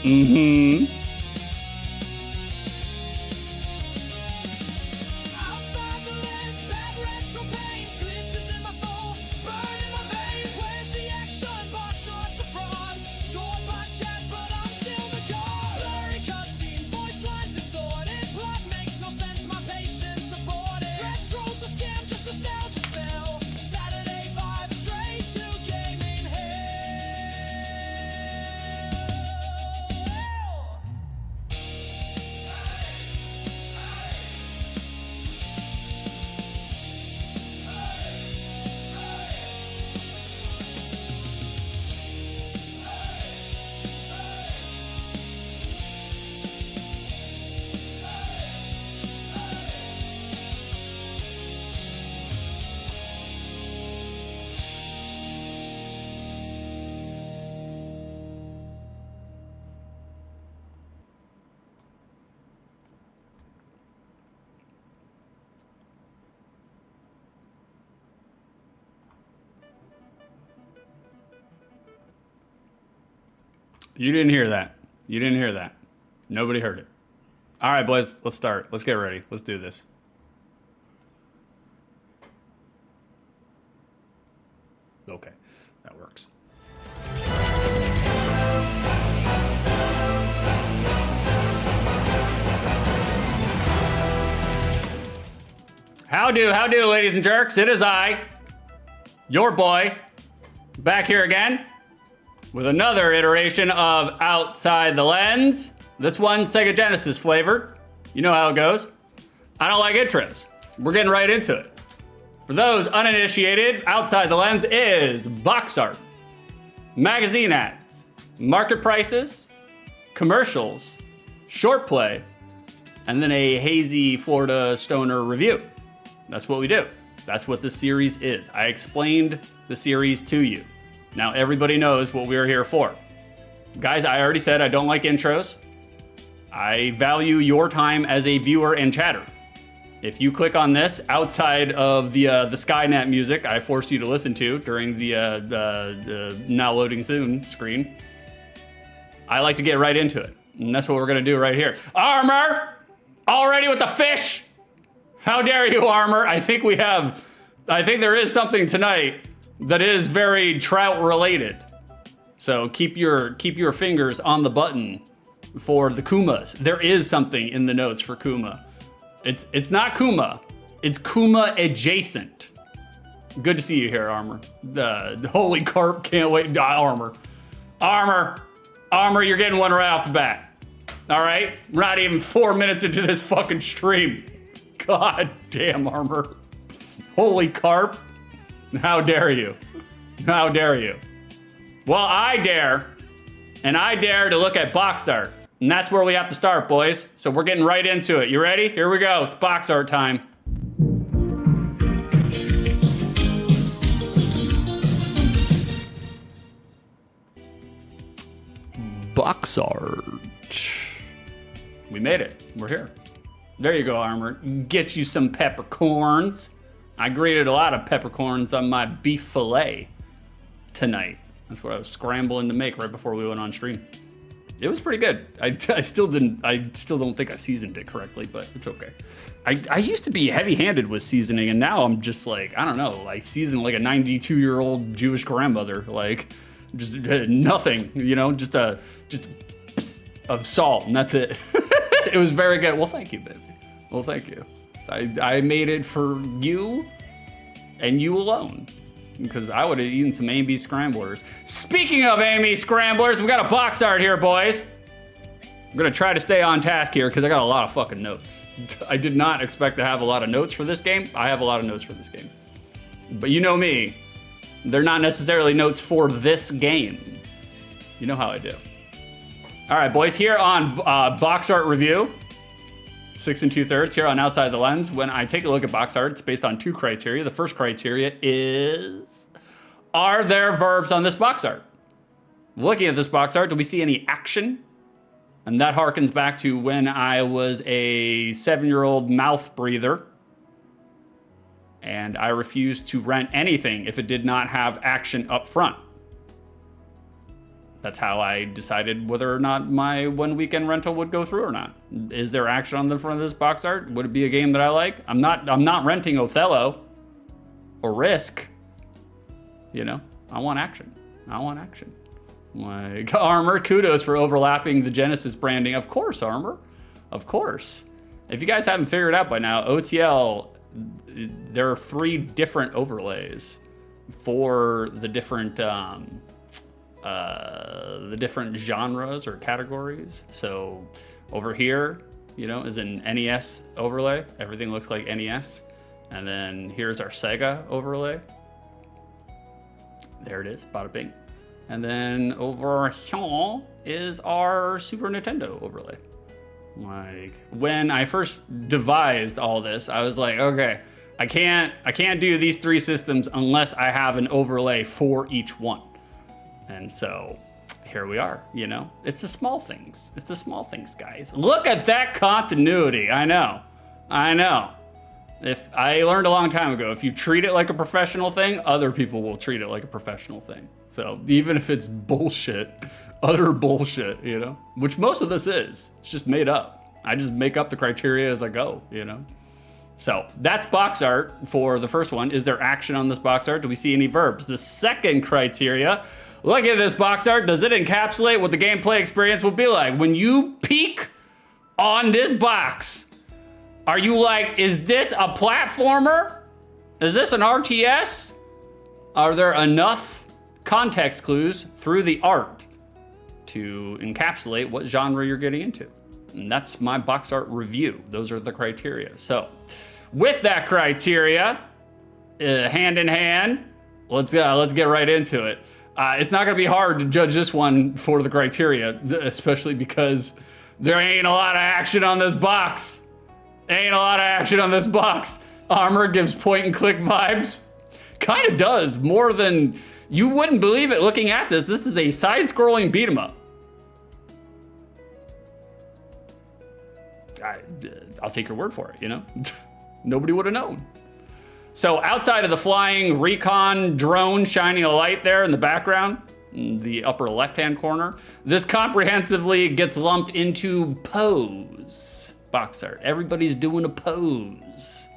Mm-hmm. Outside the lens, bad retro pains, glitches in my soul, burn in my veins. Where's the action? Box art's a fraud. Adored by chat, but I'm still the god. Blurry cutscenes, voice lines distorted, plot makes no sense, my patience aborted. Retro's a scam, just nostalgia spell. Saturday vibe, straight to gaming hell. You didn't hear that. You didn't hear that. Nobody heard it. All right, boys, let's start. Let's get ready. Let's do this. Okay, that works. How do, ladies and jerks? It is I, your boy, back here again with another iteration of Outside the Lens. This one, Sega Genesis flavored. You know how it goes. I don't like intros. We're getting right into it. For those uninitiated, Outside the Lens is box art, magazine ads, market prices, commercials, short play, and then a hazy Florida stoner review. That's what we do. That's what this series is. I explained the series to you. Now everybody knows what we're here for. Guys, I already said I don't like intros. I value your time as a viewer and chatter. If you click on this outside of the Skynet music I force you to listen to during the now loading soon screen, I like to get right into it. And that's what we're gonna do right here. Armor! Already with the fish! How dare you, Armor? I think there is something tonight that is very trout related. So keep your fingers on the button for the Kumas. There is something in the notes for Kuma. It's not Kuma, it's Kuma adjacent. Good to see you here, Armor. The holy carp, can't wait. Armor, you're getting one right off the bat. All right, we're not even 4 minutes into this fucking stream. God damn, Armor. Holy carp. How dare you? How dare you? Well, I dare, and I dare to look at box art. And that's where we have to start, boys. So we're getting right into it. You ready? Here we go. It's box art time. Box art. We made it. We're here. There you go, Armor. Get you some peppercorns. I grated a lot of peppercorns on my beef fillet tonight. That's what I was scrambling to make right before we went on stream. It was pretty good. I still don't think I seasoned it correctly, but it's okay. I used to be heavy-handed with seasoning, and now I'm just like, I don't know, I season like a 92-year-old Jewish grandmother, like just nothing, you know, just of salt, and that's it. It was very good. Well, thank you, baby. Well, thank you. I made it for you and you alone, because I would have eaten some Amy Scramblers. Speaking of Amy Scramblers, we got a box art here, boys. I'm gonna try to stay on task here because I got a lot of fucking notes. I did not expect to have a lot of notes for this game. I have a lot of notes for this game. But you know me, they're not necessarily notes for this game. You know how I do. All right, boys, here on Box Art Review, 6 2/3 here on Outside the Lens. When I take a look at box art, it's based on two criteria. The first criteria is, are there verbs on this box art? Looking at this box art, do we see any action? And that harkens back to when I was a 7-year-old mouth breather, and I refused to rent anything if it did not have action up front. That's how I decided whether or not my 1 weekend rental would go through or not. Is there action on the front of this box art? Would it be a game that I like? I'm not renting Othello or Risk. You know, I want action. I want action. Like, Armor, kudos for overlapping the Genesis branding. Of course, Armor. Of course. If you guys haven't figured it out by now, OTL, there are 3 different overlays for the different genres or categories. So over here, you know, is an NES overlay. Everything looks like NES. And then here's our Sega overlay. There it is, bada bing. And then over here is our Super Nintendo overlay. Like, when I first devised all this, I was like, okay, I can't do these 3 systems unless I have an overlay for each one. And so here we are, you know? It's the small things. It's the small things, guys. Look at that continuity. I know. If I learned a long time ago, if you treat it like a professional thing, other people will treat it like a professional thing. So even if it's bullshit, utter bullshit, you know, which most of this is, it's just made up. I just make up the criteria as I go, you know? So that's box art for the first one. Is there action on this box art? Do we see any verbs? The second criteria, look at this box art. Does it encapsulate what the gameplay experience will be like? When you peek on this box, are you like, is this a platformer? Is this an RTS? Are there enough context clues through the art to encapsulate what genre you're getting into? And that's my box art review. Those are the criteria. So with that criteria, hand in hand, let's get right into it. It's not gonna be hard to judge this one for the criteria, especially because there ain't a lot of action on this box. Armor gives point and click vibes. Kind of does, more than, you wouldn't believe it looking at this. This is a side-scrolling beat 'em up. I'll take your word for it, you know? Nobody would have known. So outside of the flying recon drone shining a light there in the background, in the upper left-hand corner, this comprehensively gets lumped into pose box art. Everybody's doing a pose.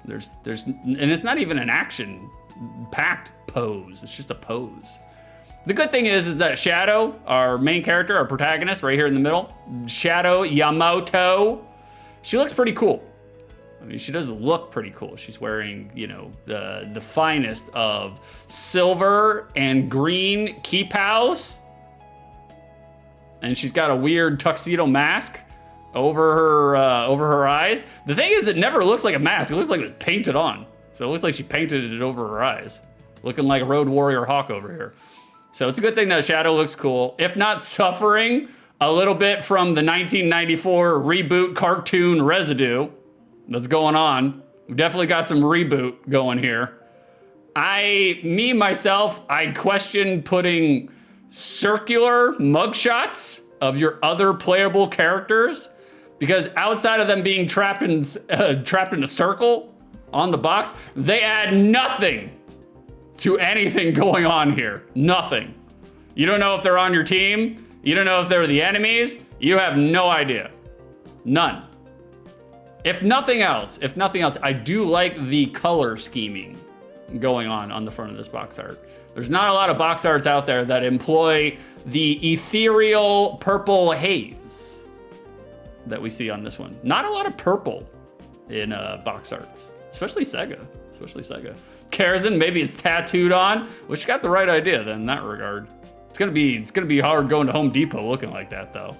And it's not even an action-packed pose. It's just a pose. The good thing is that Shadow, our main character, our protagonist, right here in the middle, Shadow Yamato, she looks pretty cool. I mean, she does look pretty cool. She's wearing, you know, the finest of silver and green keypows. And she's got a weird tuxedo mask over her eyes. The thing is, it never looks like a mask. It looks like it's painted on. So it looks like she painted it over her eyes. Looking like a Road Warrior Hawk over here. So it's a good thing that Shadow looks cool. If not suffering a little bit from the 1994 reboot cartoon residue that's going on. We've definitely got some reboot going here. Myself, I question putting circular mugshots of your other playable characters, because outside of them being trapped in a circle on the box, they add nothing to anything going on here. Nothing. You don't know if they're on your team. You don't know if they're the enemies. You have no idea. None. If nothing else, I do like the color scheming going on the front of this box art. There's not a lot of box arts out there that employ the ethereal purple haze that we see on this one. Not a lot of purple in box arts, especially Sega. Karazin, maybe it's tattooed on. Well, she got the right idea then in that regard. It's gonna be hard going to Home Depot looking like that though.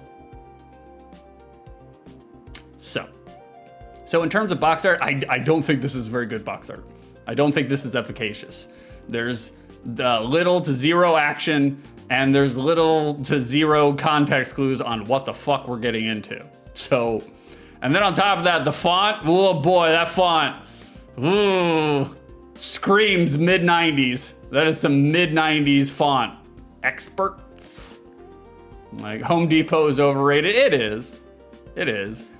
So in terms of box art, I don't think this is very good box art. I don't think this is efficacious. There's little to zero action, and there's little to zero context clues on what the fuck we're getting into. So, and then on top of that, the font, oh boy, that font, ooh, screams mid-90s. That is some mid-90s font. X-Perts. Like, Home Depot is overrated. It is.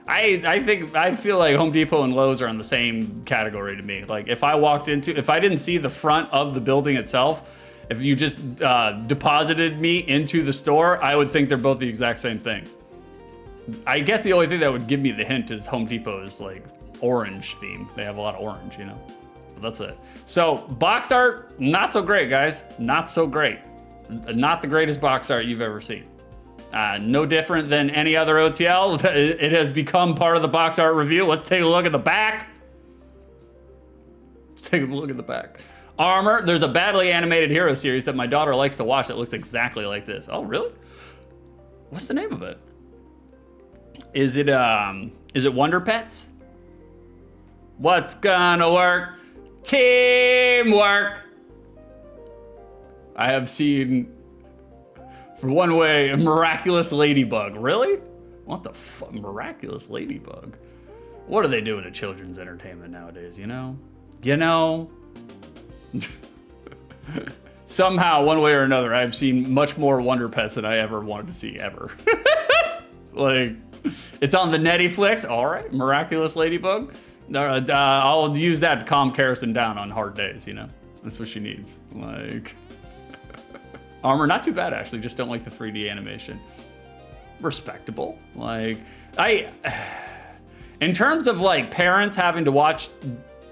I feel like Home Depot and Lowe's are in the same category to me. Like, if I didn't see the front of the building itself, If you just deposited me into the store, I would think they're both the exact same thing. I guess the only thing that would give me the hint is Home Depot's like orange theme. They have a lot of orange, you know? But that's it. So box art, not so great, guys. Not so great. Not the greatest box art you've ever seen. No different than any other OTL. It has become part of the box art review. Let's take a look at the back. Let's take a look at the back. Armor, there's a badly animated hero series that my daughter likes to watch that looks exactly like this. Oh, really? What's the name of it? Is it Wonder Pets? What's gonna work? Teamwork. I have seen, for one way, a Miraculous Ladybug. Really? What the fuck? Miraculous Ladybug? What are they doing to children's entertainment nowadays, you know? You know? Somehow, one way or another, I've seen much more Wonder Pets than I ever wanted to see, ever. Like, it's on the Netflix. All right, Miraculous Ladybug. I'll use that to calm Karsten down on hard days, you know? That's what she needs. Like, Armor, not too bad, actually. Just don't like the 3D animation. Respectable. Like, in terms of, like, parents having to watch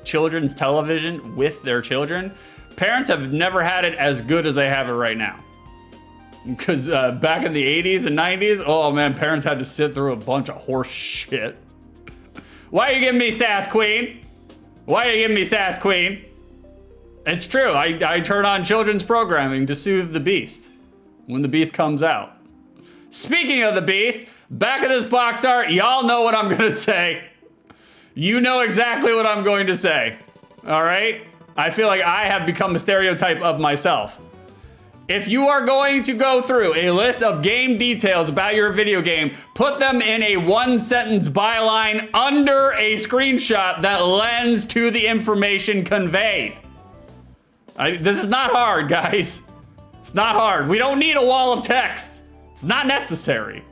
children's television with their children, parents have never had it as good as they have it right now. Because back in the 80s and 90s, oh man, parents had to sit through a bunch of horse shit. Why are you giving me sass, queen? Why are you giving me sass, queen? It's true, I turn on children's programming to soothe the beast when the beast comes out. Speaking of the beast, back of this box art, y'all know what I'm gonna say. You know exactly what I'm going to say, all right? I feel like I have become a stereotype of myself. If you are going to go through a list of game details about your video game, put them in a one-sentence byline under a screenshot that lends to the information conveyed. This is not hard, guys. It's not hard. We don't need a wall of text. It's not necessary.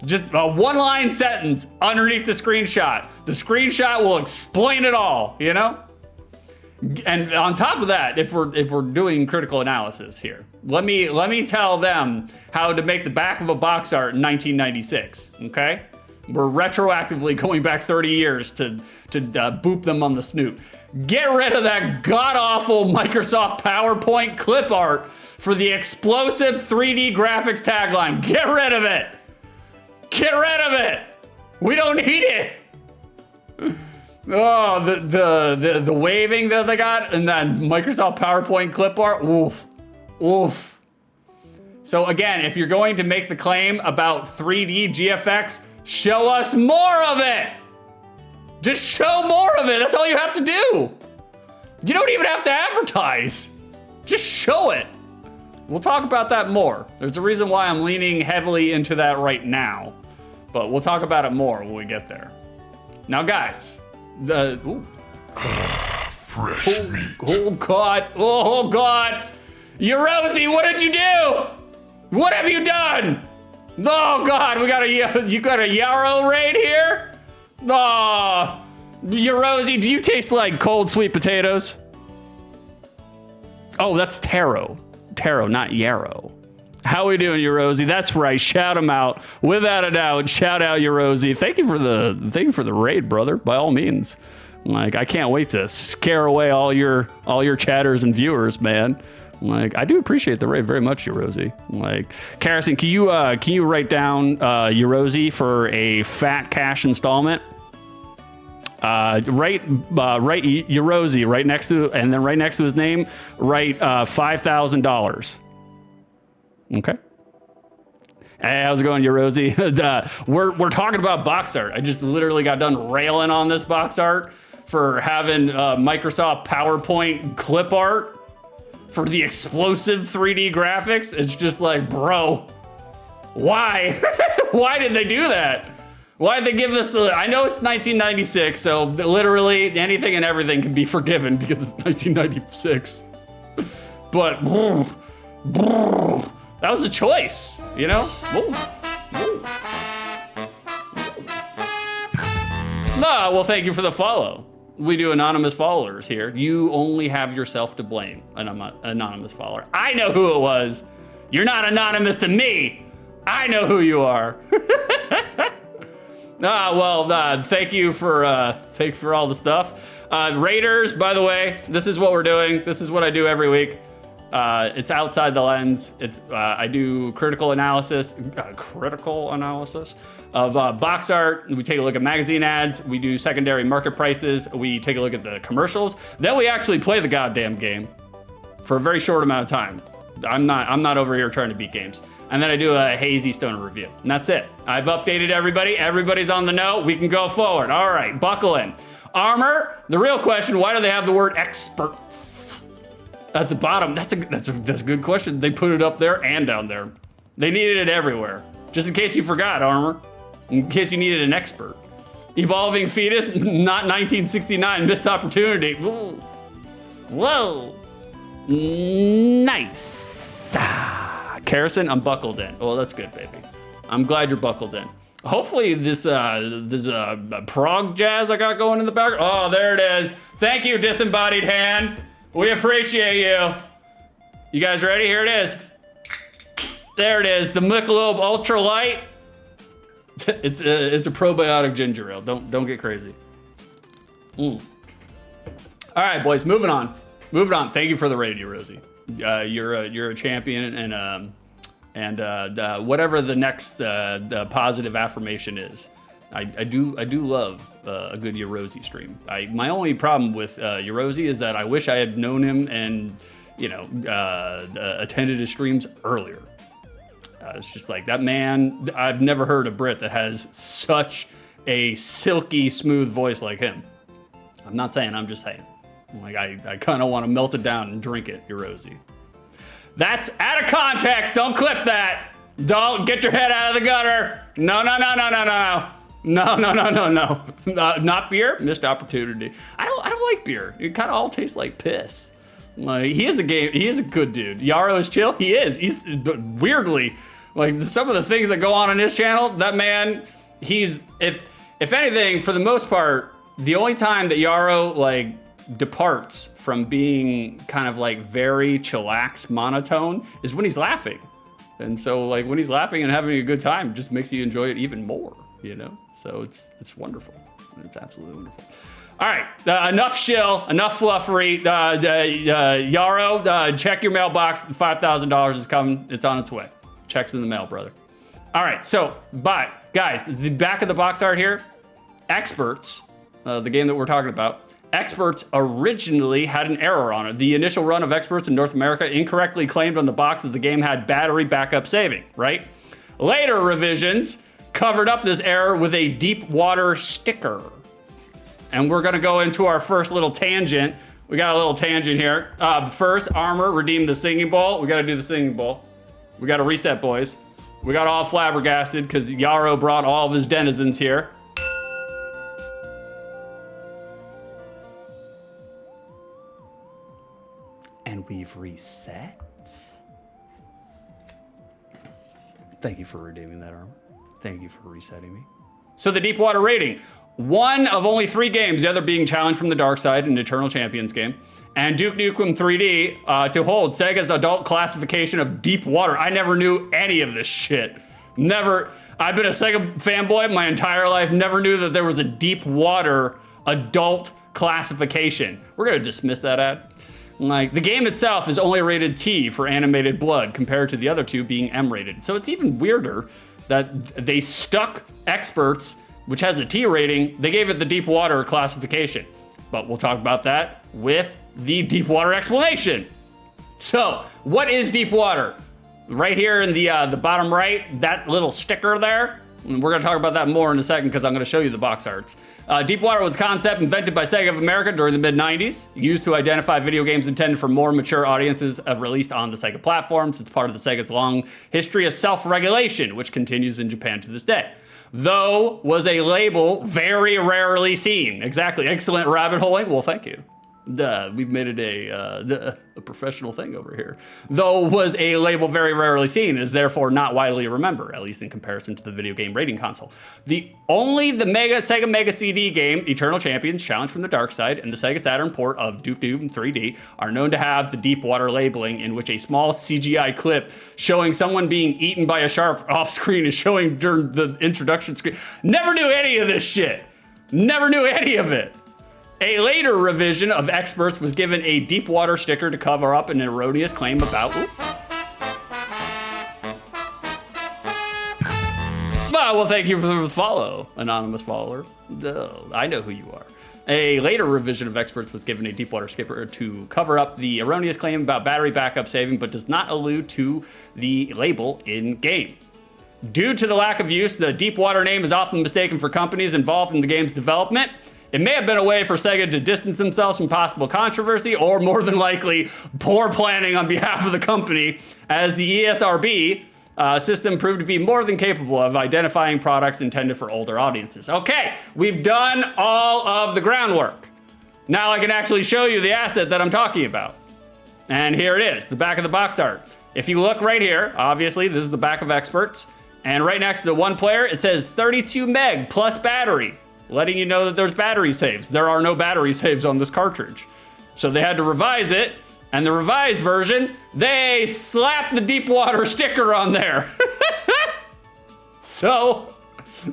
Just a one-line sentence underneath the screenshot. The screenshot will explain it all, you know? And on top of that, if we're doing critical analysis here, let me tell them how to make the back of a box art in 1996, okay? We're retroactively going back 30 years to boop them on the snoot. Get rid of that god-awful Microsoft PowerPoint clip art for the explosive 3D graphics tagline. Get rid of it. Get rid of it. We don't need it. Oh, the waving that they got in that Microsoft PowerPoint clip art. Oof. Oof. So again, if you're going to make the claim about 3D GFX, show us more of it. Just show more of it. That's all you have to do. You don't even have to advertise. Just show it. We'll talk about that more. There's a reason why I'm leaning heavily into that right now, but we'll talk about it more when we get there. Now, guys, fresh meat. Oh God! Oh God! Rosie, what did you do? What have you done? Oh God, you got a yarrow raid here? Oh, Rosie, do you taste like cold sweet potatoes? Oh, that's taro. Taro, not yarrow. How we doing, Rosie? That's right. Shout him out, without a doubt. Shout out, Rosie. Thank you for the raid, brother. By all means, like I can't wait to scare away all your chatters and viewers, man. Like I do appreciate the raid very much, Rosie. Like Karsten, can you write down Rosie for a fat cash installment? Write Rosie right next to, and then right next to his name, write $5,000. Okay. Hey, how's it going, Rosie? We're talking about box art. I just literally got done railing on this box art for having Microsoft PowerPoint clip art for the explosive 3D graphics. It's just like, bro, why? Why did they do that? Why did they give us I know it's 1996, so literally anything and everything can be forgiven because it's 1996. But, that was a choice, you know? No, well, thank you for the follow. We do anonymous followers here. You only have yourself to blame, anonymous follower. I know who it was. You're not anonymous to me. I know who you are. Thank you for all the stuff. Raiders, by the way, this is what we're doing. This is what I do every week. It's outside the lens. I do critical analysis of box art. We take a look at magazine ads. We do secondary market prices. We take a look at the commercials. Then we actually play the goddamn game for a very short amount of time. I'm not over here trying to beat games. And then I do a hazy stoner review, and that's it. I've updated everybody. Everybody's on the know. We can go forward. All right, buckle in. Armor. The real question: why do they have the word X-Perts at the bottom? That's a good question. They put it up there and down there. They needed it everywhere, just in case you forgot. Armor, in case you needed an expert. Evolving fetus, not 1969. Missed opportunity. Whoa. Nice. Carrison, I'm buckled in. Oh, that's good, baby. I'm glad you're buckled in. Hopefully this prog jazz I got going in the background. Oh, there it is. Thank you, disembodied hand. We appreciate you. You guys ready? Here it is. There it is. The Michelob Ultra Light. It's a probiotic ginger ale. Don't get crazy. All right, boys. Moving on. Thank you for the radio, Rosie. You're a champion, and whatever the next positive affirmation is, I do love a good Yerosi stream. My only problem with Yerosi is that I wish I had known him and attended his streams earlier. It's just like that man. I've never heard a Brit that has such a silky smooth voice like him. I'm not saying. I'm just saying. Like I kind of want to melt it down and drink it, Yerosi. That's out of context. Don't clip that. Don't get your head out of the gutter. No. Not beer. Missed opportunity. I don't like beer. It kind of all tastes like piss. Like he is a good dude. Yarrow is chill. He is. He's weirdly like some of the things that go on his channel. That man, he's if anything, for the most part, the only time that Yarrow like departs from being kind of like very chillax monotone is when he's laughing. And so like when he's laughing and having a good time, it just makes you enjoy it even more, so it's wonderful. It's absolutely wonderful. All right, enough shill, enough fluffery. Yarrow, check your mailbox. $5,000 is coming. It's on its way. Check's in the mail, brother. All right, so guys, the back of the box art here, X-Perts, the game that we're talking about. X-Perts originally had an error on it. The initial run of X-Perts in North America incorrectly claimed on the box that the game had battery backup saving, right? Later revisions covered up this error with a deep water sticker. And we're gonna go into our first little tangent. We got a little tangent here. First, Armor redeemed the singing bowl. We gotta do the singing bowl. We gotta reset, boys. We got all flabbergasted because Yarrow brought all of his denizens here. And we've reset. Thank you for redeeming that, Armor. Thank you for resetting me. So the Deepwater rating. One of only 3 games, the other being Challenge from the Dark Side, an Eternal Champions game, and Duke Nukem 3D to hold Sega's adult classification of Deepwater. I never knew any of this shit. Never. I've been a Sega fanboy my entire life. Never knew that there was a Deepwater adult classification. We're gonna dismiss that ad. Like, the game itself is only rated T for animated blood compared to the other 2 being M rated. So it's even weirder that they stuck X-Perts, which has a T rating, they gave it the Deepwater classification. But we'll talk about that with the Deepwater explanation. So, what is Deepwater? Right here in the bottom right, that little sticker there, and we're gonna talk about that more in a second because I'm gonna show you the box arts. Deepwater was a concept invented by Sega of America during the mid-90s, used to identify video games intended for more mature audiences released on the Sega platforms. It's part of the Sega's long history of self-regulation, which continues in Japan to this day. Though was a label very rarely seen. Exactly, excellent rabbit holing. Well, thank you. We've made it a professional thing over here. Though was a label very rarely seen and is therefore not widely remembered, at least in comparison to the video game rating console. Only the Sega Mega CD game, Eternal Champions, Challenge from the Dark Side, and the Sega Saturn port of Duke Nukem 3D are known to have the deep water labeling, in which a small CGI clip showing someone being eaten by a shark off screen is showing during the introduction screen. Never knew any of this shit. Never knew any of it. A later revision of X-Perts was given a deep water sticker to cover up an erroneous claim about... Well, thank you for the follow, anonymous follower. I know who you are. A later revision of X-Perts was given a deep water sticker to cover up the erroneous claim about battery backup saving, but does not allude to the label in-game. Due to the lack of use, the deep water name is often mistaken for companies involved in the game's development. It may have been a way for Sega to distance themselves from possible controversy, or more than likely, poor planning on behalf of the company, as the ESRB system proved to be more than capable of identifying products intended for older audiences. Okay, we've done all of the groundwork. Now I can actually show you the asset that I'm talking about. And here it is, the back of the box art. If you look right here, obviously this is the back of X-Perts, and right next to the one player, it says 32 meg plus battery, letting you know that there's battery saves. There are no battery saves on this cartridge. So they had to revise it, and the revised version, they slapped the deep water sticker on there. So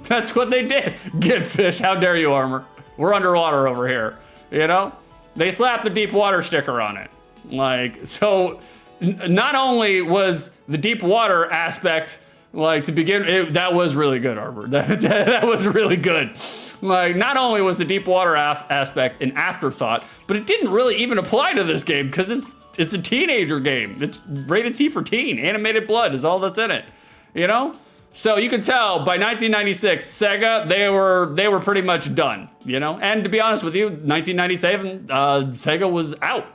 that's what they did. Get fish, how dare you, Armor? We're underwater over here, you know? They slapped the deep water sticker on it. Like, so not only was the deep water aspect, like to begin, that was really good, Armor. That was really good. Like, not only was the deep water aspect an afterthought, but it didn't really even apply to this game because it's a teenager game. It's rated T for teen. Animated blood is all that's in it, you know? So you can tell by 1996, Sega, they were pretty much done, you know? And to be honest with you, 1997, Sega was out.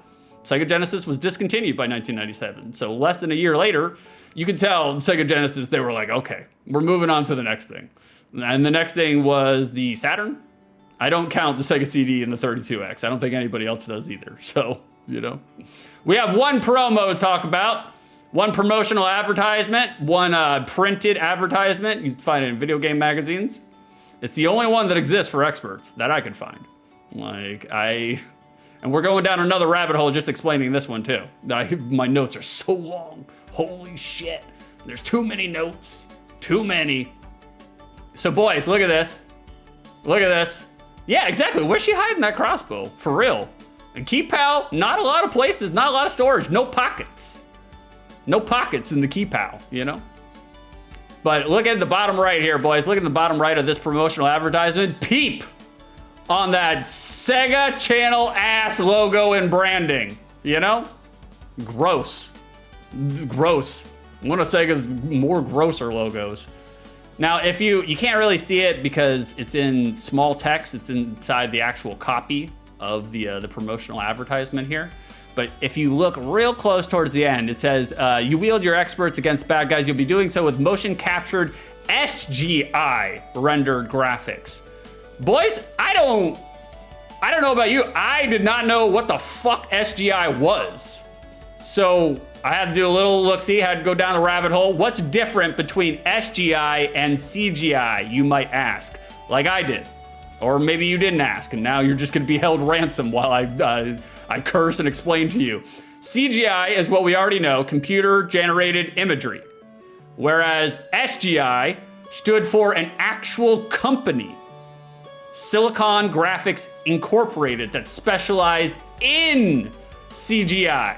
Sega Genesis was discontinued by 1997. So less than a year later, you can tell Sega Genesis, they were like, okay, we're moving on to the next thing. And the next thing was the Saturn. I don't count the Sega CD and the 32X. I don't think anybody else does either. So, you know. We have one promo to talk about. One promotional advertisement. One printed advertisement. You can find it in video game magazines. It's the only one that exists for X-Perts that I could find. And we're going down another rabbit hole just explaining this one too. My notes are so long. Holy shit. There's too many notes. Too many. So boys, look at this. Look at this. Yeah, exactly. Where's she hiding that crossbow? For real. And key pal, not a lot of places, not a lot of storage, no pockets. No pockets in the key pal, you know? But look at the bottom right here, boys. Look at the bottom right of this promotional advertisement. Peep on that Sega Channel ass logo and branding, you know? Gross. Gross. One of Sega's more grosser logos. Now, if you can't really see it because it's in small text, it's inside the actual copy of the promotional advertisement here. But if you look real close towards the end, it says, you wield your X-Perts against bad guys. You'll be doing so with motion captured SGI rendered graphics. Boys, I don't know about you. I did not know what the fuck SGI was. So I had to do a little look-see, had to go down the rabbit hole. What's different between SGI and CGI, you might ask, like I did. Or maybe you didn't ask, and now you're just gonna be held ransom while I curse and explain to you. CGI is what we already know, computer-generated imagery. Whereas SGI stood for an actual company, Silicon Graphics Incorporated, that specialized in CGI.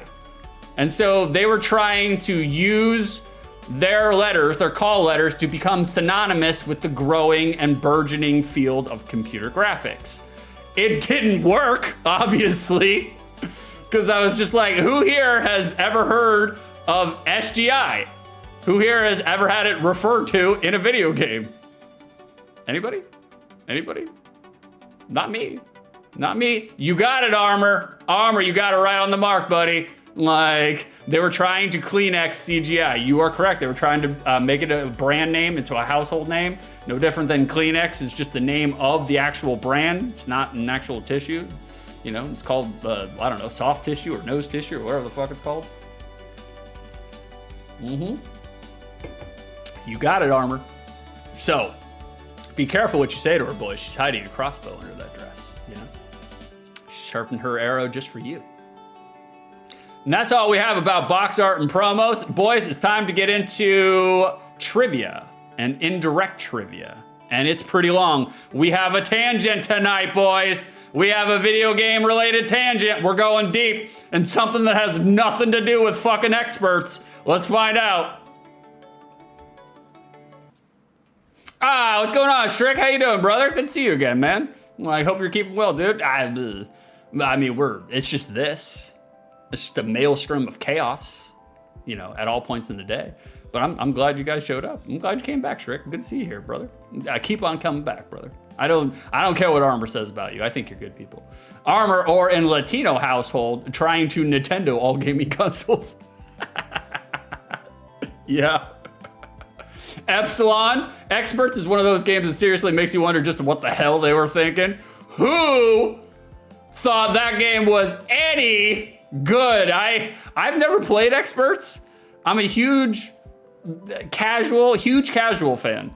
And so they were trying to use their letters, their call letters, to become synonymous with the growing and burgeoning field of computer graphics. It didn't work, obviously, because I was just like, who here has ever heard of SGI? Who here has ever had it referred to in a video game? Anybody? Anybody? Not me. Not me. You got it, Armor. Armor, you got it right on the mark, buddy. Like, they were trying to Kleenex CGI. You are correct. They were trying to make it a brand name into a household name. No different than Kleenex. It's just the name of the actual brand. It's not an actual tissue. You know, it's called, I don't know, soft tissue or nose tissue or whatever the fuck it's called. You got it, Armor. So, be careful what you say to her, boys. She's hiding a crossbow under that dress, you know? Sharpened her arrow just for you. And that's all we have about box art and promos. Boys, it's time to get into trivia and indirect trivia. And it's pretty long. We have a tangent tonight, boys. We have a video game related tangent. We're going deep and something that has nothing to do with fucking X-Perts. Let's find out. What's going on, Strick? How you doing, brother? Good to see you again, man. Well, I hope you're keeping well, dude. I mean, it's just this. It's just a maelstrom of chaos, you know, at all points in the day. But I'm glad you guys showed up. I'm glad you came back, Strick. Good to see you here, brother. Keep on coming back, brother. I don't care what Armor says about you. I think you're good people. Armor, or in Latino household, trying to Nintendo all gaming consoles. Yeah. Epsilon, X-Perts is one of those games that seriously makes you wonder just what the hell they were thinking. Who thought that game was any good? I've never played X-Perts. I'm a huge casual fan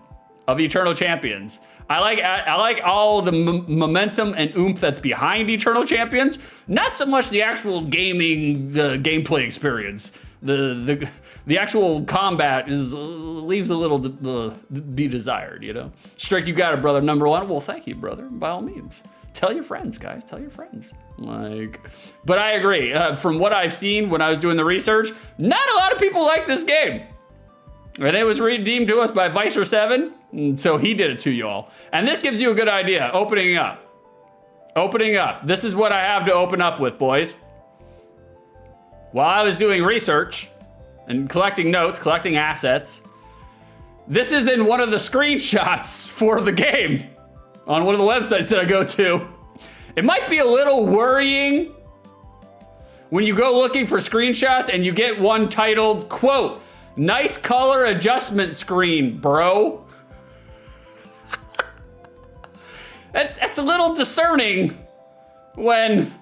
of Eternal Champions. I like all the momentum and oomph that's behind Eternal Champions. Not so much the actual gameplay experience. The actual combat leaves a little to be desired, you know. Strick, you got it, brother. Number one. Well, thank you, brother. By all means, tell your friends, guys. Tell your friends. But I agree. From what I've seen when I was doing the research, not a lot of people like this game. And it was redeemed to us by Vicer7, and so he did it to you all. And this gives you a good idea. Opening up. This is what I have to open up with, boys. While I was doing research and collecting notes, collecting assets, this is in one of the screenshots for the game on one of the websites that I go to. It might be a little worrying when you go looking for screenshots and you get one titled, quote, "Nice color adjustment screen, bro." That's a little discerning when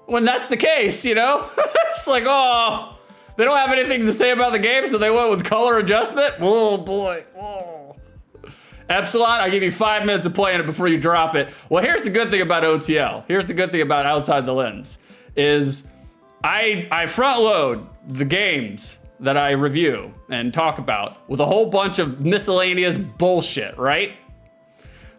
that's the case, you know? It's like, oh, they don't have anything to say about the game, so they went with color adjustment? Oh, boy. Oh. Epsilon, I'll give you 5 minutes of playing it before you drop it. Well, here's the good thing about OTL. Here's the good thing about Outside the Lens, is I front load the games that I review and talk about with a whole bunch of miscellaneous bullshit, right?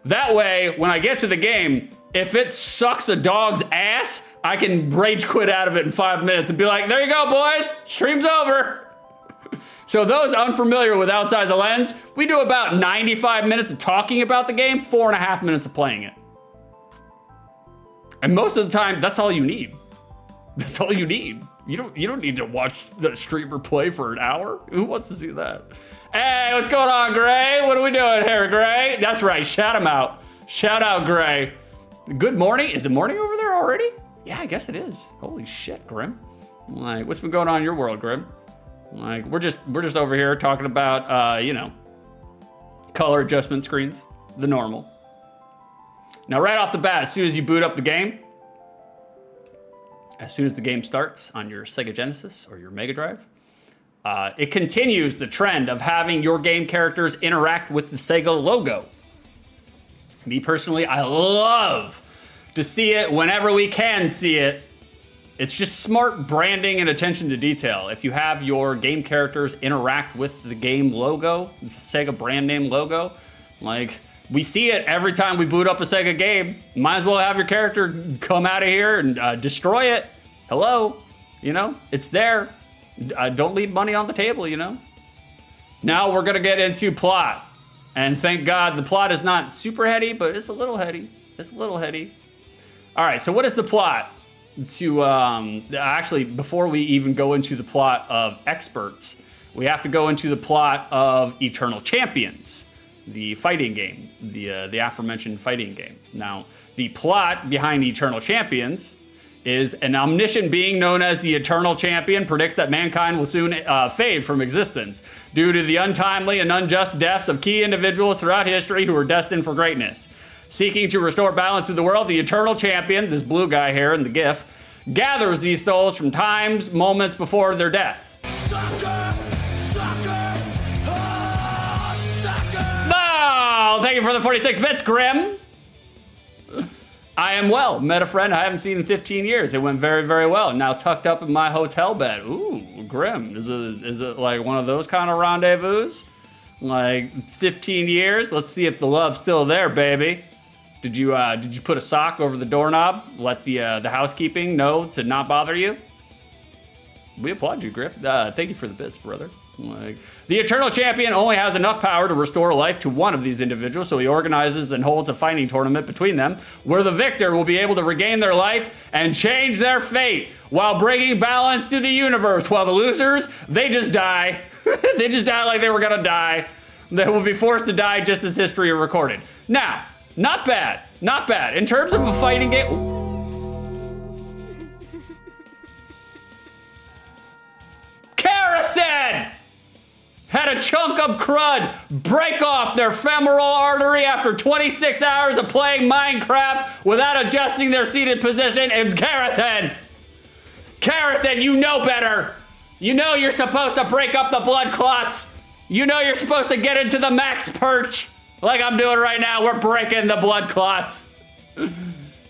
That way, when I get to the game, if it sucks a dog's ass, I can rage quit out of it in 5 minutes and be like, there you go, boys, stream's over. So those unfamiliar with Outside the Lens, we do about 95 minutes of talking about the game, 4.5 minutes of playing it. And most of the time, that's all you need. That's all you need. You don't need to watch the streamer play for an hour. Who wants to see that? Hey, what's going on, Gray? What are we doing here, Gray? That's right, shout him out. Shout out, Gray. Good morning. Is it morning over there already? Yeah, I guess it is. Holy shit, Grim. Like, what's been going on in your world, Grim? Like, we're just over here talking about, you know, color adjustment screens, the normal. Now, right off the bat, as soon as you boot up the game, as soon as the game starts on your Sega Genesis or your Mega Drive, it continues the trend of having your game characters interact with the Sega logo. Me personally, I love to see it whenever we can see it. It's just smart branding and attention to detail. If you have your game characters interact with the game logo, the Sega brand name logo, like, we see it every time we boot up a Sega game. Might as well have your character come out of here and destroy it. Hello, you know, it's there. Don't leave money on the table, you know. Now we're gonna get into plot. And thank God the plot is not super heady, but it's a little heady. It's a little heady. All right, so what is the plot? To actually, before we even go into the plot of X-Perts, we have to go into the plot of Eternal Champions, the fighting game, the aforementioned fighting game. Now, the plot behind Eternal Champions is an omniscient being known as the Eternal Champion predicts that mankind will soon fade from existence due to the untimely and unjust deaths of key individuals throughout history who are destined for greatness. Seeking to restore balance to the world, the Eternal Champion, this blue guy here in the GIF, gathers these souls from times, moments before their death. Sucker, sucker, oh, sucker. Oh, thank you for the 46 bits, Grim. I am well. Met a friend I haven't seen in 15 years. It went very, very well. Now tucked up in my hotel bed. Ooh, Grim. Is it like one of those kind of rendezvous? Like 15 years? Let's see if the love's still there, baby. Did you put a sock over the doorknob? Let the housekeeping know to not bother you? We applaud you, Griff. Thank you for the bits, brother. Like, the Eternal Champion only has enough power to restore life to one of these individuals, so he organizes and holds a fighting tournament between them, where the victor will be able to regain their life and change their fate, while bringing balance to the universe, while the losers, they just die. They just die like they were gonna die. They will be forced to die just as history recorded. Now, not bad, not bad. In terms of a fighting game... Kerosene had a chunk of crud break off their femoral artery after 26 hours of playing Minecraft without adjusting their seated position. And Kerosene, you know better. You know you're supposed to break up the blood clots. You know you're supposed to get into the max perch like I'm doing right now. We're breaking the blood clots.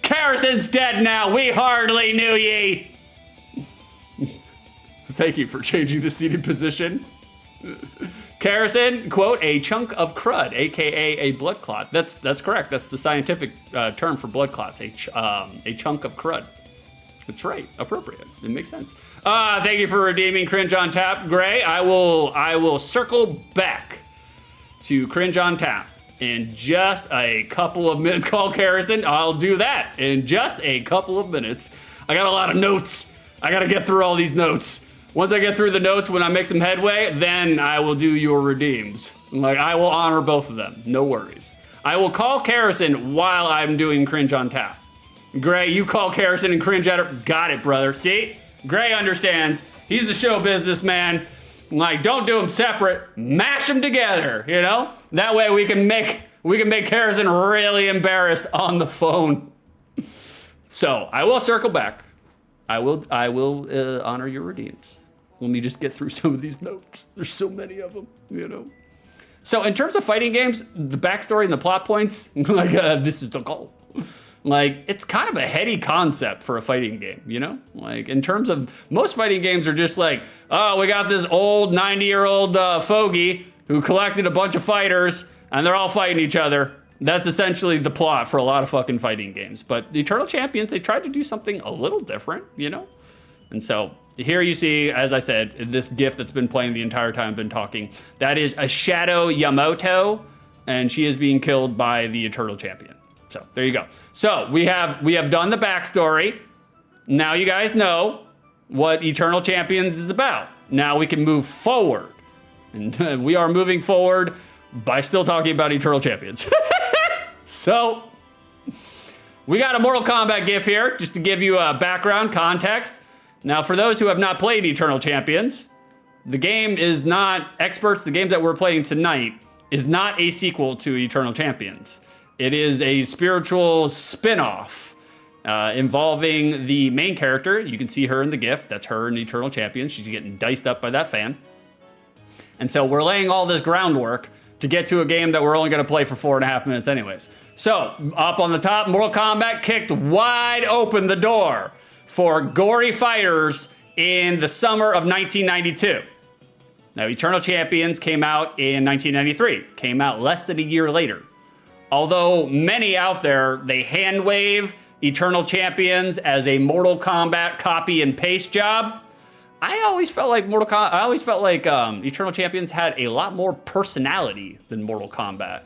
Kerosene's dead now. We hardly knew ye. Thank you for changing the seated position. Kerosene, quote, a chunk of crud, aka a blood clot. That's correct. That's the scientific term for blood clots. A chunk of crud. That's right. Appropriate. It makes sense. Thank you for redeeming Cringe on Tap, Gray. I will circle back to Cringe on Tap in just a couple of minutes. Call Kerosene. I'll do that in just a couple of minutes. I got a lot of notes. I got to get through all these notes. Once I get through the notes, when I make some headway, then I will do your redeems. Like, I will honor both of them. No worries. I will call Kerosene while I'm doing Cringe on Tap. Gray, you call Kerosene and cringe at her. Got it, brother. See? Gray understands. He's a show businessman. Like, don't do them separate. Mash them together, you know? That way we can make Kerosene really embarrassed on the phone. So, I will circle back. I will honor your redeems. Let me just get through some of these notes. There's so many of them, you know? So in terms of fighting games, the backstory and the plot points, like, this is the goal. Like, it's kind of a heady concept for a fighting game, you know? Like, in terms of, most fighting games are just like, oh, we got this old 90-year-old fogey who collected a bunch of fighters, and they're all fighting each other. That's essentially the plot for a lot of fucking fighting games. But the Eternal Champions, they tried to do something a little different, you know? And so here you see, as I said, this GIF that's been playing the entire time I've been talking. That is a Shadow Yamato, and she is being killed by the Eternal Champion. So there you go. So we have done the backstory. Now you guys know what Eternal Champions is about. Now we can move forward. And we are moving forward by still talking about Eternal Champions. So we got a Mortal Kombat GIF here, just to give you a background context. Now, for those who have not played Eternal Champions, the game is not, X-Perts, the game that we're playing tonight, is not a sequel to Eternal Champions. It is a spiritual spin-off involving the main character. You can see her in the GIF. That's her in Eternal Champions. She's getting diced up by that fan. And so we're laying all this groundwork to get to a game that we're only going to play for 4.5 minutes anyways. So, up on the top, Mortal Kombat kicked wide open the door for gory fighters in the summer of 1992. Now, Eternal Champions came out in 1993, came out less than a year later. Although many out there, they hand wave Eternal Champions as a Mortal Kombat copy and paste job. I always felt like Eternal Champions had a lot more personality than Mortal Kombat.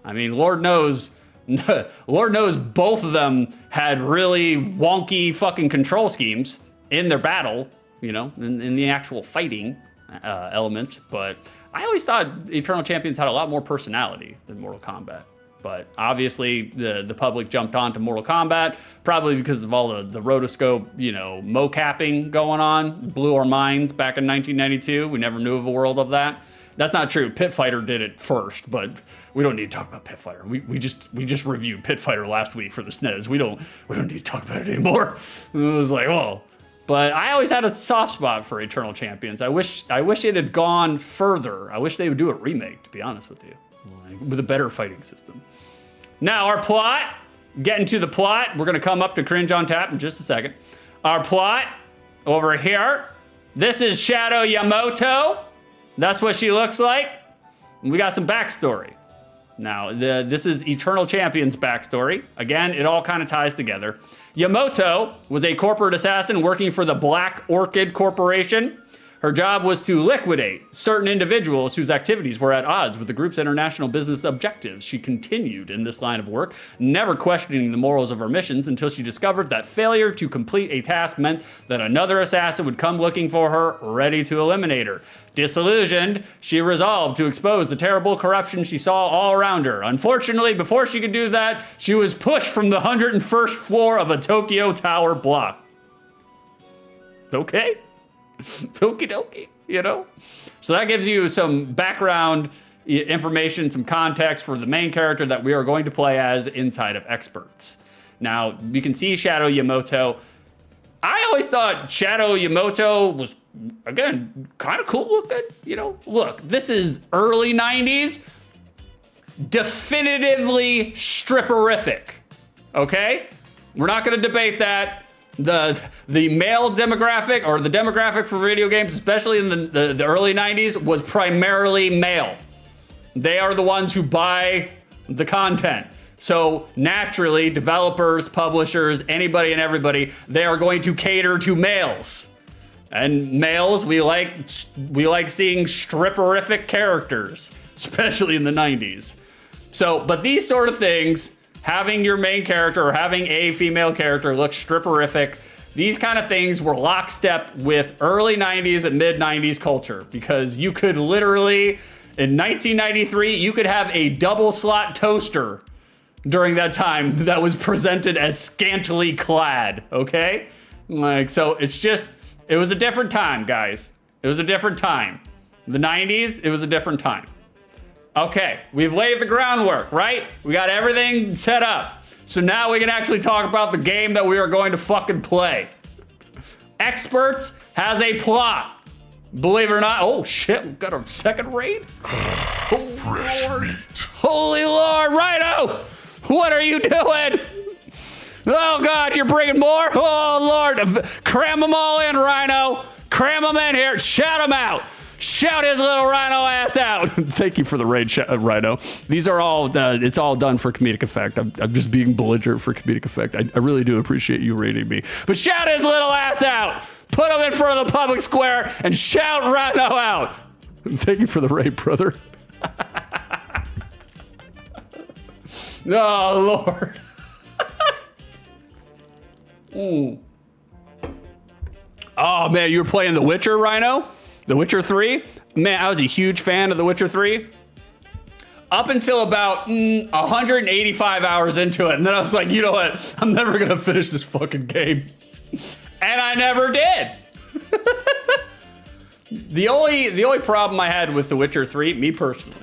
I mean, Lord knows both of them had really wonky fucking control schemes in their battle, you know, in the actual fighting elements. But I always thought Eternal Champions had a lot more personality than Mortal Kombat. But obviously, the public jumped on to Mortal Kombat, probably because of all the rotoscope, mo-capping going on. Blew our minds back in 1992. We never knew of a world of that. That's not true. Pit Fighter did it first, but we don't need to talk about Pit Fighter. We just reviewed Pit Fighter last week for the SNES. We don't need to talk about it anymore. It was like, oh. But I always had a soft spot for Eternal Champions. I wish it had gone further. I wish they would do a remake, to be honest with you, with a better fighting system. Now our plot, getting to the plot, we're gonna come up to Cringe on Tap in just a second. Our plot over here, this is Shadow Yamato. That's what she looks like. And we got some backstory. Now, this is Eternal Champion's backstory. Again, it all kind of ties together. Yamato was a corporate assassin working for the Black Orchid Corporation. Her job was to liquidate certain individuals whose activities were at odds with the group's international business objectives. She continued in this line of work, never questioning the morals of her missions until she discovered that failure to complete a task meant that another assassin would come looking for her, ready to eliminate her. Disillusioned, she resolved to expose the terrible corruption she saw all around her. Unfortunately, before she could do that, she was pushed from the 101st floor of a Tokyo Tower block. Okay. Okie dokie, So that gives you some background information, some context for the main character that we are going to play as inside of X-Perts. Now, you can see Shadow Yamato. I always thought Shadow Yamato was, again, kind of cool looking, Look, this is early 90s, definitively stripperific, okay? We're not gonna debate that. The male demographic, or the demographic for video games, especially in the early 90s, was primarily male. They are the ones who buy the content. So naturally, developers, publishers, anybody and everybody, they are going to cater to males. And males, we like seeing stripperific characters, especially in the 90s. So, but these sort of things, having your main character or having a female character look stripperific, these kind of things were lockstep with early 90s and mid 90s culture, because you could literally, in 1993, you could have a double slot toaster during that time that was presented as scantily clad, okay? So it was a different time, guys. It was a different time. The 90s, it was a different time. Okay, we've laid the groundwork, right? We got everything set up. So now we can actually talk about the game that we are going to fucking play. X-Perts has a plot. Believe it or not, oh shit, we got a second raid? Fresh Lord. meat. Holy Lord, Rhino! What are you doing? Oh God, you're bringing more? Oh Lord, cram them all in, Rhino. Cram them in here, shout them out. Shout his little rhino ass out. Thank you for the raid, Rhino. These are all, it's all done for comedic effect. I'm just being belligerent for comedic effect. I really do appreciate you raiding me. But shout his little ass out. Put him in front of the public square and shout Rhino out. Thank you for the raid, brother. Oh, Lord. Oh, man, you were playing The Witcher, Rhino? The Witcher 3? Man, I was a huge fan of The Witcher 3. Up until about 185 hours into it. And then I was like, you know what? I'm never going to finish this fucking game. And I never did. The only problem I had with The Witcher 3, me personally,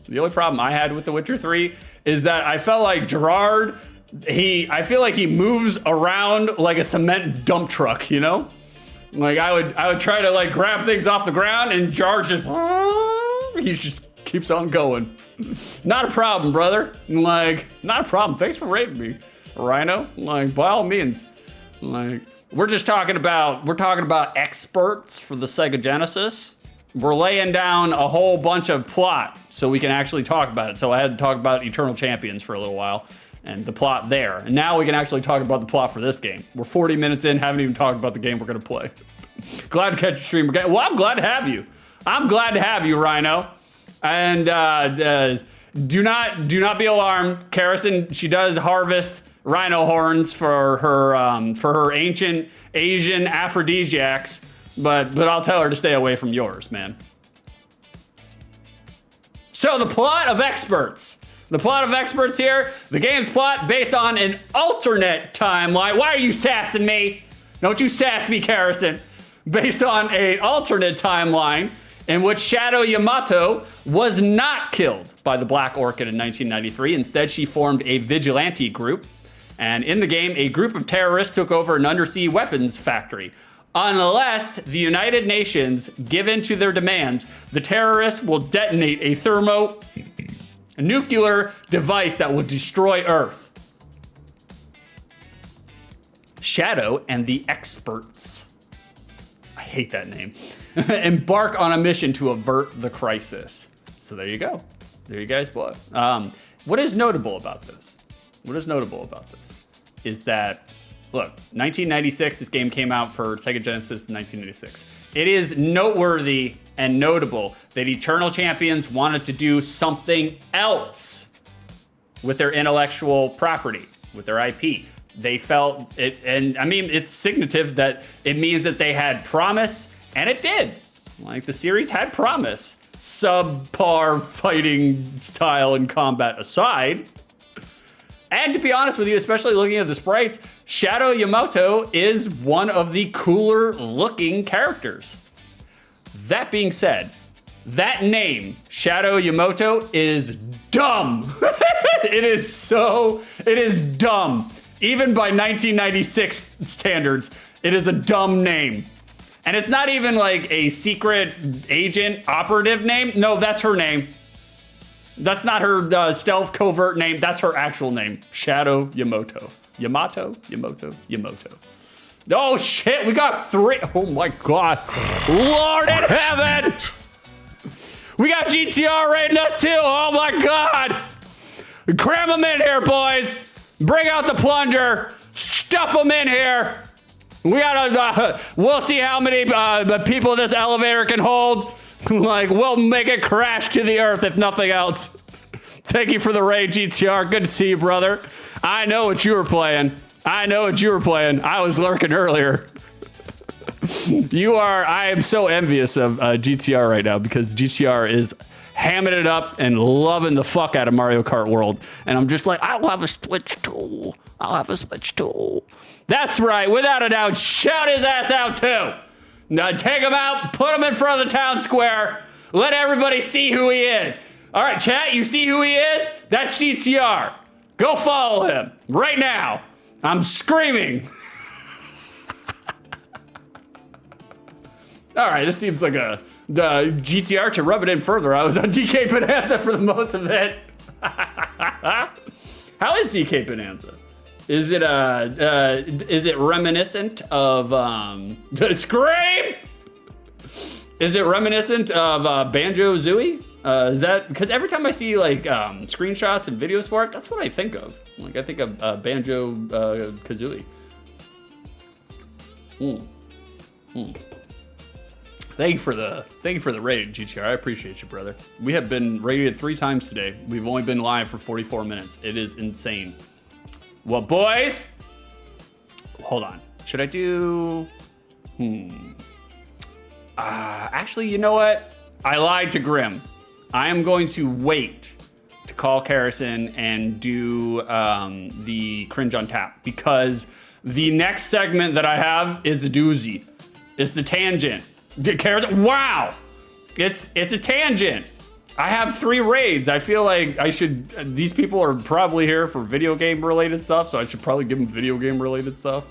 the only problem I had with The Witcher 3 is that I felt like Gerard, I feel like he moves around like a cement dump truck, Like I would try to like grab things off the ground and Jar he just keeps on going. Not a problem, brother. Like, not a problem. Thanks for rating me, Rhino. Like, by all means. Like, we're talking about X-Perts for the Sega Genesis. We're laying down a whole bunch of plot so we can actually talk about it. So I had to talk about Eternal Champions for a little while and the plot there. And now we can actually talk about the plot for this game. We're 40 minutes in, haven't even talked about the game we're gonna play. Glad to catch your stream. Well, I'm glad to have you. I'm glad to have you, Rhino. And do not be alarmed. Karison, she does harvest rhino horns for her ancient Asian aphrodisiacs, but I'll tell her to stay away from yours, man. So the plot of X-Perts. The plot of X-Perts here, the game's plot based on an alternate timeline. Why are you sassing me? Don't you sass me, Harrison. Based on an alternate timeline in which Shadow Yamato was not killed by the Black Orchid in 1993. Instead, she formed a vigilante group. And in the game, a group of terrorists took over an undersea weapons factory. Unless the United Nations give in to their demands, the terrorists will detonate a thermonuclear device that will destroy Earth. Shadow and the X-Perts, I hate that name, embark on a mission to avert the crisis. So there you go. There you guys go. What is notable about this? What is notable about this is that, look, 1996, this game came out for Sega Genesis in 1996. It is noteworthy and notable that Eternal Champions wanted to do something else with their intellectual property, with their IP. They felt it, and I mean, it's significant that it means that they had promise, and it did. Like, the series had promise. Subpar fighting style and combat aside. And to be honest with you, especially looking at the sprites, Shadow Yamato is one of the cooler looking characters. That being said, that name, Shadow Yamato, is dumb. It is dumb. Even by 1996 standards, it is a dumb name. And it's not even like a secret agent operative name. No, that's her name. That's not her stealth covert name. That's her actual name. Shadow Yamato. Yamato. Oh shit, we got 3. Oh my God. Lord in heaven. We got GTR raiding us too. Oh my God. Cram them in here, boys. Bring out the plunger. Stuff them in here. We gotta, we'll see how many people this elevator can hold. Like, we'll make it crash to the earth if nothing else. Thank you for the raid, GTR. Good to see you, brother. I know what you were playing. I was lurking earlier. I am so envious of GTR right now because GTR is hamming it up and loving the fuck out of Mario Kart World. And I'm just like, I'll have a Switch tool. That's right. Without a doubt, shout his ass out too. Now take him out, put him in front of the town square, let everybody see who he is. All right, chat, you see who he is? That's GTR. Go follow him right now. I'm screaming. All right, this seems like the GTR to rub it in further. I was on DK Bonanza for the most of it. How is DK Bonanza? Is it reminiscent of Scream? Is it reminiscent of Banjo-Kazooie? Is that because every time I see like screenshots and videos for it, that's what I think of. Like I think of Banjo-Kazooie. Thank you for the raid, GTR. I appreciate you, brother. We have been raided 3 times today. We've only been live for 44 minutes. It is insane. Well, boys, hold on. Should I do? Actually, you know what? I lied to Grim. I am going to wait to call Harrison and do the cringe on tap because the next segment that I have is a doozy. It's the tangent. Harrison, wow, it's a tangent. I have 3 raids. I feel like I should, these people are probably here for video game related stuff, so I should probably give them video game related stuff.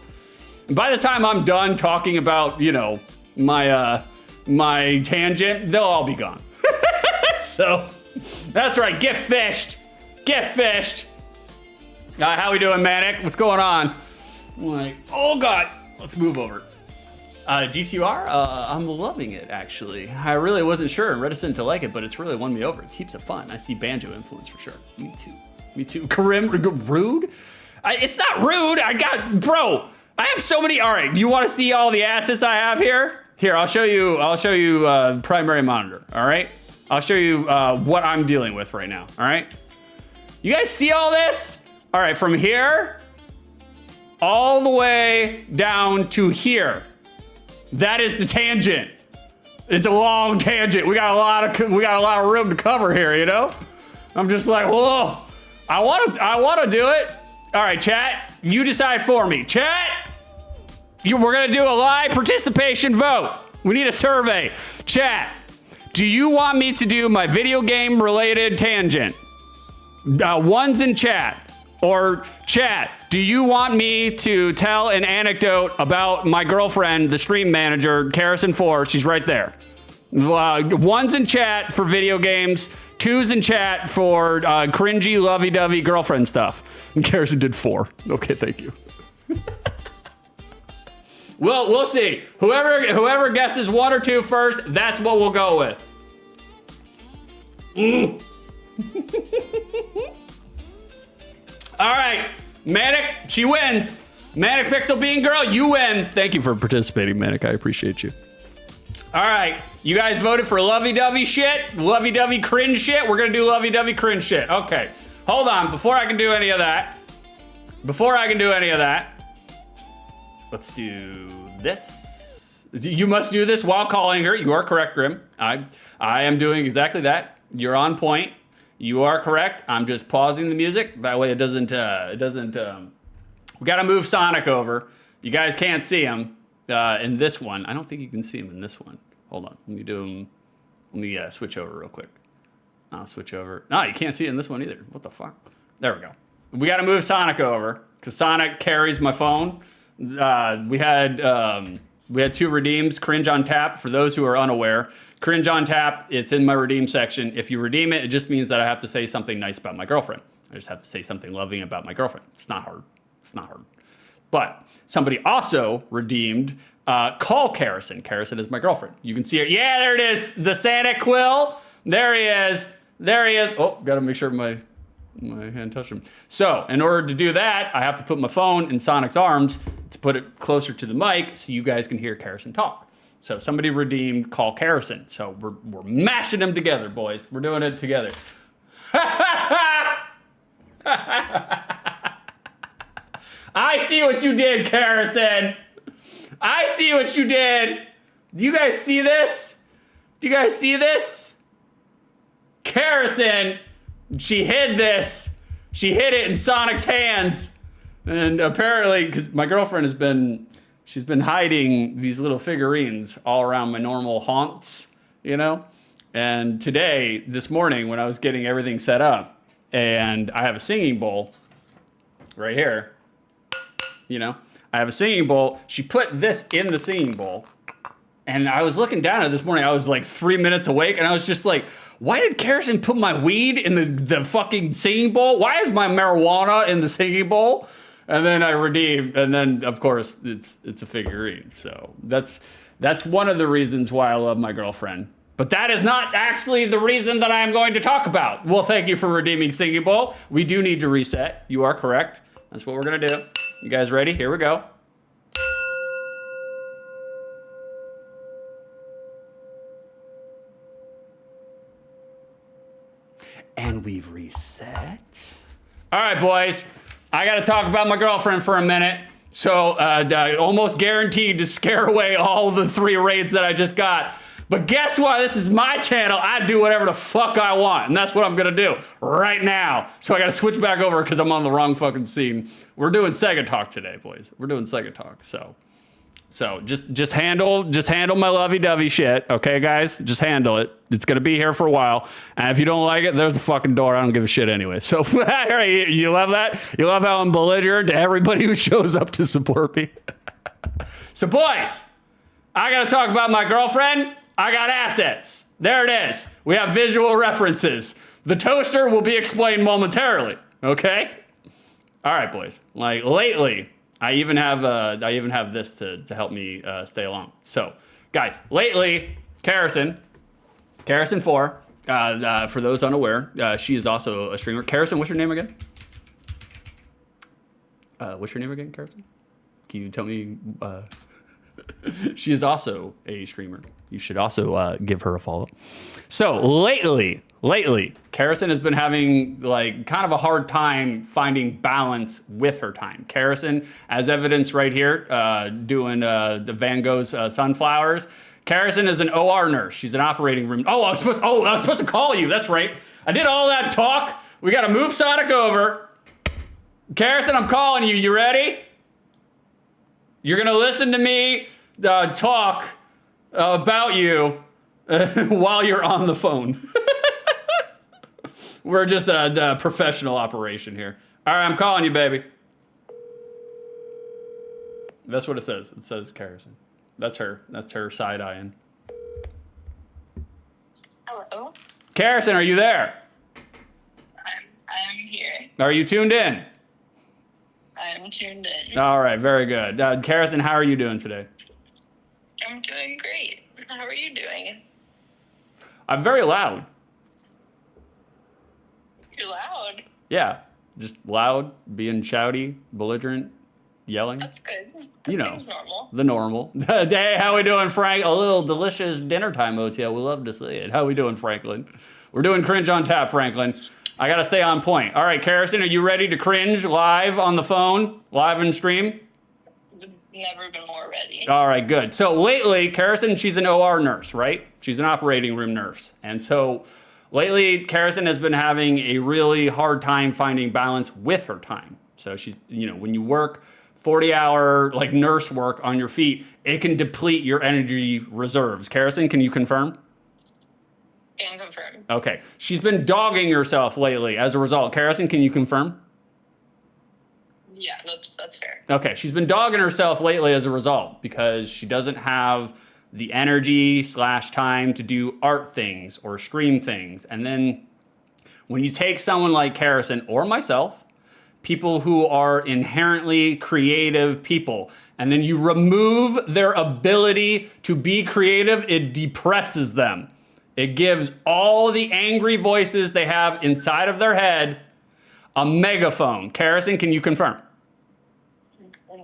And by the time I'm done talking about, you know, my tangent, they'll all be gone. So that's right, get fished. How we doing, Manic? What's going on? Like, oh God, let's move over. GTR, I'm loving it, actually. I really wasn't sure and reticent to like it, but it's really won me over. It's heaps of fun. I see Banjo influence for sure. Me too. Karim, rude? It's not rude. Bro, I have so many. All right, do you want to see all the assets I have here? Here, I'll show you primary monitor, all right? I'll show you what I'm dealing with right now, all right? You guys see all this? All right, from here all the way down to here. That is the tangent. It's a long tangent. We got a lot of room to cover here, you know? I'm just like, whoa, I want to do it. All right, chat, you decide for me. Chat, we're gonna do a live participation vote. We need a survey. Chat, do you want me to do my video game related tangent? Ones in chat. Or chat, do you want me to tell an anecdote about my girlfriend, the stream manager, Karison4? She's right there. Ones in chat for video games, twos in chat for cringy, lovey-dovey girlfriend stuff. And Karison did 4. Okay, thank you. Well, we'll see. Whoever guesses 1 or 2 first, that's what we'll go with. All right, Manic, she wins. Manic Pixel Bean Girl, you win. Thank you for participating, Manic. I appreciate you. All right, you guys voted for lovey-dovey shit, lovey-dovey cringe shit. We're gonna do lovey-dovey cringe shit. Okay, hold on. Before I can do any of that, let's do this. You must do this while calling her. You are correct, Grim. I am doing exactly that. You're on point. You are correct. I'm just pausing the music. That way it doesn't, we gotta move Sonic over. You guys can't see him in this one. I don't think you can see him in this one. Hold on, let me switch over real quick. I'll switch over. No, you can't see it in this one either. What the fuck? There we go. We gotta move Sonic over because Sonic carries my phone. We had 2 redeems, Cringe on Tap, for those who are unaware. Cringe on Tap, it's in my redeem section. If you redeem it, it just means that I have to say something nice about my girlfriend. I just have to say something loving about my girlfriend. It's not hard. But somebody also redeemed Call Karison. Karison is my girlfriend. You can see her. Yeah, there it is. The Santa Quill. There he is. Oh, gotta make sure my hand touched him. So in order to do that, I have to put my phone in Sonic's arms to put it closer to the mic so you guys can hear Karison talk. So somebody redeemed Call Karison. So we're mashing them together, boys. We're doing it together. I see what you did, Karison. I see what you did. Do you guys see this? Karison, she hid this. She hid it in Sonic's hands. And apparently, because my girlfriend she's been hiding these little figurines all around my normal haunts, you know? And this morning, when I was getting everything set up, and I have a singing bowl right here, you know? I have a singing bowl. She put this in the singing bowl. And I was looking down at it this morning. I was like 3 minutes awake, and I was just like, why did Karison put my weed in the fucking singing bowl? Why is my marijuana in the singing bowl? And then I redeemed, and then of course it's a figurine. So that's one of the reasons why I love my girlfriend. But that is not actually the reason that I am going to talk about. Well, thank you for redeeming Singing Bowl. We do need to reset. You are correct. That's what we're gonna do. You guys ready? Here we go. And we've reset. All right, boys. I got to talk about my girlfriend for a minute. So, almost guaranteed to scare away all the 3 raids that I just got. But guess what? This is my channel. I do whatever the fuck I want. And that's what I'm going to do right now. So I got to switch back over because I'm on the wrong fucking scene. We're doing Sega Talk today, boys. We're doing Sega Talk. So just handle my lovey-dovey shit, okay, guys? Just handle it. It's gonna be here for a while, and if you don't like it, there's a fucking door. I don't give a shit anyway. So you love that? You love how I'm belligerent to everybody who shows up to support me? So, boys, I gotta talk about my girlfriend. I got assets. There it is. We have visual references. The toaster will be explained momentarily. Okay. All right, boys. Like lately. I even have this to help me stay along. So, guys, lately, Karison4, for those unaware, she is also a streamer. Karison, what's your name again? Karison? Can you tell me? She is also a streamer. You should also give her a follow. So lately, Karison has been having like kind of a hard time finding balance with her time. Karison, as evidence right here, doing the Van Gogh's Sunflowers. Karison is an OR nurse. She's an operating room. I was supposed to call you. That's right. I did all that talk We got to move Sonic over. Carrison, I'm calling you. You ready? You're going to listen to me talk about you while you're on the phone. We're just a professional operation here. All right, I'm calling you, baby. That's what it says. It says Carrison. That's her. That's her side-eyeing. Hello. Carrison, are you there? I'm here. Are you tuned in? I'm tuned in. All right, very good. Carrison, how are you doing today? I'm doing great. How are you doing? I'm very loud. You're loud. Yeah, just loud, being shouty, belligerent, yelling. That's good. You know. Seems normal. The normal. Hey, how we doing, Frank? A little delicious dinner time OTL. We love to see it. How we doing, Franklin? We're doing cringe on tap, Franklin. I gotta stay on point. All right, Carrison, are you ready to cringe live on the phone, live in stream? Never been more ready. All right, good. So lately, Carrison, she's an OR nurse, right? She's an operating room nurse. And so lately, Carrison has been having a really hard time finding balance with her time. So she's, when you work 40-hour like nurse work on your feet, it can deplete your energy reserves. Carrison, can you confirm? Can confirm. Okay. She's been dogging herself lately as a result. Carrison, can you confirm? Yeah, that's fair. Okay. She's been dogging herself lately as a result because she doesn't have the energy / time to do art things or stream things. And then when you take someone like Carrison or myself, people who are inherently creative people, and then you remove their ability to be creative, it depresses them. It gives all the angry voices they have inside of their head a megaphone. Carrison, can you confirm?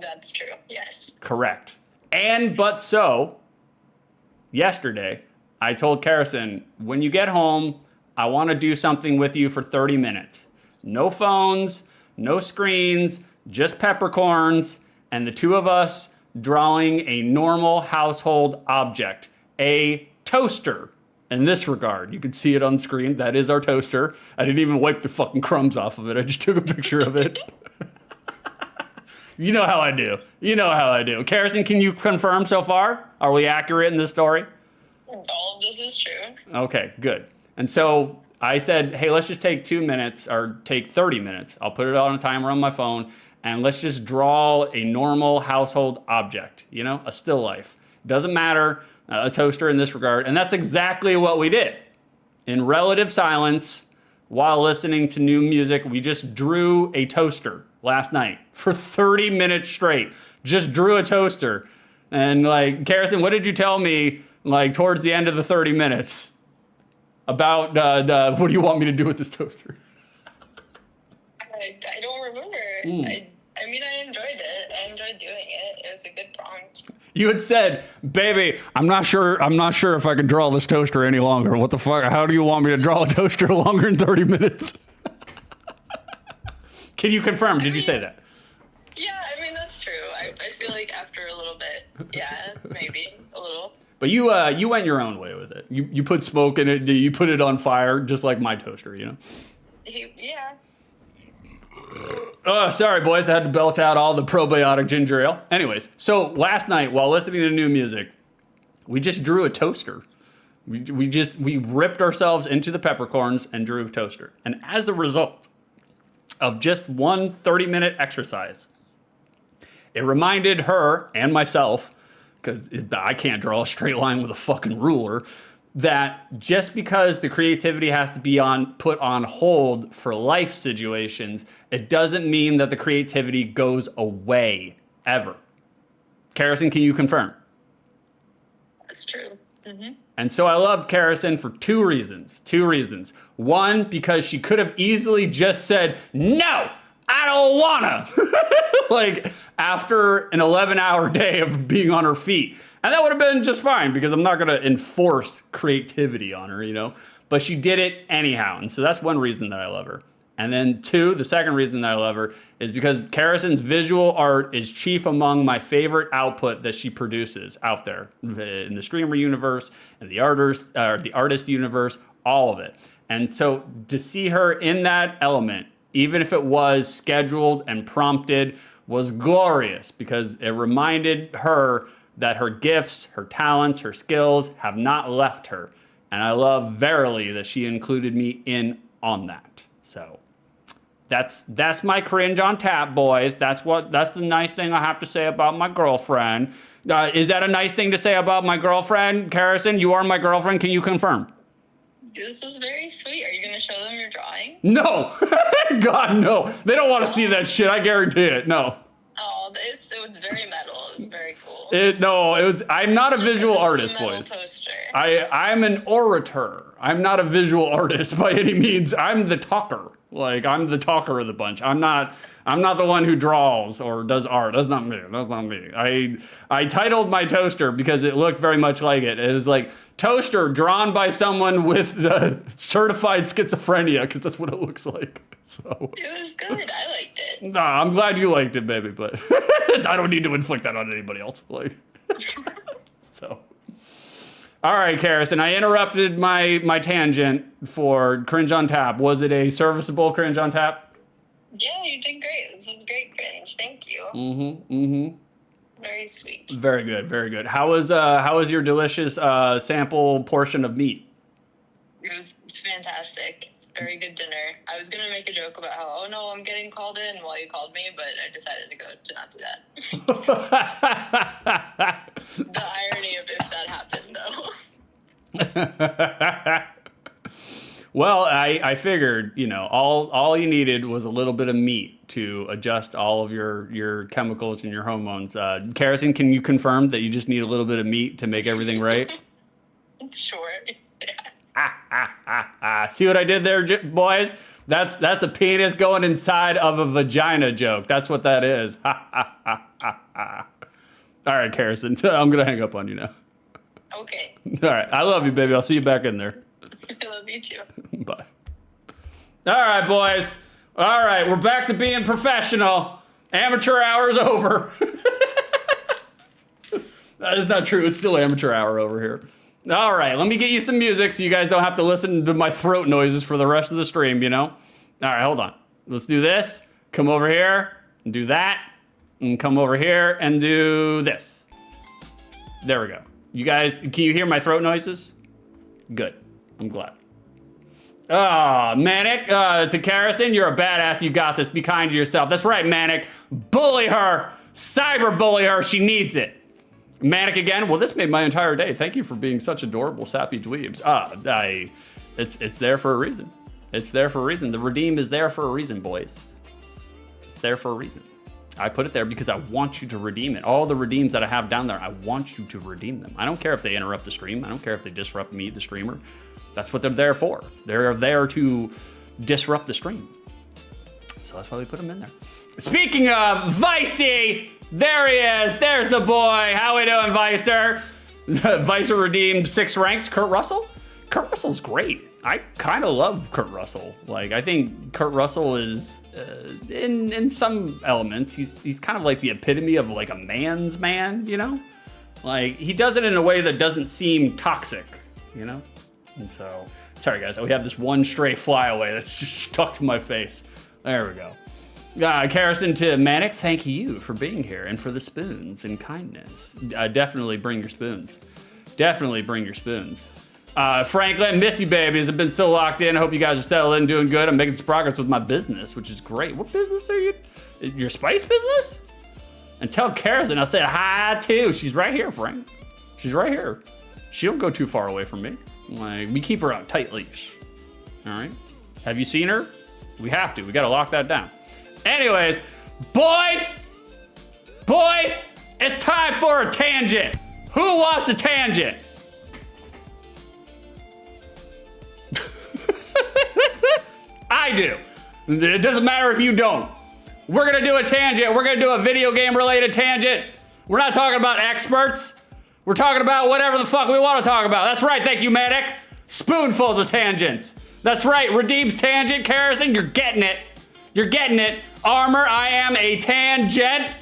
That's true. Yes. Correct. And but so, yesterday, I told Carrison, when you get home, I want to do something with you for 30 minutes. No phones, no screens, just peppercorns, and the two of us drawing a normal household object, a toaster. In this regard, you can see it on screen. That is our toaster. I didn't even wipe the fucking crumbs off of it. I just took a picture of it. You know how I do. You know how I do. Carrison, can you confirm so far? Are we accurate in this story? All of this is true. Okay, good. And so I said, hey, let's just take 2 minutes or take 30 minutes. I'll put it on a timer on my phone and let's just draw a normal household object, a still life. Doesn't matter, a toaster in this regard. And that's exactly what we did. In relative silence, while listening to new music, we just drew a toaster last night for 30 minutes straight. Just drew a toaster. And Carrison, what did you tell me towards the end of the 30 minutes about what do you want me to do with this toaster? I don't remember. I mean, I enjoyed it. I enjoyed doing it. It was a good prompt. You had said, baby, I'm not sure if I can draw this toaster any longer. What the fuck? How do you want me to draw a toaster longer than 30 minutes? Can you confirm? Did you say that? Yeah, I mean, that's true. I feel like after a little bit, yeah, maybe a little. But you went your own way with it. You put smoke in it. You put it on fire, just like my toaster, Yeah. Oh, sorry, boys. I had to belt out all the probiotic ginger ale. Anyways, so last night, while listening to new music, we just drew a toaster. We ripped ourselves into the peppercorns and drew a toaster. And as a result of just one 30-minute exercise, it reminded her and myself, because I can't draw a straight line with a fucking ruler, that just because the creativity has to be put on hold for life situations, it doesn't mean that the creativity goes away ever. Carrison, can you confirm? That's true. Mm-hmm. And so I loved Carrison for two reasons. One, because she could have easily just said, no, I don't wanna. After an 11-hour day of being on her feet. And that would have been just fine because I'm not going to enforce creativity on her, But she did it anyhow. And so that's one reason that I love her. And then two, the second reason that I love her is because Carrison's visual art is chief among my favorite output that she produces out there in the streamer universe and the artist universe, all of it. And so to see her in that element, even if it was scheduled and prompted, was glorious because it reminded her that her gifts, her talents, her skills have not left her. And I love verily that she included me in on that. So that's my cringe on tap, boys. That's the nice thing I have to say about my girlfriend. Is that a nice thing to say about my girlfriend, Carrison? You are my girlfriend. Can you confirm? This is very sweet. Are you going to show them your drawing? No. God, no. They don't want to see that shit. I guarantee it. No. Oh, it was very metal. It was very cool. I'm not a visual artist, metal boys. Toaster. I'm an orator. I'm not a visual artist by any means. I'm the talker. Like, I'm the talker of the bunch. I'm not the one who draws or does art. That's not me. That's not me. I titled my toaster because it looked very much like it. It was like toaster drawn by someone with the certified schizophrenia, because that's what it looks like. So It was good. I liked it. nah, I'm glad you liked it, baby, but I don't need to inflict that on anybody else. Like, so. All right, Carrison, I interrupted my tangent for cringe on tap. Was it a serviceable cringe on tap? Yeah, you did great. This was great cringe. Thank you. Very sweet. Very good, very good. How was your delicious sample portion of meat? It was fantastic. Very good dinner. I was gonna make a joke about how, oh no, I'm getting called in while you called me, but I decided to not do that. The irony of if that happened, though. Well, I figured, all you needed was a little bit of meat to adjust all of your chemicals and your hormones. Kerosene, can you confirm that you just need a little bit of meat to make everything right? Sure. See what I did there, boys? That's a penis going inside of a vagina joke. That's what that is. All right, Kerosene, I'm going to hang up on you now. Okay. All right, I love you, baby. I'll see you back in there. I love you too. Bye. All right, boys. All right, we're back to being professional. Amateur hour's over. That is not true. It's still amateur hour over here. All right, let me get you some music so you guys don't have to listen to my throat noises for the rest of the stream, All right, hold on. Let's do this. Come over here and do that. And come over here and do this. There we go. You guys, can you hear my throat noises? Good. I'm glad. Manic, to Carrison, you're a badass. You got this. Be kind to yourself. That's right, Manic. Bully her. Cyber bully her. She needs it. Manic again. Well, this made my entire day. Thank you for being such adorable, sappy dweebs. It's there for a reason. It's there for a reason. The redeem is there for a reason, boys. It's there for a reason. I put it there because I want you to redeem it. All the redeems that I have down there, I want you to redeem them. I don't care if they interrupt the stream. I don't care if they disrupt me, the streamer. That's what they're there for. They're there to disrupt the stream. So that's why we put them in there. Speaking of Vicey, there he is. There's the boy. How we doing, Vicer? Vicer redeemed 6 ranks. Kurt Russell? Kurt Russell's great. I kind of love Kurt Russell. Like, I think Kurt Russell is, in some elements, he's kind of like the epitome of like a man's man, Like, he does it in a way that doesn't seem toxic, And so, sorry guys, we have this one stray flyaway that's just stuck to my face. There we go. Carrison to Manic, thank you for being here and for the spoons and kindness. Definitely bring your spoons. Definitely bring your spoons. Franklin, miss you, babies. I've been so locked in. I hope you guys are settled in, doing good. I'm making some progress with my business, which is great. What business are you? Your spice business? And tell Carrison I said hi too. She's right here, Frank. She's right here. She don't go too far away from me. Like, we keep her on tight leash. All right. Have you seen her? We have to. We got to lock that down. Anyways, boys, it's time for a tangent. Who wants a tangent? I do. It doesn't matter if you don't. We're gonna do a tangent. We're gonna do a video game related tangent. We're not talking about X-Perts. We're talking about whatever the fuck we want to talk about. That's right, thank you, Medic. Spoonfuls of tangents. That's right, Redeem's tangent, Carrison, you're getting it. You're getting it. Armor, I am a tangent.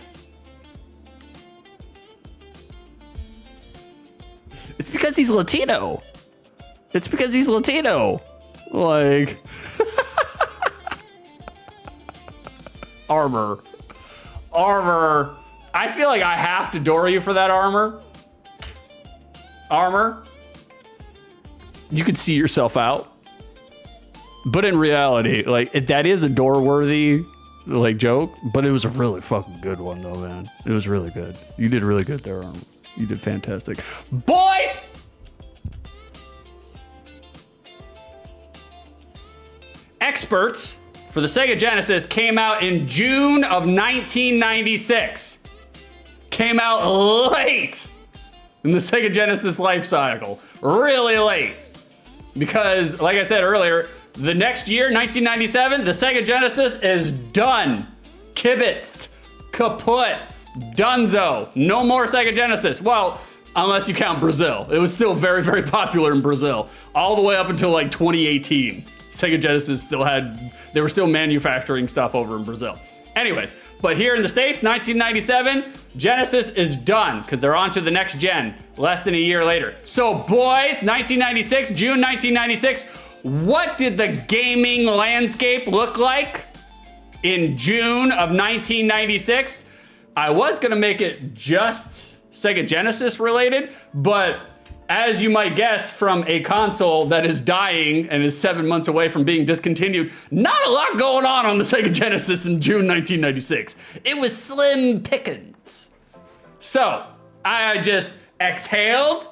It's because he's Latino. It's because he's Latino. Like, armor. I feel like I have to door you for that armor. You could see yourself out. But in reality, like, that is a door-worthy, like, joke. But it was a really fucking good one, though, man. It was really good. You did really good there, armor. You did fantastic. Boys! X-Perts for the Sega Genesis came out in June of 1996. Came out late in the Sega Genesis life cycle. Really late. Because, like I said earlier, the next year, 1997, the Sega Genesis is done. Kibitzed. Kaput. Dunzo. No more Sega Genesis. Well, unless you count Brazil. It was still very, very popular in Brazil. All the way up until like 2018. Sega Genesis they were still manufacturing stuff over in Brazil. Anyways, but here in the States, 1997, Genesis is done because they're on to the next gen less than a year later. So boys, 1996, June 1996, what did the gaming landscape look like in June of 1996? I was gonna make it just Sega Genesis related, but as you might guess from a console that is dying and is 7 months away from being discontinued, not a lot going on the Sega Genesis in June 1996. It was slim pickings. So I just exhaled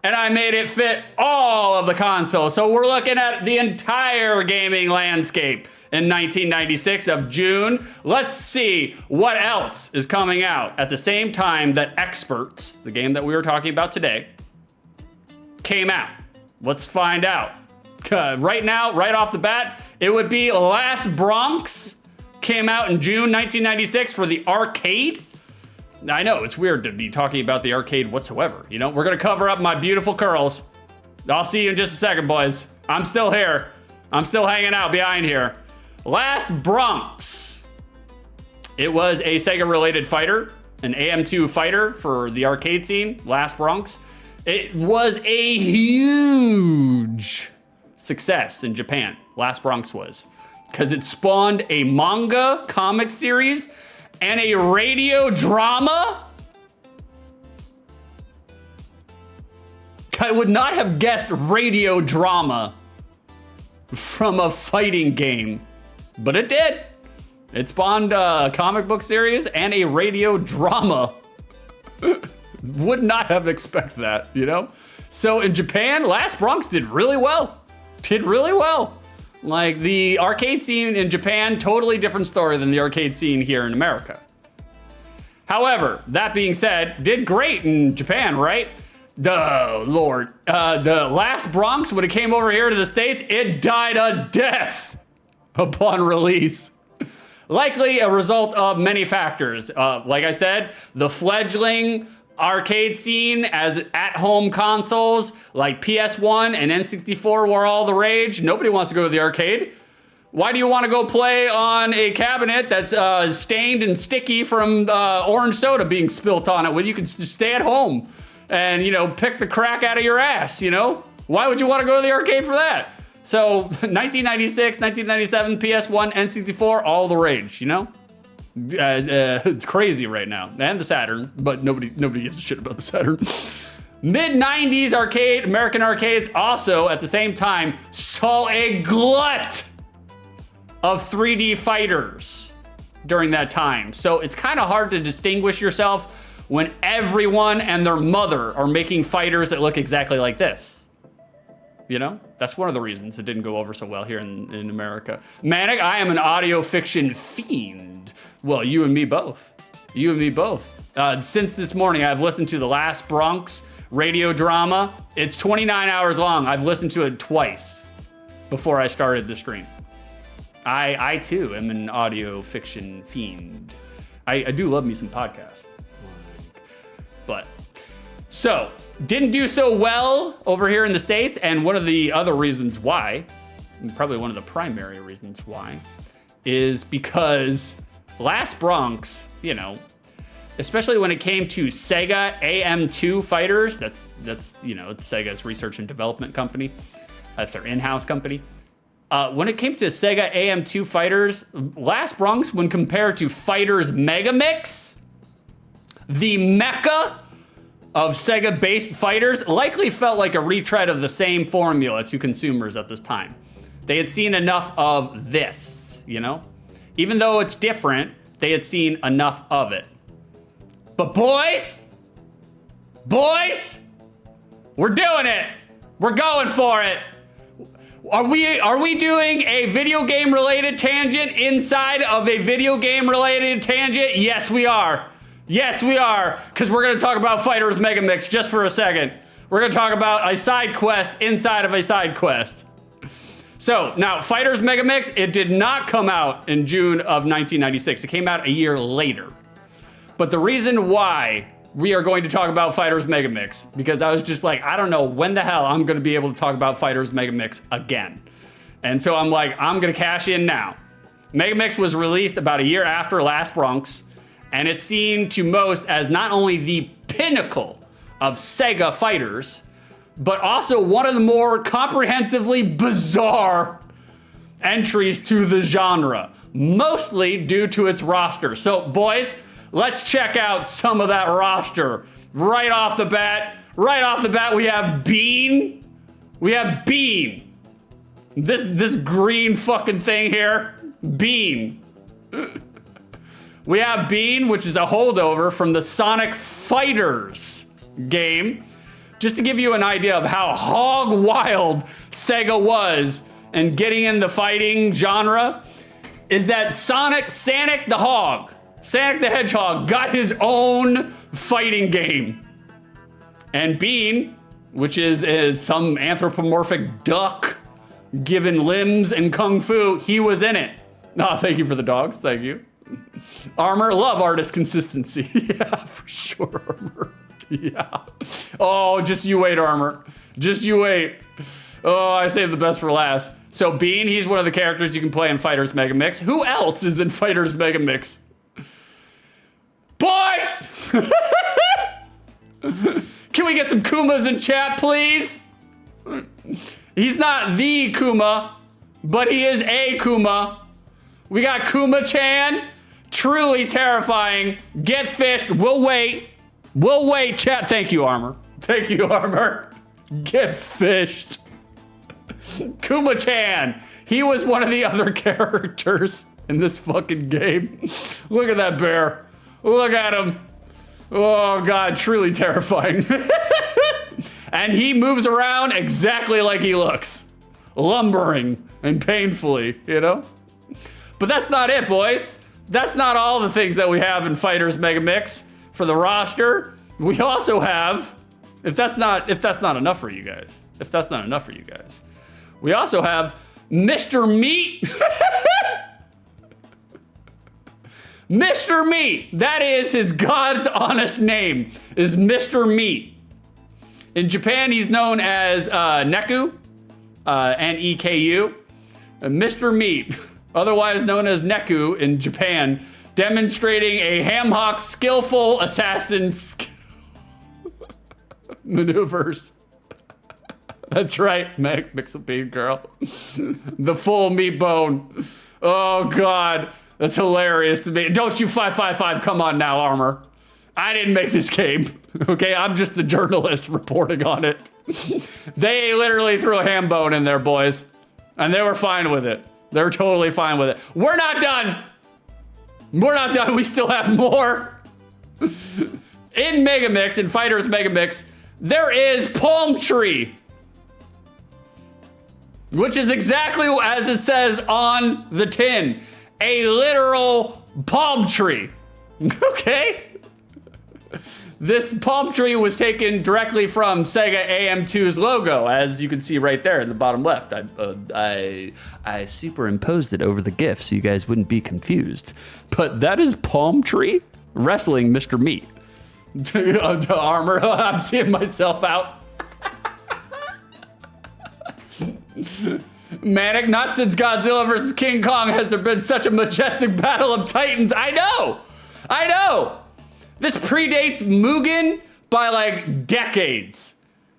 and I made it fit all of the consoles. So we're looking at the entire gaming landscape in 1996 of June. Let's see what else is coming out at the same time that X-Perts, the game that we were talking about today, came out. Let's find out. Right now, right off the bat, it would be Last Bronx. Came out in June 1996 for the arcade. I know, it's weird to be talking about the arcade whatsoever. You know, we're gonna cover up my beautiful curls. I'll see you in just a second, boys. I'm still here. I'm still hanging out behind here. Last Bronx. It was a Sega-related fighter, an AM2 fighter for the arcade scene, Last Bronx. It was a huge success in Japan, Last Bronx was, because it spawned a manga comic series and a radio drama. I would not have guessed radio drama from a fighting game, but it did. It spawned a comic book series and a radio drama. Would not have expected that, you know? So in Japan, Last Bronx did really well. Like, the arcade scene in Japan, totally different story than the arcade scene here in America. However, that being said, did great in Japan, right? The Lord. The Last Bronx, when it came over here to the States, it died a death upon release. Likely a result of many factors. Like I said, the fledgling arcade scene as at-home consoles like PS1 and N64 were all the rage. Nobody wants to go to the arcade. Why do you want to go play on a cabinet that's stained and sticky from orange soda being spilt on it when you can just stay at home and, you know, pick the crack out of your ass, you know? Why would you want to go to the arcade for that? So 1996, 1997, PS1, N64, all the rage, you know? It's crazy right now. And the Saturn, but nobody gives a shit about the Saturn. Mid-90s arcade, American arcades also at the same time saw a glut of 3D fighters during that time. So it's kind of hard to distinguish yourself when everyone and their mother are making fighters that look exactly like this. You know, that's one of the reasons it didn't go over so well here in America. Manic, I am an audio fiction fiend. Well, you and me both. Since this morning, I've listened to the Last Bronx radio drama. It's 29 hours long. I've listened to it twice before I started the stream. I too am an audio fiction fiend. I do love me some podcasts. But, so, didn't do so well over here in the States, and one of the other reasons why, and probably one of the primary reasons why, is because Last Bronx, you know, especially when it came to Sega AM2 fighters, that's you know, it's Sega's research and development company. That's their in-house company. When it came to Sega AM2 fighters, Last Bronx, when compared to Fighters Megamix, the mecca of Sega-based fighters, likely felt like a retread of the same formula to consumers at this time. They had seen enough of this, you know? Even though it's different, they had seen enough of it. But boys, we're doing it. We're going for it. Are we doing a video game related tangent inside of a video game related tangent? Yes, we are. Yes, we are. Because we're going to talk about Fighters Megamix just for a second. We're going to talk about a side quest inside of a side quest. So now Fighters Megamix, it did not come out in June of 1996. It came out a year later. But the reason why we are going to talk about Fighters Megamix, because I was just like, I don't know when the hell I'm going to be able to talk about Fighters Megamix again. And so I'm like, I'm going to cash in now. Megamix was released about a year after Last Bronx, and it's seen to most as not only the pinnacle of Sega fighters, but also one of the more comprehensively bizarre entries to the genre, mostly due to its roster. So boys, let's check out some of that roster. Right off the bat, we have Bean. This green fucking thing here, Bean. We have Bean, which is a holdover from the Sonic Fighters game. Just to give you an idea of how hog wild Sega was in getting in the fighting genre, is that Sonic the Hedgehog got his own fighting game. And Bean, which is some anthropomorphic duck given limbs and kung fu, he was in it. Oh, thank you for the dogs, thank you. Armor, love artist consistency. Yeah, for sure, Armor. Yeah. Oh, just you wait, Armor. Just you wait. Oh, I saved the best for last. So Bean, he's one of the characters you can play in Fighters Megamix. Who else is in Fighters Megamix? Boys! Can we get some Kumas in chat, please? He's not the Kuma, but he is a Kuma. We got Kuma-chan. Truly terrifying. Get fished. We'll wait. Chat. Thank you, Armor. Thank you, Armor. Get fished. Kuma-chan. He was one of the other characters in this fucking game. Look at that bear. Look at him. Oh, God. Truly terrifying. And he moves around exactly like he looks. Lumbering and painfully, you know? But that's not it, boys. That's not all the things that we have in Fighters Megamix for the roster. We also have, if that's not enough for you guys, we also have Mr. Meat. Mr. Meat. That is his God's honest name, is Mr. Meat. In Japan, he's known as Neku, N-E-K-U. Mr. Meat, otherwise known as Neku in Japan, demonstrating a ham-hock skillful assassin maneuvers. That's right, mix a bean girl. The full meat bone. Oh, God. That's hilarious to me. Don't you 555 come on now, Armor. I didn't make this game, okay? I'm just the journalist reporting on it. They literally threw a ham bone in there, boys. And they were fine with it. They're totally fine with it. We're not done. We still have more. In Megamix, in Fighters Megamix, there is Palm Tree. Which is exactly as it says on the tin. A literal palm tree. Okay? This palm tree was taken directly from Sega AM2's logo, as you can see right there in the bottom left. I superimposed it over the GIF so you guys wouldn't be confused. But that is Palm Tree wrestling Mr. Meat. Armor, I'm seeing myself out. Manic, not since Godzilla vs. King Kong has there been such a majestic battle of titans. I know. This predates Mugen by like decades.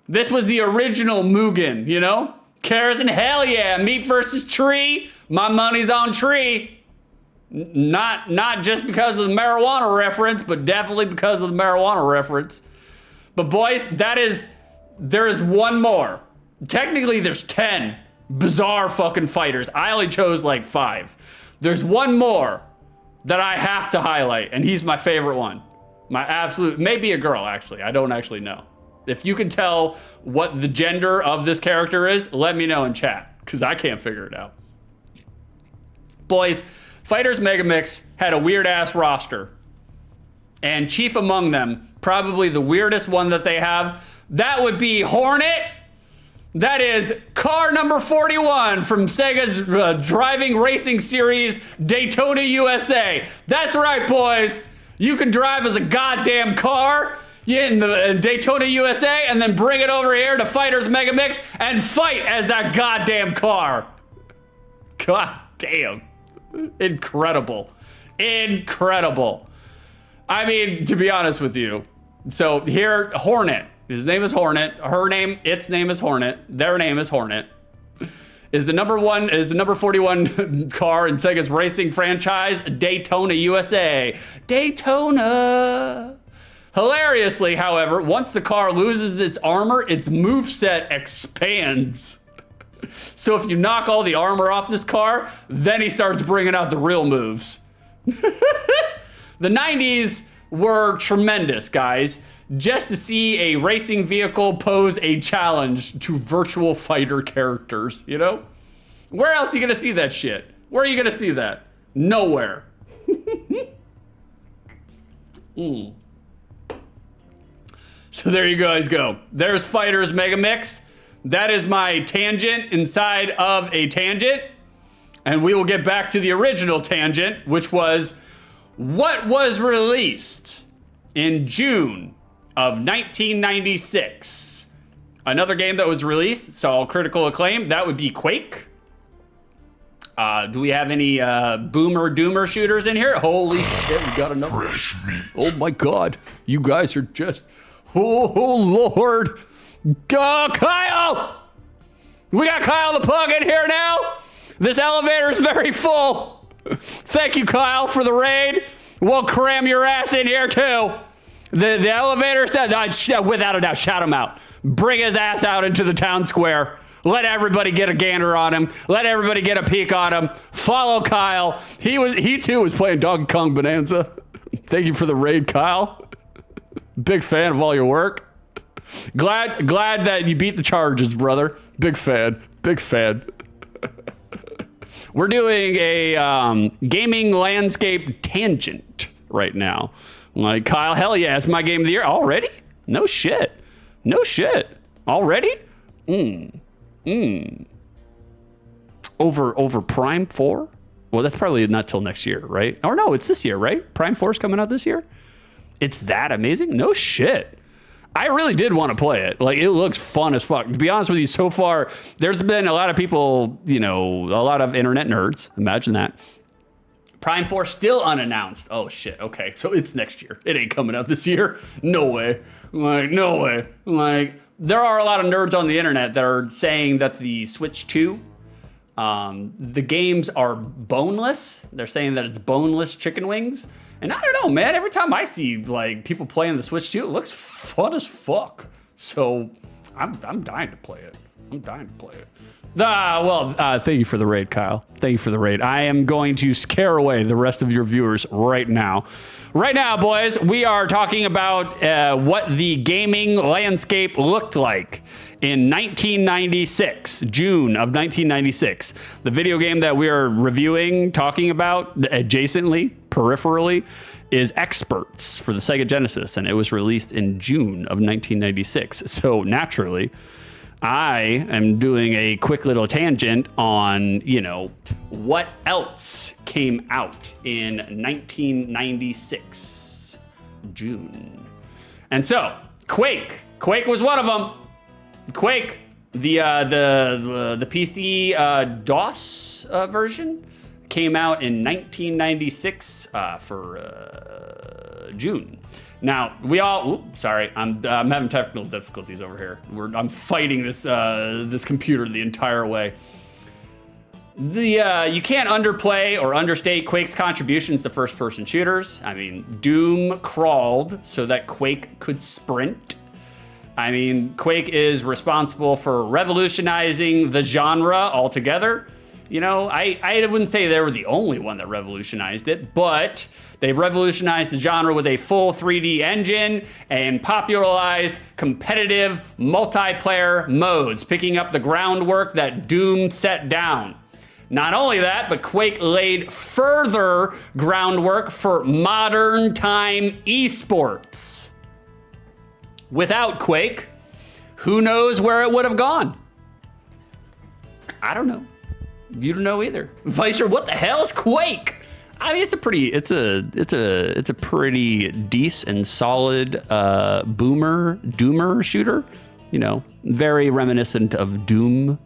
This was the original Mugen, you know? Cares and hell yeah. Meat versus tree. My money's on tree. Not just because of the marijuana reference, but definitely because of the marijuana reference. But boys, there is one more. Technically, there's 10 bizarre fucking fighters. I only chose like 5. There's one more that I have to highlight, and he's my favorite one. My absolute, maybe a girl actually. I don't actually know. If you can tell what the gender of this character is, let me know in chat, because I can't figure it out. Boys, Fighters Megamix had a weird ass roster. And chief among them, probably the weirdest one that they have, that would be Hornet. That is car number 41 from Sega's driving racing series, Daytona, USA. That's right, boys. You can drive as a goddamn car in the Daytona, USA, and then bring it over here to Fighters Megamix and fight as that goddamn car. God damn. Incredible. Incredible. I mean, to be honest with you. So here, Hornet. His name is Hornet. Its name is Hornet. Their name is Hornet. Is the number 41 car in Sega's racing franchise, Daytona, USA. Daytona. Hilariously, however, once the car loses its armor, its moveset expands. So if you knock all the armor off this car, then he starts bringing out the real moves. The 90s were tremendous, guys. Just to see a racing vehicle pose a challenge to virtual fighter characters, you know? Where else are you gonna see that shit? Where are you gonna see that? Nowhere. So there you guys go. There's Fighters Megamix. That is my tangent inside of a tangent. And we will get back to the original tangent, which was what was released in June of 1996. Another game that was released, saw critical acclaim, that would be Quake. Do we have any boomer doomer shooters in here? Holy shit, we got another. Fresh meat. Oh my God, you guys are just, oh Lord. Go, Kyle! We got Kyle the Pug in here now. This elevator is very full. Thank you, Kyle, for the raid. We'll cram your ass in here too. The elevator, without a doubt, shout him out. Bring his ass out into the town square. Let everybody get a gander on him. Let everybody get a peek on him. Follow Kyle. He too was playing Donkey Kong Bonanza. Thank you for the raid, Kyle. Big fan of all your work. Glad that you beat the charges, brother. Big fan. Big fan. We're doing a gaming landscape tangent right now. Like, Kyle, hell yeah, it's my game of the year. Already? No shit. No shit. Already? Over Prime 4? Well, that's probably not till next year, right? Or no, it's this year, right? Prime 4 is coming out this year? It's that amazing? No shit. I really did want to play it. Like, it looks fun as fuck. To be honest with you, so far, there's been a lot of people, you know, a lot of internet nerds. Imagine that. Prime 4 still unannounced. Oh, shit. Okay, so it's next year. It ain't coming out this year. No way. Like, no way. Like, there are a lot of nerds on the internet that are saying that the Switch 2, the games are boneless. They're saying that it's boneless chicken wings. And I don't know, man. Every time I see like people playing the Switch 2, it looks fun as fuck. So I'm dying to play it. I'm dying to play it. Thank you for the raid, Kyle. Thank you for the raid. I am going to scare away the rest of your viewers right now. Right now, boys, we are talking about what the gaming landscape looked like in 1996, June of 1996. The video game that we are reviewing, talking about adjacently, peripherally, is X-Perts for the Sega Genesis, and it was released in June of 1996. So naturally, I am doing a quick little tangent on, you know, what else came out in 1996, June. And so, Quake was one of them. Quake, the PC DOS version came out in 1996 for June. Now, we all, sorry, I'm having technical difficulties over here. I'm fighting this this computer the entire way. You can't underplay or understate Quake's contributions to first-person shooters. I mean, Doom crawled so that Quake could sprint. I mean, Quake is responsible for revolutionizing the genre altogether. You know, I wouldn't say they were the only one that revolutionized it, but they revolutionized the genre with a full 3D engine and popularized competitive multiplayer modes, picking up the groundwork that Doom set down. Not only that, but Quake laid further groundwork for modern time esports. Without Quake, who knows where it would have gone? I don't know. You don't know either. Vicer, what the hell is Quake? I mean, it's a pretty decent and solid doomer shooter. You know, very reminiscent of Doom.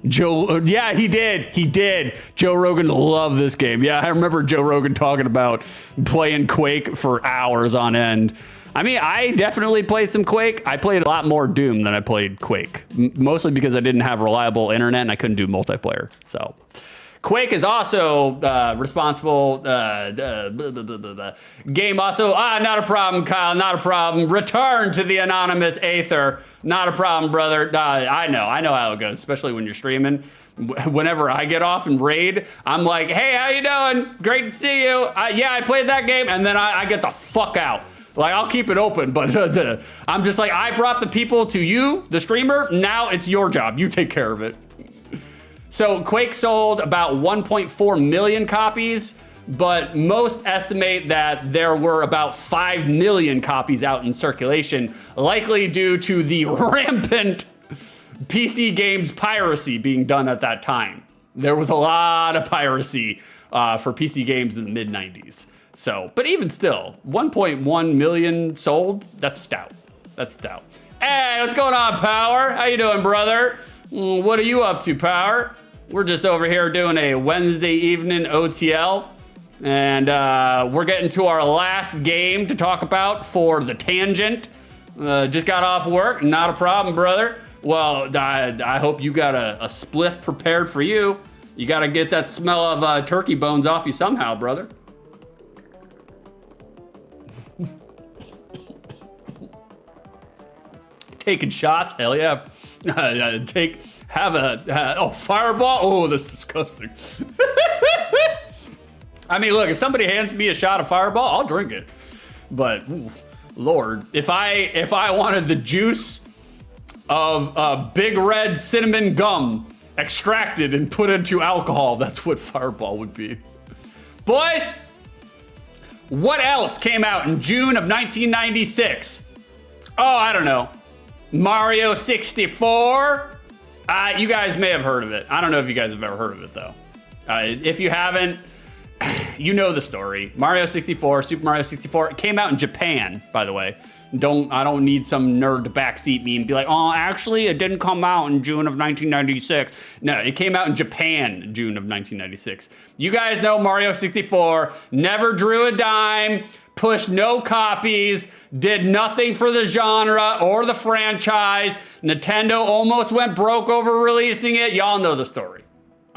Yeah, he did. Joe Rogan loved this game. Yeah, I remember Joe Rogan talking about playing Quake for hours on end. I mean, I definitely played some Quake. I played a lot more Doom than I played Quake, mostly because I didn't have reliable internet and I couldn't do multiplayer. So Quake is also responsible. Game also, not a problem, Kyle, not a problem. Return to the anonymous Aether. Not a problem, brother. I know how it goes, especially when you're streaming. Whenever I get off and raid, I'm like, hey, how you doing? Great to see you. Yeah, I played that game, and then I get the fuck out. Like, I'll keep it open, but I'm just like, I brought the people to you, the streamer. Now it's your job. You take care of it. So Quake sold about 1.4 million copies, but most estimate that there were about 5 million copies out in circulation, likely due to the rampant PC games piracy being done at that time. There was a lot of piracy for PC games in the mid-90s. So, but even still, 1.1 million sold, that's stout. That's stout. Hey, what's going on, Power? How you doing, brother? What are you up to, Power? We're just over here doing a Wednesday evening OTL, and we're getting to our last game to talk about for the Tangent. Just got off work, not a problem, brother. Well, I hope you got a spliff prepared for you. You got to get that smell of turkey bones off you somehow, brother. Taking shots, hell yeah. Fireball? Oh, that's disgusting. I mean, look, if somebody hands me a shot of Fireball, I'll drink it. But, ooh, Lord, if I wanted the juice of big red cinnamon gum extracted and put into alcohol, that's what Fireball would be. Boys, what else came out in June of 1996? Oh, I don't know. Mario 64. You guys may have heard of it. I don't know if you guys have ever heard of it, though. If you haven't, you know the story. Mario 64, Super Mario 64. It came out in Japan, by the way. I don't need some nerd to backseat me and be like, oh, actually, it didn't come out in June of 1996. No, it came out in Japan in June of 1996. You guys know Mario 64 never drew a dime, pushed no copies, did nothing for the genre or the franchise. Nintendo almost went broke over releasing it. Y'all know the story.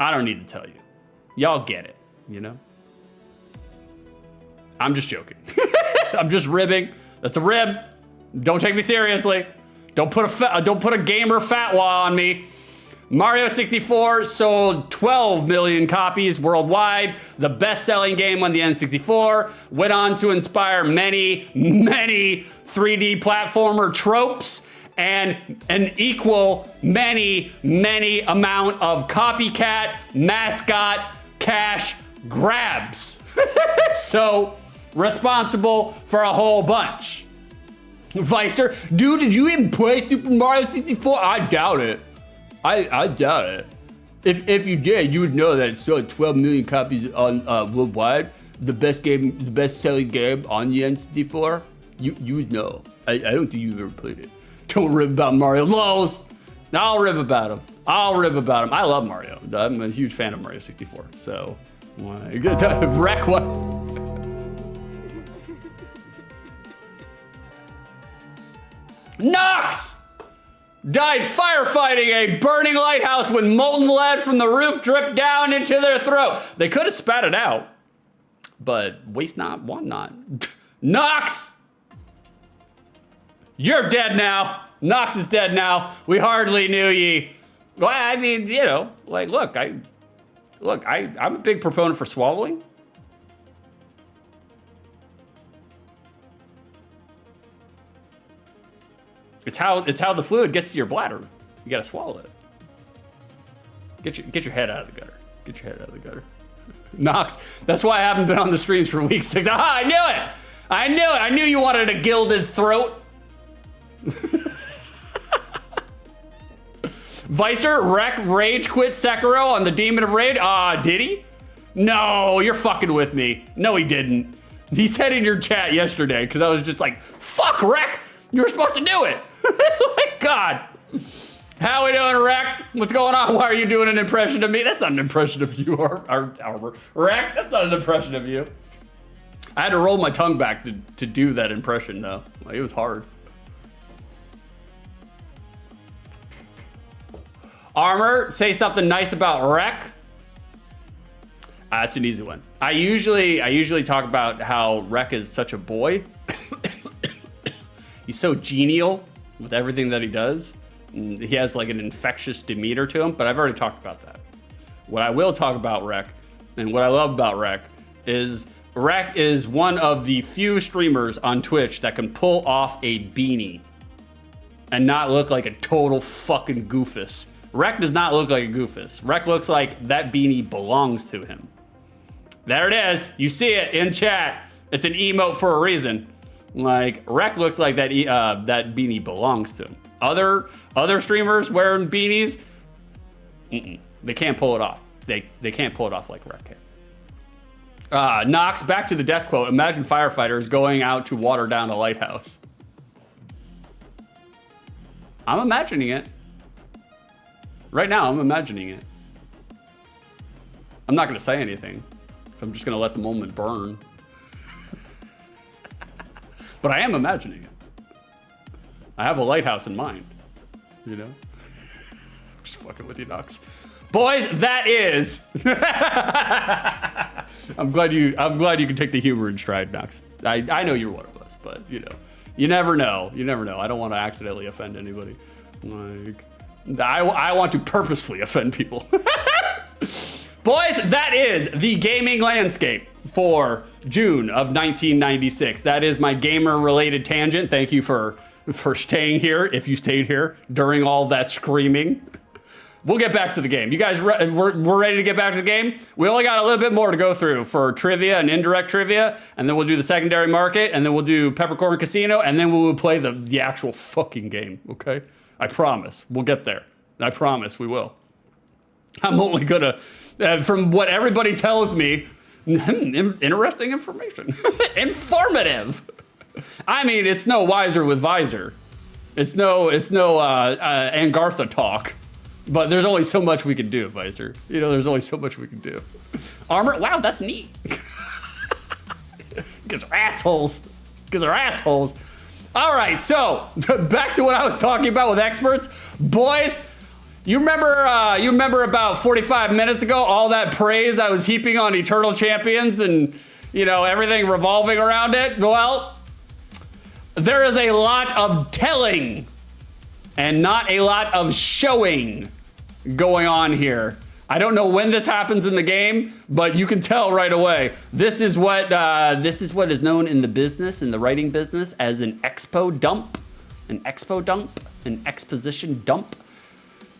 I don't need to tell you. Y'all get it, you know? I'm just joking. I'm just ribbing. That's a rib. Don't take me seriously. Don't put a gamer fatwa on me. Mario 64 sold 12 million copies worldwide. The best-selling game on the N64. Went on to inspire many 3D platformer tropes and an equal many amount of copycat mascot cash grabs. So responsible for a whole bunch. Vicer, dude, did you even play Super Mario 64? I doubt it. I doubt it. If you did, you would know that it sold 12 million copies on worldwide. The best-selling game on the N64. You would know. I don't think you've ever played it. Don't rib about Mario. Lols. I'll rib about him. I love Mario. I'm a huge fan of Mario 64. So, wreck what? Knox died firefighting a burning lighthouse when molten lead from the roof dripped down into their throat. They could have spat it out, but waste not, want not. Knox! You're dead now. Knox is dead now. We hardly knew ye. Well, I mean, you know, like, look, I'm a big proponent for swallowing. It's how the fluid gets to your bladder. You gotta swallow it. Get your head out of the gutter. Get your head out of the gutter. Knox, that's why I haven't been on the streams for week 6. Ah, I knew it! I knew it! I knew you wanted a gilded throat. Vicer, Wreck, Rage quit Sekiro on the Demon of Raid. Did he? No, you're fucking with me. No, he didn't. He said in your chat yesterday, because I was just like, fuck, Wreck! You were supposed to do it! My God. How we doing, Wreck? What's going on? Why are you doing an impression of me? That's not an impression of you, Armor. Wreck, that's not an impression of you. I had to roll my tongue back to do that impression, though. Like, it was hard. Armor, say something nice about Wreck. That's an easy one. I usually talk about how Wreck is such a boy. He's so genial with everything that he does. And he has like an infectious demeanor to him, but I've already talked about that. What I will talk about Wreck, and what I love about Wreck is one of the few streamers on Twitch that can pull off a beanie and not look like a total fucking goofus. Wreck does not look like a goofus. Wreck looks like that beanie belongs to him. There it is. You see it in chat. It's an emote for a reason. Like, Wreck looks like that that beanie belongs to him. Other streamers wearing beanies, they can't pull it off. They can't pull it off like Wreck can. Knox, back to the death quote. Imagine firefighters going out to water down a lighthouse. I'm imagining it. Right now, I'm imagining it. I'm not gonna say anything, so I'm just gonna let the moment burn. But I am imagining it. I have a lighthouse in mind, you know? I'm just fucking with you, Knox. Boys, that is. I'm glad you can take the humor in stride, Knox. I know you're one of us, but you know, you never know. You never know. I don't want to accidentally offend anybody. Like, I want to purposefully offend people. Boys, that is the gaming landscape for June of 1996. That is my gamer-related tangent. Thank you for staying here, if you stayed here during all that screaming. We'll get back to the game. You guys, we're ready to get back to the game? We only got a little bit more to go through for trivia and indirect trivia, and then we'll do the secondary market, and then we'll do Peppercorn Casino, and then we will play the actual fucking game, okay? I promise. We'll get there. I promise we will. I'm only gonna, from what everybody tells me, interesting information. Informative. I mean, it's no Wiser with Visor. It's no Angartha talk. But there's only so much we can do, Visor. You know, there's only so much we can do. Armor, wow, that's neat. Because they're assholes. Because they're assholes. All right, so back to what I was talking about with X-Perts. Boys, you remember about 45 minutes ago, all that praise I was heaping on Eternal Champions and, you know, everything revolving around it? Well, there is a lot of telling and not a lot of showing going on here. I don't know when this happens in the game, but you can tell right away. This is what is known in the business, in the writing business, as an expo dump, an exposition dump.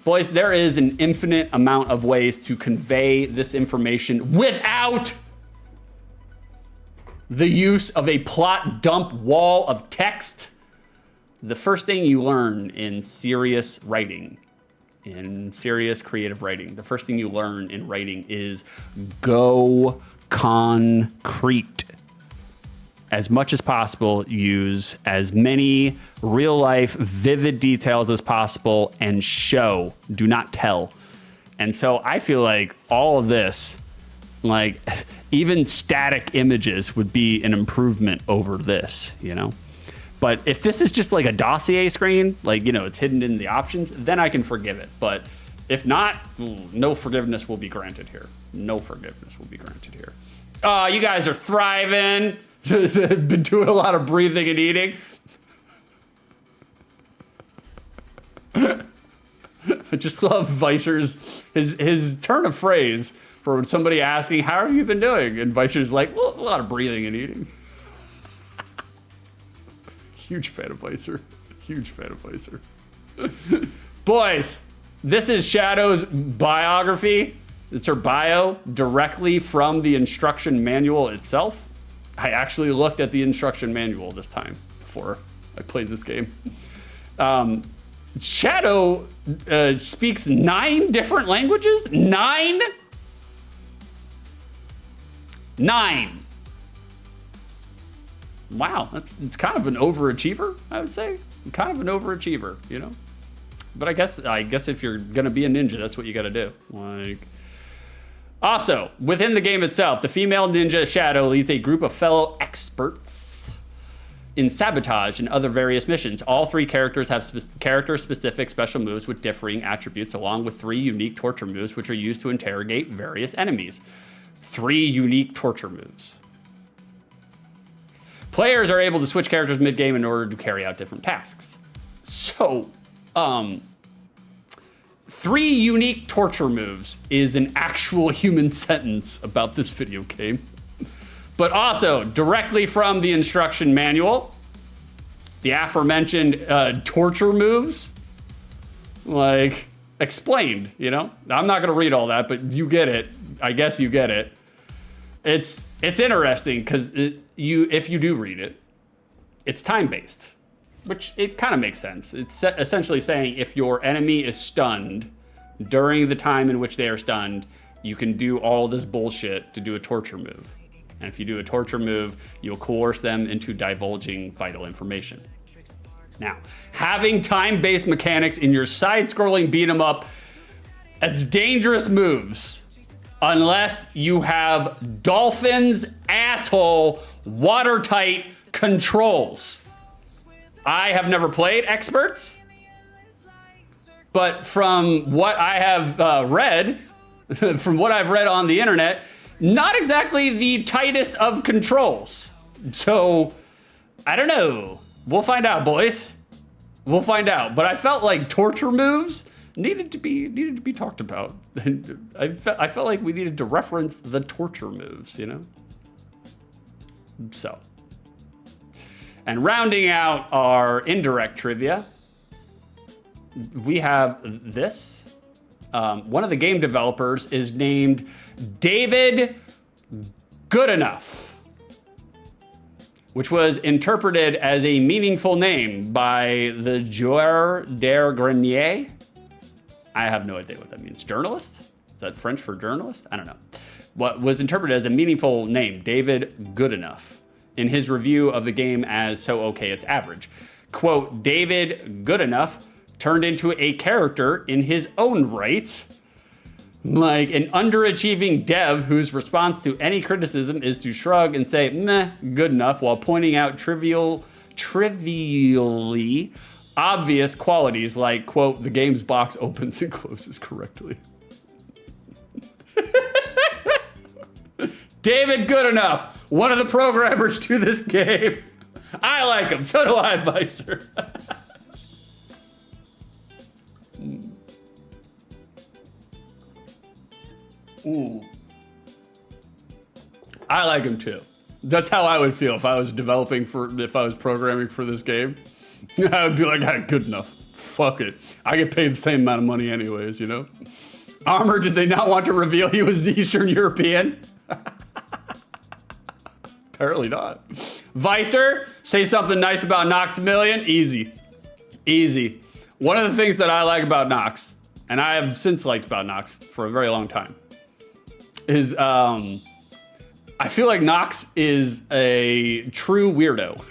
Boys, there is an infinite amount of ways to convey this information without the use of a plot dump wall of text. The first thing you learn in serious writing, in serious creative writing, the first thing you learn in writing is go concrete. As much as possible, use as many real life, vivid details as possible and show, do not tell. And so I feel like all of this, like even static images would be an improvement over this, you know? But if this is just like a dossier screen, like, you know, it's hidden in the options, then I can forgive it. But if not, no forgiveness will be granted here. No forgiveness will be granted here. Oh, you guys are thriving. Been doing a lot of breathing and eating. I just love Vicer's his turn of phrase for somebody asking, how have you been doing? And Vicer's like, well, a lot of breathing and eating. Huge fan of Vicer. Huge fan of Vicer. Boys, this is Shadow's biography. It's her bio directly from the instruction manual itself. I actually looked at the instruction manual this time before I played this game. Shadow speaks 9 different languages? 9? 9. Wow, it's kind of an overachiever, I would say. Kind of an overachiever, you know? But I guess if you're gonna be a ninja, that's what you gotta do. Like, also, within the game itself, the female ninja Shadow leads a group of fellow X-Perts in sabotage and other various missions. All 3 characters have character-specific special moves with differing attributes, along with 3 unique torture moves, which are used to interrogate various enemies. 3 unique torture moves. Players are able to switch characters mid-game in order to carry out different tasks. So, 3 unique torture moves is an actual human sentence about this video game. But also, directly from the instruction manual, the aforementioned torture moves, like, explained, you know? I'm not gonna read all that, but you get it. I guess you get it. It's interesting, because if you do read it, it's time-based, which it kind of makes sense. It's essentially saying if your enemy is stunned during the time in which they are stunned, you can do all this bullshit to do a torture move. And if you do a torture move, you'll coerce them into divulging vital information. Now, having time-based mechanics in your side-scrolling beat-em-up, it's dangerous moves unless you have Dolphin's asshole watertight controls. I have never played X-Perts, but from what I have read, from what I've read on the internet, not exactly the tightest of controls. So, I don't know. We'll find out, boys. We'll find out. But I felt like torture moves needed to be talked about. I felt like we needed to reference the torture moves, you know? So. And rounding out our indirect trivia, we have this. One of the game developers is named David Goodenough, which was interpreted as a meaningful name by the Joueur der Grenier. I have no idea what that means. Journalist? Is that French for journalist? I don't know. What was interpreted as a meaningful name, David Goodenough, in his review of the game as so okay it's average. Quote, David Goodenough turned into a character in his own right, like an underachieving dev whose response to any criticism is to shrug and say, meh, good enough, while pointing out trivially obvious qualities like, quote, the game's box opens and closes correctly. David Goodenough, one of the programmers to this game. I like him, so do I, Vicer. Ooh. I like him too. That's how I would feel if I was programming for this game. I would be like, ah, good enough. Fuck it. I get paid the same amount of money anyways, you know? Armor, did they not want to reveal he was Eastern European? Apparently not. Vicer, say something nice about Noxamillion. Easy. Easy. One of the things that I like about Nox, and I have since liked about Nox for a very long time, is I feel like Nox is a true weirdo.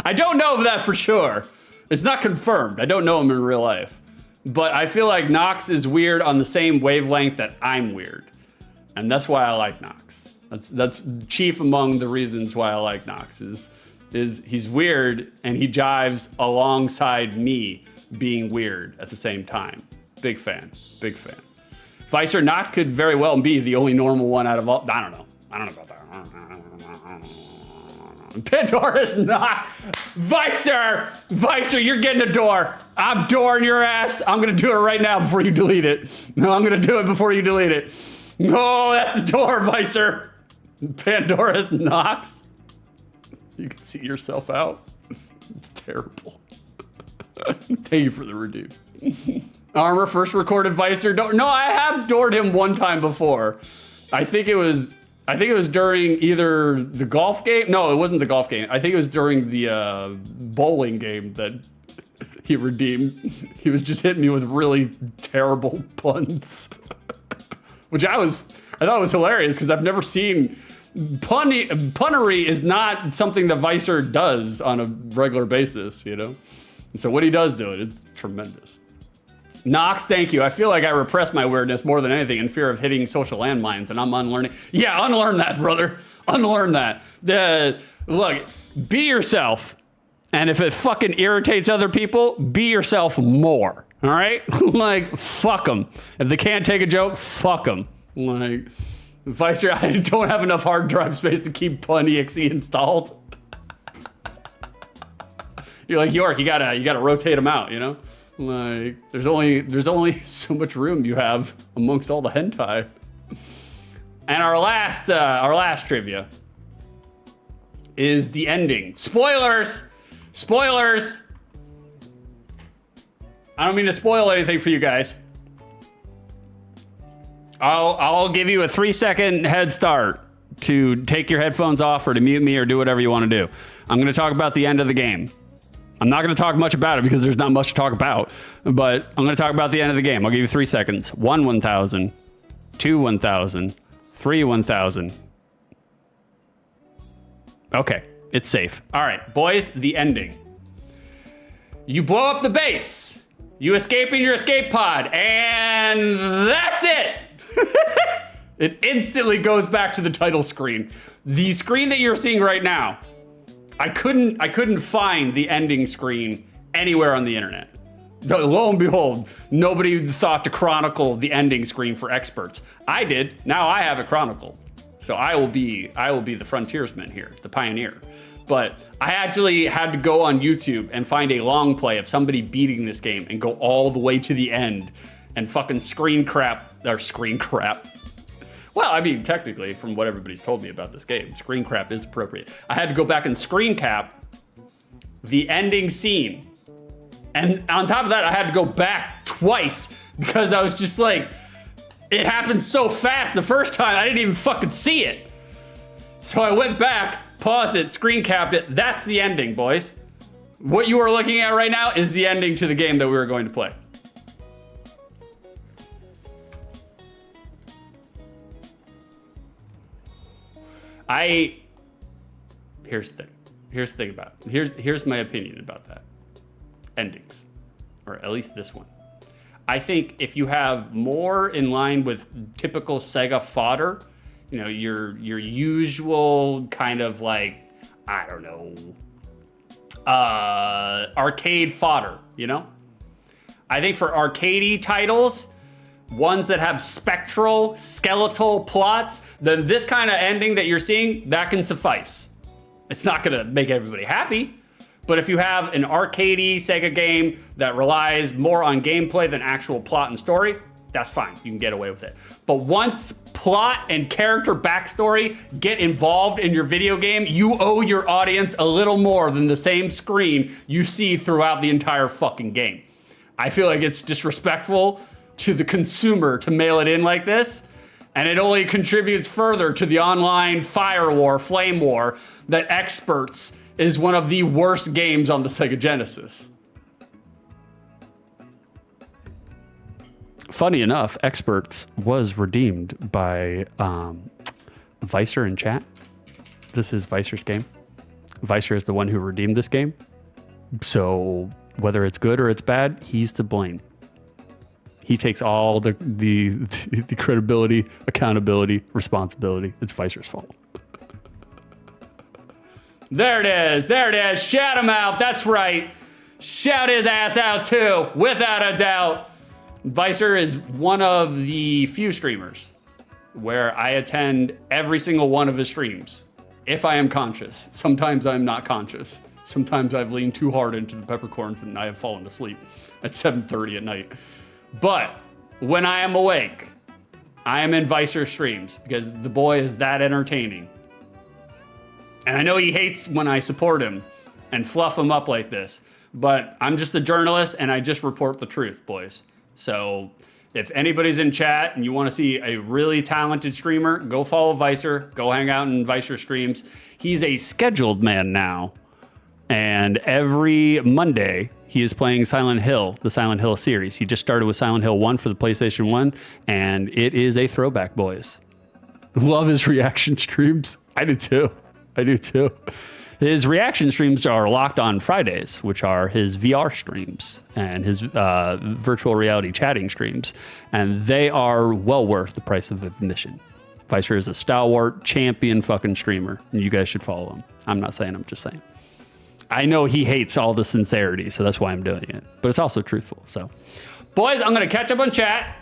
I don't know that for sure. It's not confirmed. I don't know him in real life. But I feel like Nox is weird on the same wavelength that I'm weird. And that's why I like Nox. That's chief among the reasons why I like Nox is is he's weird and he jives alongside me being weird at the same time. Big fan, big fan. Vicer Nox could very well be the only normal one out of all. I don't know about that. Pandora's not. Vicer, you're getting a door. I'm dooring your ass. I'm gonna do it right now before you delete it. No, I'm gonna do it before you delete it. Oh, that's a door, Vicer. Pandora's Nox. You can see yourself out. It's terrible. Thank you for the redeem. Armor first recorded Vicer. No, I have doored him one time before. I think it was during either the golf game. No, it wasn't the golf game. I think it was during the bowling game that he redeemed. He was just hitting me with really terrible puns, which I thought was hilarious because I've never seen punnery is not something that Vicer does on a regular basis, you know. And so when he does do it, it's tremendous. Nox, thank you. I feel like I repress my weirdness more than anything in fear of hitting social landmines, and I'm unlearning. Yeah, unlearn that, brother. Unlearn that. Look, be yourself, and if it fucking irritates other people, be yourself more, all right? Like, fuck them. If they can't take a joke, fuck them. Like, Vicer, I don't have enough hard drive space to keep pun.exe installed. You're like, York, you gotta rotate them out, you know? Like, there's only so much room you have amongst all the hentai. And our last trivia is the ending. Spoilers! I don't mean to spoil anything for you guys. I'll give you a 3-second head start to take your headphones off or to mute me or do whatever you want to do. I'm going to talk about the end of the game. I'm not going to talk much about it because there's not much to talk about, but I'm going to talk about the end of the game. I'll give you 3 seconds. 1, 1,000. 2, 1,000. 3, 1,000. Okay, it's safe. All right, boys, the ending. You blow up the base. You escape in your escape pod, and that's it. It instantly goes back to the title screen. The screen that you're seeing right now, I couldn't find the ending screen anywhere on the internet. Lo and behold, nobody thought to chronicle the ending screen for X-Perts. I did. Now I have it chronicled. So I will be the frontiersman here, the pioneer. But I actually had to go on YouTube and find a long play of somebody beating this game and go all the way to the end and fucking screen crap. Well, I mean, technically, from what everybody's told me about this game, screen crap is appropriate. I had to go back and screen cap the ending scene. And on top of that, I had to go back twice because I was just like, it happened so fast the first time, I didn't even fucking see it. So I went back, paused it, screen capped it. That's the ending, boys. What you are looking at right now is the ending to the game that we were going to play. Here's the thing about it. Here's my opinion about that. Endings, or at least this one. I think if you have more in line with typical Sega fodder, you know, your usual kind of like, I don't know, arcade fodder, you know? I think for arcadey titles, ones that have spectral, skeletal plots, then this kind of ending that you're seeing, that can suffice. It's not gonna make everybody happy, but if you have an arcadey Sega game that relies more on gameplay than actual plot and story, that's fine, you can get away with it. But once plot and character backstory get involved in your video game, you owe your audience a little more than the same screen you see throughout the entire fucking game. I feel like it's disrespectful to the consumer to mail it in like this, and it only contributes further to the online fire war, flame war, that X-Perts is one of the worst games on the Sega Genesis. Funny enough, X-Perts was redeemed by Vicer in chat. This is Vicer's game. Vicer is the one who redeemed this game. So whether it's good or it's bad, he's to blame. He takes all the credibility, accountability, responsibility. It's Vicer's fault. There it is. There it is. Shout him out. That's right. Shout his ass out too, without a doubt. Vicer is one of the few streamers where I attend every single one of his streams, if I am conscious. Sometimes I'm not conscious. Sometimes I've leaned too hard into the peppercorns and I have fallen asleep at 7:30 at night. But when I am awake, I am in Vicer streams because the boy is that entertaining. And I know he hates when I support him and fluff him up like this, but I'm just a journalist and I just report the truth, boys. So if anybody's in chat and you want to see a really talented streamer, go follow Vicer, go hang out in Vicer streams. He's a scheduled man now. And every Monday, he is playing Silent Hill, the Silent Hill series. He just started with Silent Hill 1 for the PlayStation 1, and it is a throwback, boys. Love his reaction streams. I do too. I do too. His reaction streams are locked on Fridays, which are his VR streams and his virtual reality chatting streams. And they are well worth the price of admission. Vicer is a stalwart champion fucking streamer, and you guys should follow him. I'm not saying, I'm just saying. I know he hates all the sincerity, so that's why I'm doing it. But it's also truthful, so. Boys, I'm gonna catch up on chat.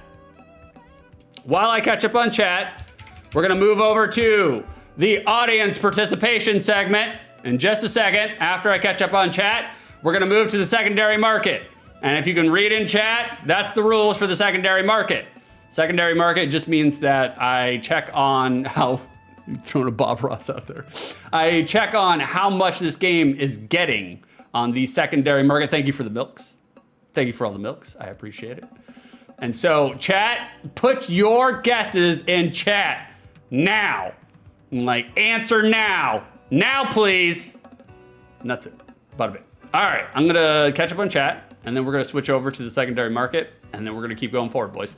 While I catch up on chat, we're gonna move over to the audience participation segment in just a second. After I catch up on chat, we're gonna move to the secondary market. And if you can read in chat, that's the rules for the secondary market. Secondary market just means that I check on how, throwing a Bob Ross out there. I check on how much this game is getting on the secondary market. Thank you for the milks. Thank you for all the milks. I appreciate it. And so chat, put your guesses in chat now. Like, answer now. Now, please. And that's it. Bada bing. All right, I'm gonna catch up on chat, and then we're gonna switch over to the secondary market, and then we're gonna keep going forward, boys.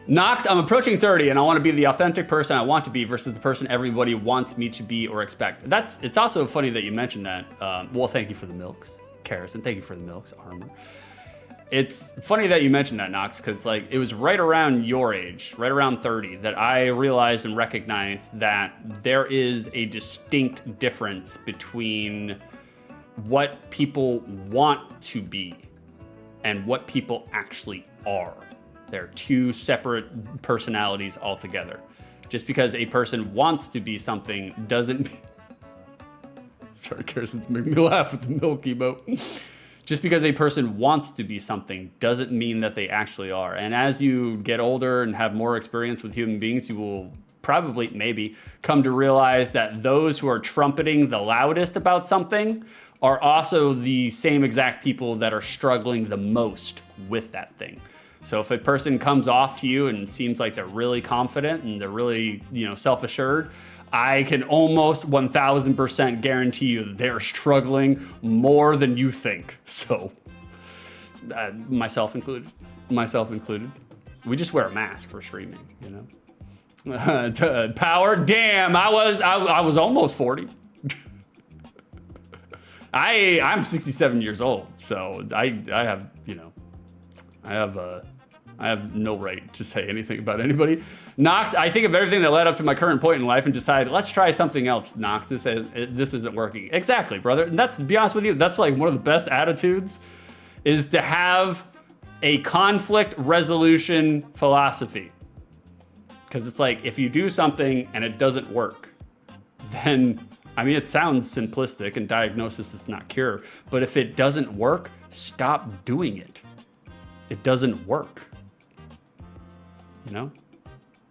Knox, I'm approaching 30, and I want to be the authentic person I want to be versus the person everybody wants me to be or expect. It's also funny that you mentioned that. Well, thank you for the milks, Karis, and thank you for the milks, Armor. It's funny that you mentioned that, Knox, because like it was right around your age, right around 30, that I realized and recognized that there is a distinct difference between what people want to be and what people actually are. They're two separate personalities altogether. Just because a person wants to be something doesn't... Sorry, Kirsten's making me laugh with the milk emote. Just because a person wants to be something doesn't mean that they actually are. And as you get older and have more experience with human beings, you will probably, maybe, come to realize that those who are trumpeting the loudest about something are also the same exact people that are struggling the most with that thing. So if a person comes off to you and seems like they're really confident and they're really, self-assured, I can almost 1000% guarantee you that they're struggling more than you think. So, myself included. We just wear a mask for streaming, Power, damn, I was almost 40. I'm 67 years old, so I have no right to say anything about anybody. Knox, I think of everything that led up to my current point in life and decided, let's try something else, Knox. This isn't working. Exactly, brother. And that's, to be honest with you, that's like one of the best attitudes, is to have a conflict resolution philosophy. Because it's like, if you do something and it doesn't work, then, it sounds simplistic and diagnosis is not cure, but if it doesn't work, stop doing it. It doesn't work.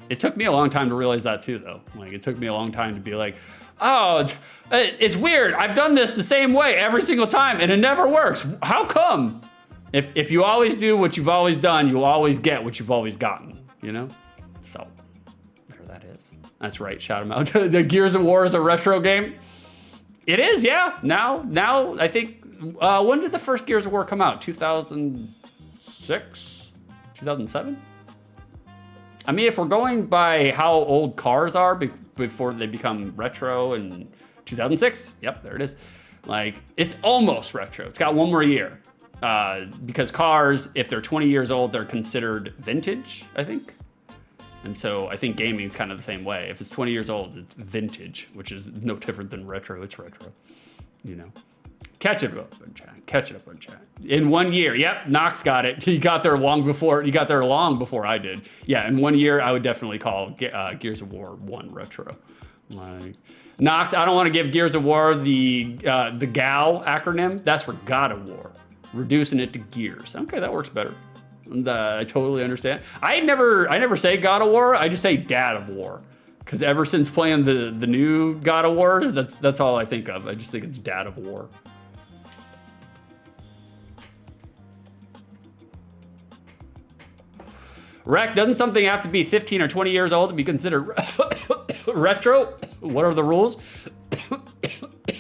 It took me a long time to realize that too, though. Like, it took me a long time to be like, oh, it's weird. I've done this the same way every single time and it never works. How come? If you always do what you've always done, you'll always get what you've always gotten, So, there that is. That's right, shout them out. The Gears of War is a retro game. It is, yeah. Now, I think, when did the first Gears of War come out? 2006? 2007? If we're going by how old cars are before they become retro in 2006, yep, there it is. Like, it's almost retro. It's got one more year. Because cars, if they're 20 years old, they're considered vintage, I think. And so I think gaming is kind of the same way. If it's 20 years old, it's vintage, which is no different than retro. It's retro, you know. Catch it up on chat. Catch it up on chat. In 1 year, yep, Knox got it. He got there long before I did. Yeah, in 1 year, I would definitely call Gears of War 1 retro. Like, Knox, I don't want to give Gears of War the GAL acronym. That's for God of War. Reducing it to Gears. Okay, that works better. I totally understand. I never say God of War. I just say Dad of War. Because ever since playing the new God of Wars, that's all I think of. I just think it's Dad of War. Rec, doesn't something have to be 15 or 20 years old to be considered retro? What are the rules?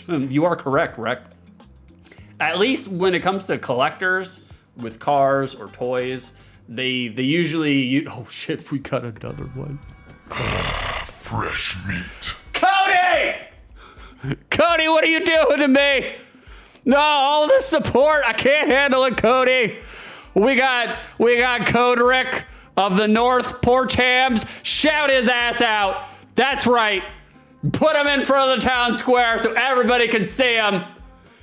You are correct, Rec. At least when it comes to collectors with cars or toys, they usually oh shit, we got another one. Fresh meat. Cody! Cody, what are you doing to me? No, all this support, I can't handle it, Cody. We got Code Rick of the North Porch Hams. Shout his ass out. That's right. Put him in front of the town square so everybody can see him.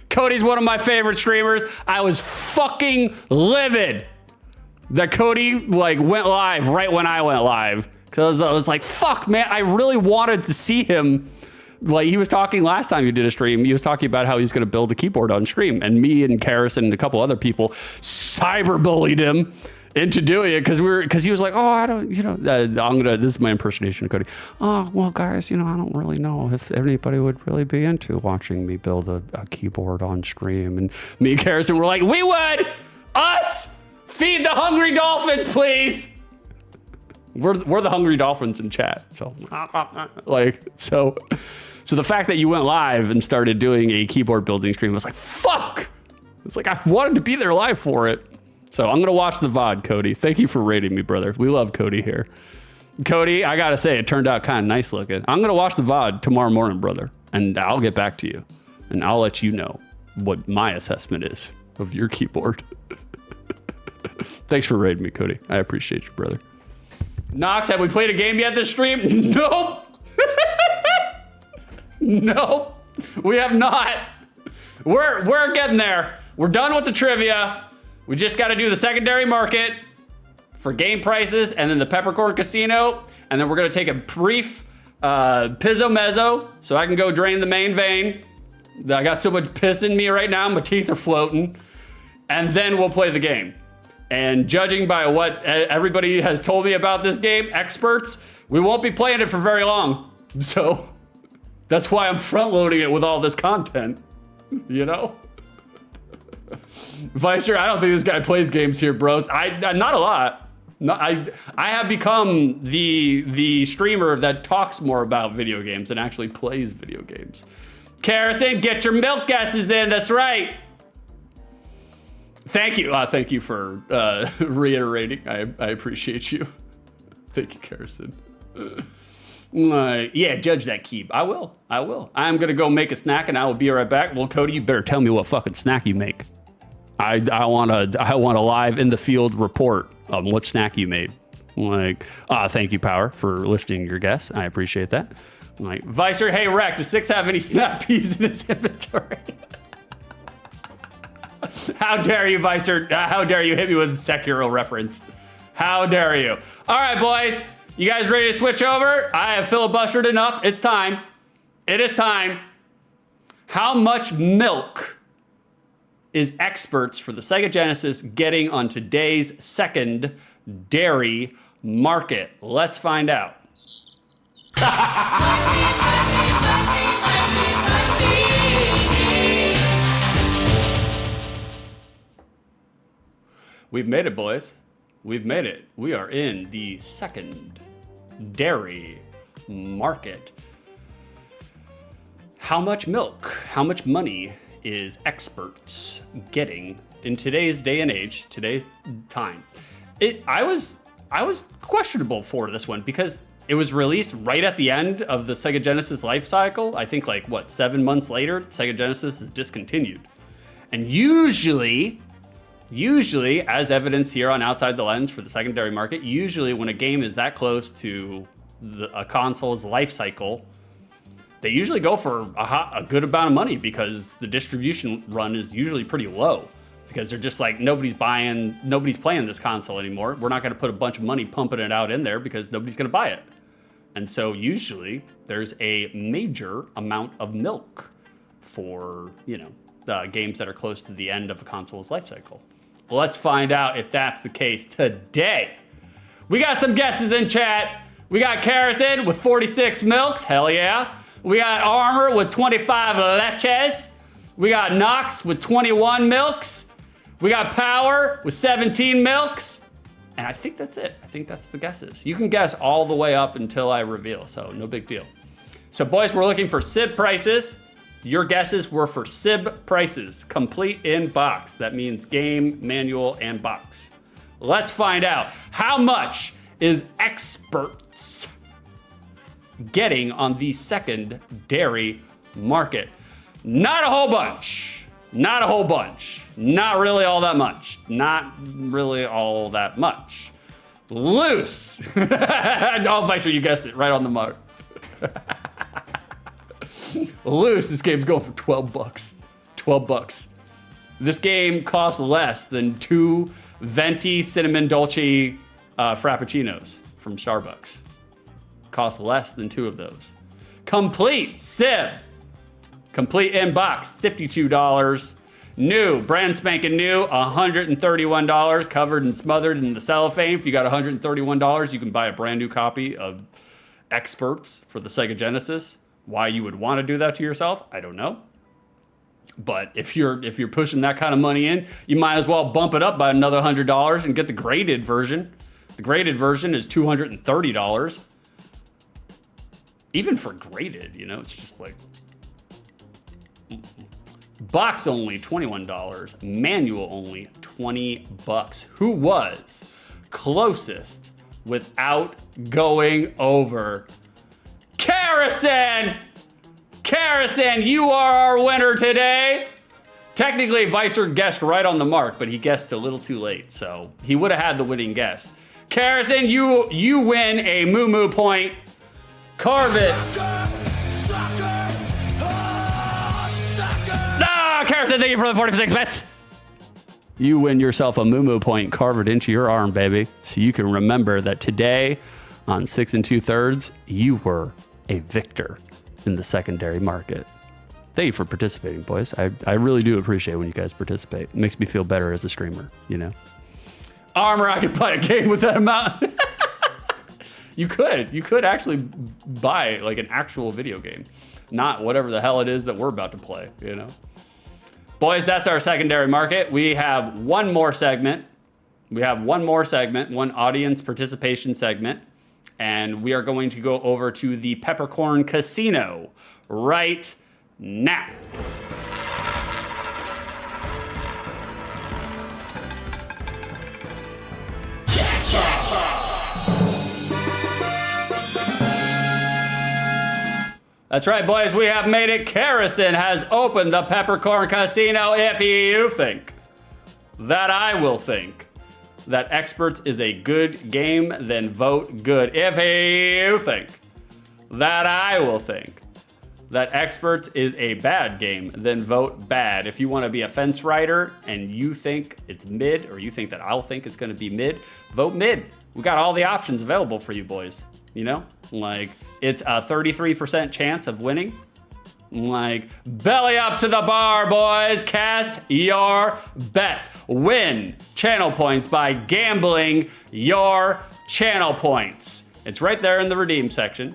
Cody's one of my favorite streamers. I was fucking livid that Cody went live right when I went live. Cause I was like, fuck, man, I really wanted to see him. Like, he was talking last time he did a stream. He was talking about how he's going to build a keyboard on stream. And me and Karis and a couple other people cyberbullied him into doing it because he was like, oh, I don't, this is my impersonation of Cody. Oh, well, guys, I don't really know if anybody would really be into watching me build a keyboard on stream. And me and Karis were like, we would! Us! Feed the hungry dolphins, please! We're the hungry dolphins in chat. So the fact that you went live and started doing a keyboard building stream was like, fuck! It's like, I wanted to be there live for it. So I'm going to watch the VOD, Cody. Thank you for rating me, brother. We love Cody here. Cody, I got to say, it turned out kind of nice looking. I'm going to watch the VOD tomorrow morning, brother. And I'll get back to you. And I'll let you know what my assessment is of your keyboard. Thanks for rating me, Cody. I appreciate you, brother. Knox, have we played a game yet this stream? Nope. Nope. We have not. We're getting there. We're done with the trivia. We just got to do the secondary market for game prices and then the Peppercorn Casino. And then we're going to take a brief pizzo mezzo so I can go drain the main vein. I got so much piss in me right now. My teeth are floating. And then we'll play the game. And judging by what everybody has told me about this game, X-Perts, we won't be playing it for very long. So that's why I'm front loading it with all this content, Vicer, I don't think this guy plays games here, bros. Not a lot. No, I have become the streamer that talks more about video games than actually plays video games. Carrison, get your milk guesses in. That's right. Thank you. Thank you for reiterating. I appreciate you. Thank you, Carrison. Yeah, judge that keep. I will. I'm gonna go make a snack and I will be right back. Well, Cody, you better tell me what fucking snack you make. I want a live in the field report on what snack you made. Thank you, Power, for listing your guess. I appreciate that. Vicer, hey, Rec, does Six have any snap peas in his inventory? How dare you, Vicer? How dare you hit me with a Sekiro reference? How dare you? All right, boys. You guys ready to switch over? I have filibustered enough. It's time. It is time. How much milk is X-Perts for the Sega Genesis getting on today's second dairy market? Let's find out. We've made it, boys. We've made it. We are in the second dairy market. How much milk, how much money is X-Perts getting in today's day and age, today's time? I was questionable for this one because it was released right at the end of the Sega Genesis life cycle. I think 7 months later, Sega Genesis is discontinued. And usually Usually, as evidence here on Outside the Lens for the secondary market, usually when a game is that close to a console's life cycle, they usually go for a good amount of money because the distribution run is usually pretty low. Because they're just like, nobody's playing this console anymore. We're not gonna put a bunch of money pumping it out in there because nobody's gonna buy it. And so usually there's a major amount of milk for, the games that are close to the end of a console's life cycle. Well, let's find out if that's the case today. We got some guesses in chat. We got Karrison with 46 milks, hell yeah. We got Armor with 25 leches. We got Nox with 21 milks. We got Power with 17 milks. And I think that's it. I think that's the guesses. You can guess all the way up until I reveal, so no big deal. So boys, we're looking for SIB prices. Your guesses were for SIB prices, complete in box. That means game, manual, and box. Let's find out how much is X-Perts getting on the secondary market. Not a whole bunch. Not a whole bunch. Not really all that much. Not really all that much. Loose. Oh, Vicer, you guessed it, right on the mark. Loose, this game's going for 12 bucks. 12 bucks. This game costs less than 2 venti cinnamon dolce frappuccinos from Starbucks. Costs less than 2 of those. Complete SIB. Complete in box, $52. New, brand spanking new, $131. Covered and smothered in the cellophane. If you got $131, you can buy a brand new copy of X-Perts for the Sega Genesis. Why you would want to do that to yourself, I don't know. But if you're pushing that kind of money in, you might as well bump it up by another $100 and get the graded version. The graded version is $230. Even for graded, it's just like... Box only, $21. Manual only, 20 bucks. Who was closest without going over? Karrison! Karrison, you are our winner today. Technically, Vicer guessed right on the mark, but he guessed a little too late, so he would have had the winning guess. Karrison, you win a moo point. Carve it. Karrison, thank you for the 46 bets. You win yourself a moo point, carve it into your arm, baby. So you can remember that today on 6 2/3, you were a victor in the secondary market. Thank you for participating, boys. I really do appreciate when you guys participate. It makes me feel better as a streamer, Armor, I could buy a game with that amount. You could actually buy like an actual video game, not whatever the hell it is that we're about to play, Boys, that's our secondary market. We have one more segment. One audience participation segment. And we are going to go over to the Peppercorn Casino right now. That's right, boys, we have made it. Karrison has opened the Peppercorn Casino. If you think that I will think that X-Perts is a good game, then vote good. If you think that I will think that X-Perts is a bad game, then vote bad. If you want to be a fence rider and you think it's mid, or you think that I'll think it's going to be mid, vote mid. We got all the options available for you boys, Like, it's a 33% chance of winning. Like, belly up to the bar, boys. Cast your bets. Win channel points by gambling your channel points. It's right there in the redeem section.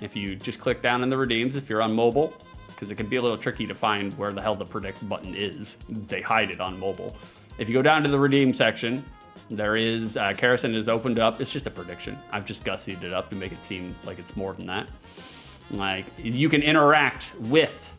If you just click down in the redeems, if you're on mobile, because it can be a little tricky to find where the hell the predict button is. They hide it on mobile. If you go down to the redeem section, there is, Karrison is opened up. It's just a prediction. I've just gussied it up to make it seem like it's more than that. Like, you can interact with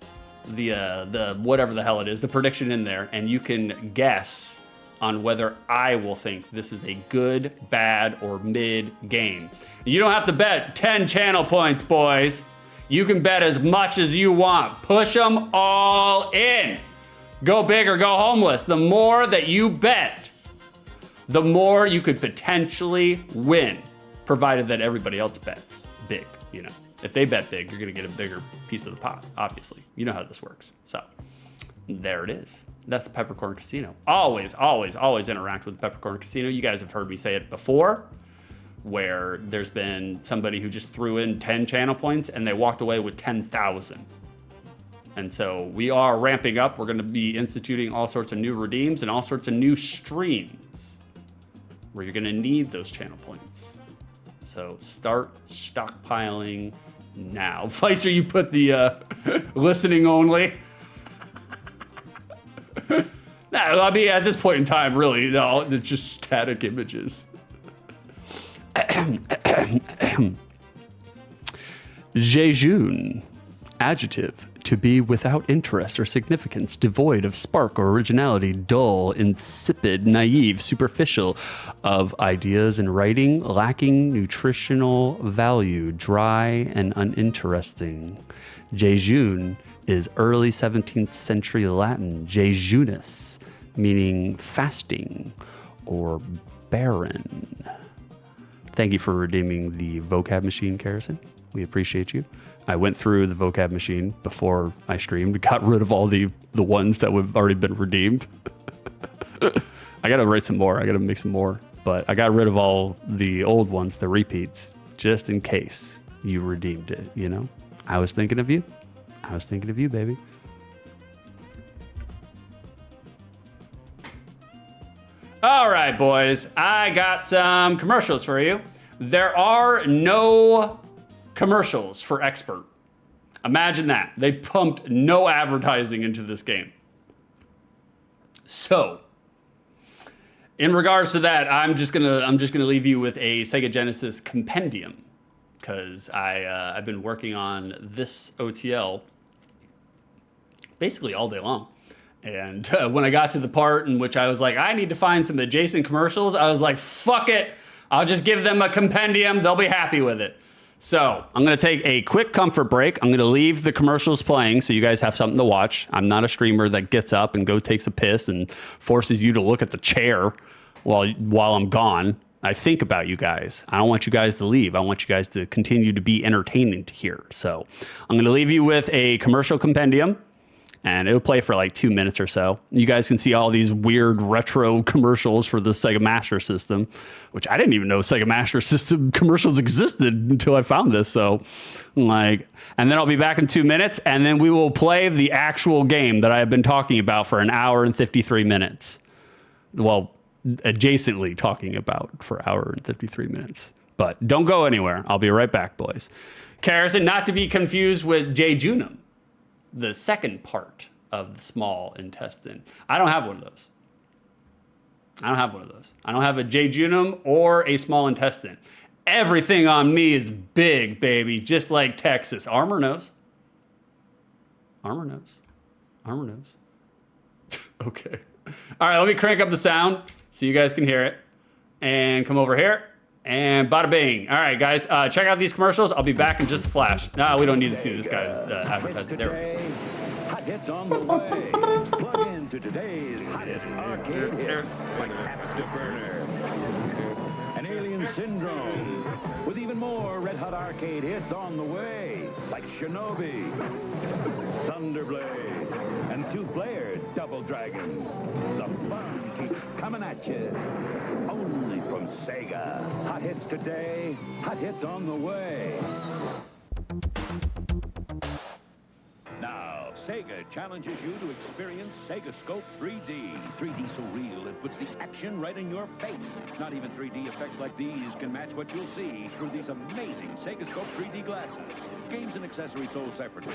the whatever the hell it is, the prediction in there, and you can guess on whether I will think this is a good, bad, or mid game. You don't have to bet 10 channel points, boys. You can bet as much as you want. Push them all in. Go big or go homeless. The more that you bet, the more you could potentially win, provided that everybody else bets big, you know. If they bet big, you're gonna get a bigger piece of the pot, obviously. You know how this works. So there it is. That's the Peppercorn Casino. Always, always, always interact with the Peppercorn Casino. You guys have heard me say it before, where there's been somebody who just threw in 10 channel points and they walked away with 10,000. And so we are ramping up. We're gonna be instituting all sorts of new redeems and all sorts of new streams where you're gonna need those channel points. So start stockpiling now. Fleister, you put the listening only. No, I mean, at this point in time, really, no, it's just static images. Jejun, adjective, to be without interest or significance, devoid of spark or originality, dull, insipid, naive, superficial, of ideas and writing, lacking nutritional value, dry and uninteresting. Jejun is early 17th century Latin, jejunus, meaning fasting or barren. Thank you for redeeming the vocab machine, Carrison. We appreciate you. I went through the vocab machine before I streamed, got rid of all the ones that have already been redeemed. I gotta write some more, I gotta make some more, but I got rid of all the old ones, the repeats, just in case you redeemed it, you know? I was thinking of you. I was thinking of you, baby. All right, boys, I got some commercials for you. There are no commercials for X-Pert. Imagine that. They pumped no advertising into this game. So, in regards to that, I'm just gonna leave you with a Sega Genesis compendium, because I've been working on this OTL basically all day long. And when I got to the part in which I was like, I need to find some adjacent commercials, I was like, fuck it. I'll just give them a compendium. They'll be happy with it. So I'm going to take a quick comfort break. I'm going to leave the commercials playing so you guys have something to watch. I'm not a streamer that gets up and takes a piss and forces you to look at the chair while I'm gone. I think about you guys. I don't want you guys to leave. I want you guys to continue to be entertaining to hear. So I'm going to leave you with a commercial compendium, and it'll play for like 2 minutes or so. You guys can see all these weird retro commercials for the Sega Master System, which I didn't even know Sega Master System commercials existed until I found this. So, and then I'll be back in 2 minutes, and then we will play the actual game that I have been talking about for 1 hour and 53 minutes. Well, adjacently talking about for 1 hour and 53 minutes. But don't go anywhere. I'll be right back, boys. Carrison, not to be confused with jejunum, the second part of the small intestine. I don't have one of those. I don't have a jejunum or a small intestine. Everything on me is big, baby, just like Texas. Armor knows. Okay. All right, let me crank up the sound so you guys can hear it. And come over here. And bada bing. All right, guys, check out these commercials. I'll be back in just a flash. No, we don't need to see this guy's advertising. There we go. Hot hits on the way. Plug into today's hottest arcade hits like Afterburner and Alien Syndrome, with even more red-hot arcade hits on the way, like Shinobi, Thunderblade, and two-player Double Dragon. The fun keeps coming at you. Only from Sega. Hot hits today, hot hits on the way. Now, Sega challenges you to experience Sega Scope 3D. 3D so real, it puts the action right in your face. Not even 3D effects like these can match what you'll see through these amazing Sega Scope 3D glasses. Games and accessories sold separately.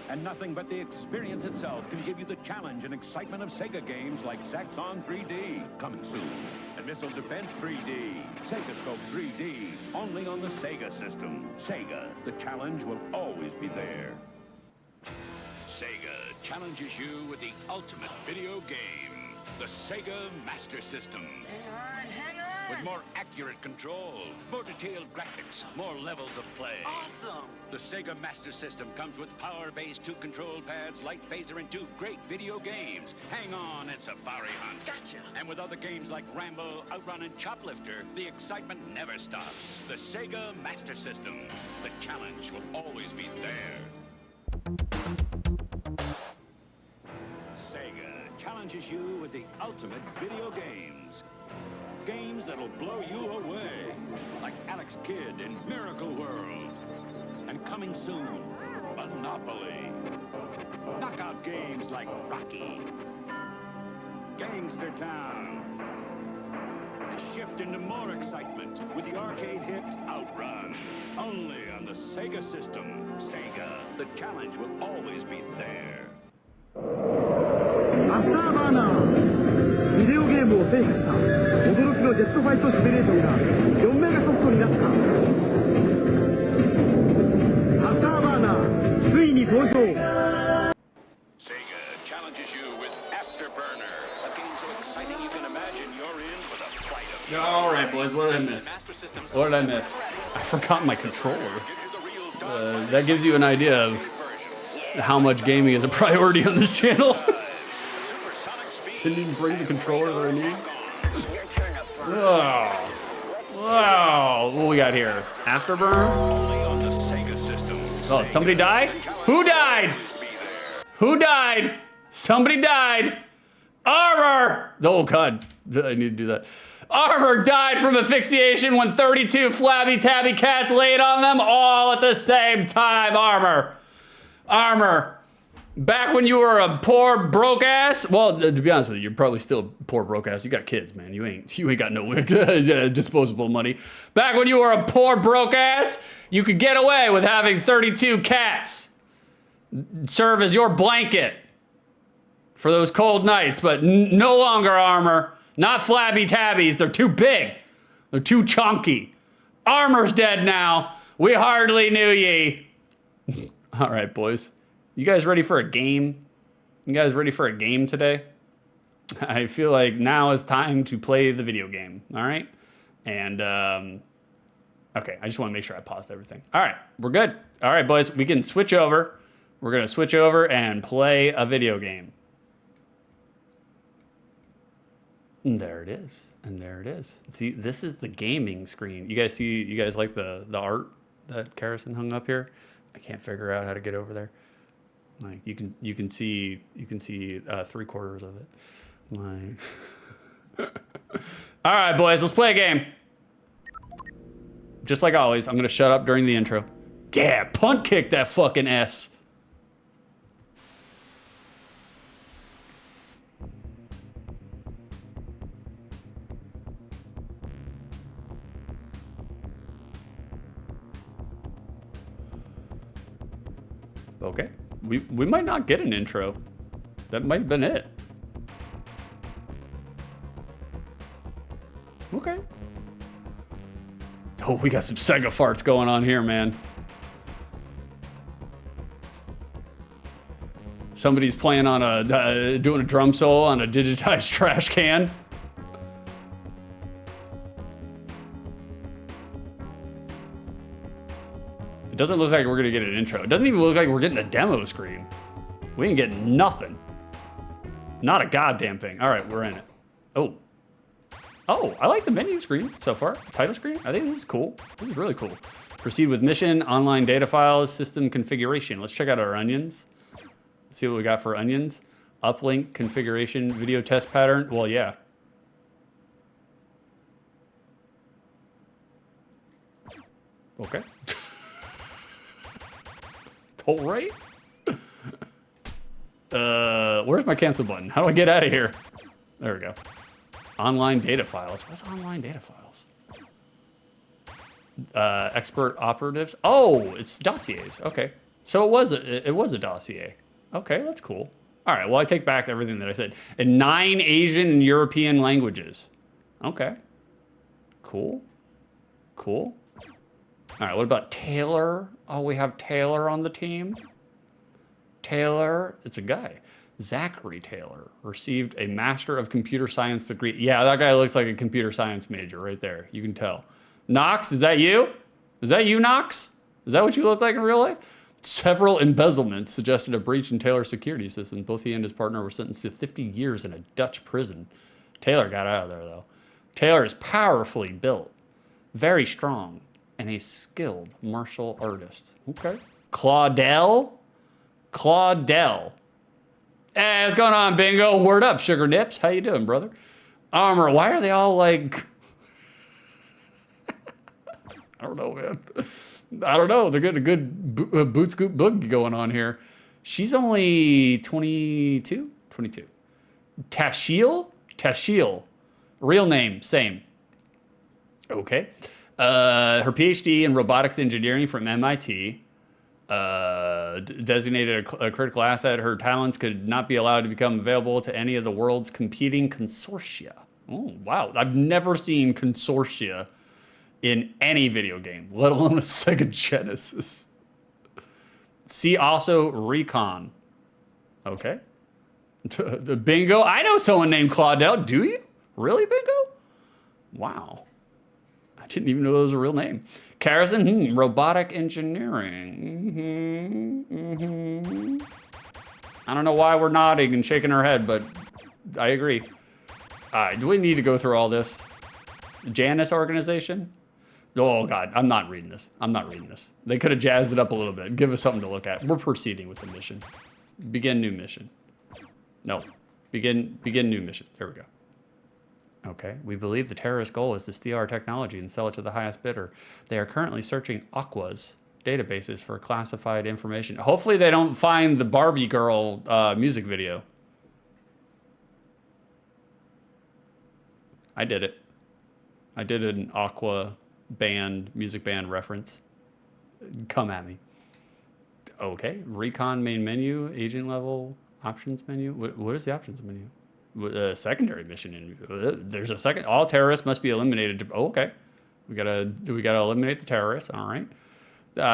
And nothing but the experience itself can give you the challenge and excitement of Sega games like Zaxxon 3D, coming soon, and Missile Defense 3D, Sega Scope 3D, only on the Sega system. Sega, the challenge will always be there. Sega challenges you with the ultimate video game. The Sega Master System. Hang on. With more accurate control, more detailed graphics, more levels of play. Awesome. The Sega Master System comes with power-based 2 control pads, light phaser, and 2 great video games. Hang on and Safari Hunt. Gotcha. And with other games like Rambo, Outrun, and Choplifter, the excitement never stops. The Sega Master System. The challenge will always be there. Sega challenges you with the ultimate video games. Games that'll blow you away, like Alex Kidd in Miracle World. And coming soon, Monopoly. Knockout games like Rocky. Gangster Town. And shift into more excitement with the arcade hit Outrun. Only on the Sega system. Sega, the challenge will always be there. マスターバーナービデオゲームを制覇した驚きのジェットファイトシミュレーションが4メガソフトになったマスターバーナーついに登場 Sega challenges you with Afterburner, a game so exciting you can imagine you're in for the flight of All right, boys, what did I miss? What did I miss? I forgot my controller. That gives you an idea of how much gaming is a priority on this channel. Didn't even bring the controller that I need. Oh. Wow. What we got here? Afterburn? Oh, somebody died? Who died? Who died? Somebody died. Armor! Oh, God. I need to do that. Armor died from asphyxiation when 32 flabby tabby cats laid on them all at the same time. Armor. Armor. Back when you were a poor broke ass, well, to be honest with you, you're probably still a poor broke ass. You got kids, man. You ain't got no disposable money. Back when you were a poor broke ass, you could get away with having 32 cats serve as your blanket for those cold nights, but no longer, Armor. Not flabby tabbies. They're too big. They're too chunky. Armor's dead now. We hardly knew ye. All right, boys. You guys ready for a game? You guys ready for a game today? I feel like now is time to play the video game, all right? And, okay, I just want to make sure I paused everything. All right, we're good. All right, boys, we can switch over. We're going to switch over and play a video game. And there it is, and there it is. See, this is the gaming screen. You guys like the art that Karrison hung up here? I can't figure out how to get over there. Like you can see 3/4 of it. Like, all right, boys, let's play a game. Just like always, I'm gonna shut up during the intro. Yeah, punt kick that fucking S. Okay. We might not get an intro. That might have been it. Okay. Oh, we got some Sega farts going on here, man. Somebody's playing on doing a drum solo on a digitized trash can. It doesn't look like we're gonna get an intro. It doesn't even look like we're getting a demo screen. We ain't getting nothing. Not a goddamn thing. All right, we're in it. Oh, I like the menu screen so far. Title screen, I think this is cool. This is really cool. Proceed with mission, online data files, system configuration. Let's check out our onions. Let's see what we got for onions. Uplink, configuration, video test pattern. Well, yeah. Okay. All right. Where's my cancel button? How do I get out of here? There we go. Online data files. What's online data files? Expert operatives. Oh, it's dossiers. Okay. So it was a dossier. Okay, that's cool. All right. Well, I take back everything that I said. In 9 Asian and European languages. Okay. Cool. Cool. All right, what about Taylor? Oh, we have Taylor on the team. Taylor, it's a guy. Zachary Taylor received a Master of Computer Science degree. Yeah, that guy looks like a computer science major right there. You can tell. Knox, is that you? Is that you, Knox? Is that what you look like in real life? Several embezzlements suggested a breach in Taylor's security system. Both he and his partner were sentenced to 50 years in a Dutch prison. Taylor got out of there, though. Taylor is powerfully built, very strong, and a skilled martial artist. Okay. Claudel? Claudel. Hey, what's going on, Bingo? Word up, Sugar Nips. How you doing, brother? Armor, why are they all like... I don't know, man. I don't know. They're getting a good boot scoop boogie going on here. She's only 22? 22. Tashiel? Tashiel. Real name, same. Okay. Her PhD in robotics engineering from MIT. Designated a critical asset. Her talents could not be allowed to become available to any of the world's competing consortia. Oh, wow. I've never seen consortia in any video game, let alone a Sega Genesis. See also Recon. Okay. The Bingo. I know someone named Claudel. Do you? Really, Bingo? Wow. I didn't even know that was a real name. Carrison, robotic engineering. I don't know why we're nodding and shaking our head, but I agree. Do we need to go through all this? Janus organization? Oh, God, I'm not reading this. I'm not reading this. They could have jazzed it up a little bit. Give us something to look at. We're proceeding with the mission. Begin new mission. No. Begin new mission. There we go. Okay. We believe the terrorist goal is to steal our technology and sell it to the highest bidder. They are currently searching Aqua's databases for classified information. Hopefully they don't find the Barbie girl music video. I did it. I did an Aqua band, music band reference. Come at me. Okay. Recon main menu, agent level, options menu. What is the options menu? Secondary mission. There's a second. All terrorists must be eliminated. Oh, okay. We gotta eliminate the terrorists. All right.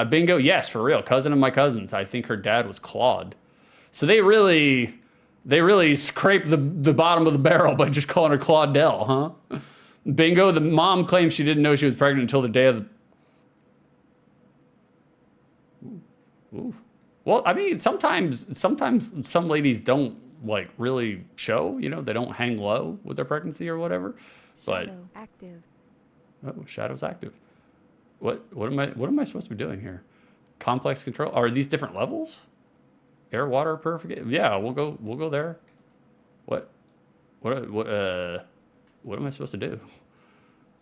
Bingo. Yes, for real. Cousin of my cousins. I think her dad was Claude. So they really scraped the bottom of the barrel by just calling her Claudel, huh? Bingo. The mom claims she didn't know she was pregnant until the day of the... Ooh. Well, I mean, sometimes some ladies don't like really show, you know, they don't hang low with their pregnancy or whatever. But Shadow active. Oh, Shadow's active. What am I supposed to be doing here? Complex control. Are these different levels? Air, water, purification. Yeah, we'll go there. What am I supposed to do?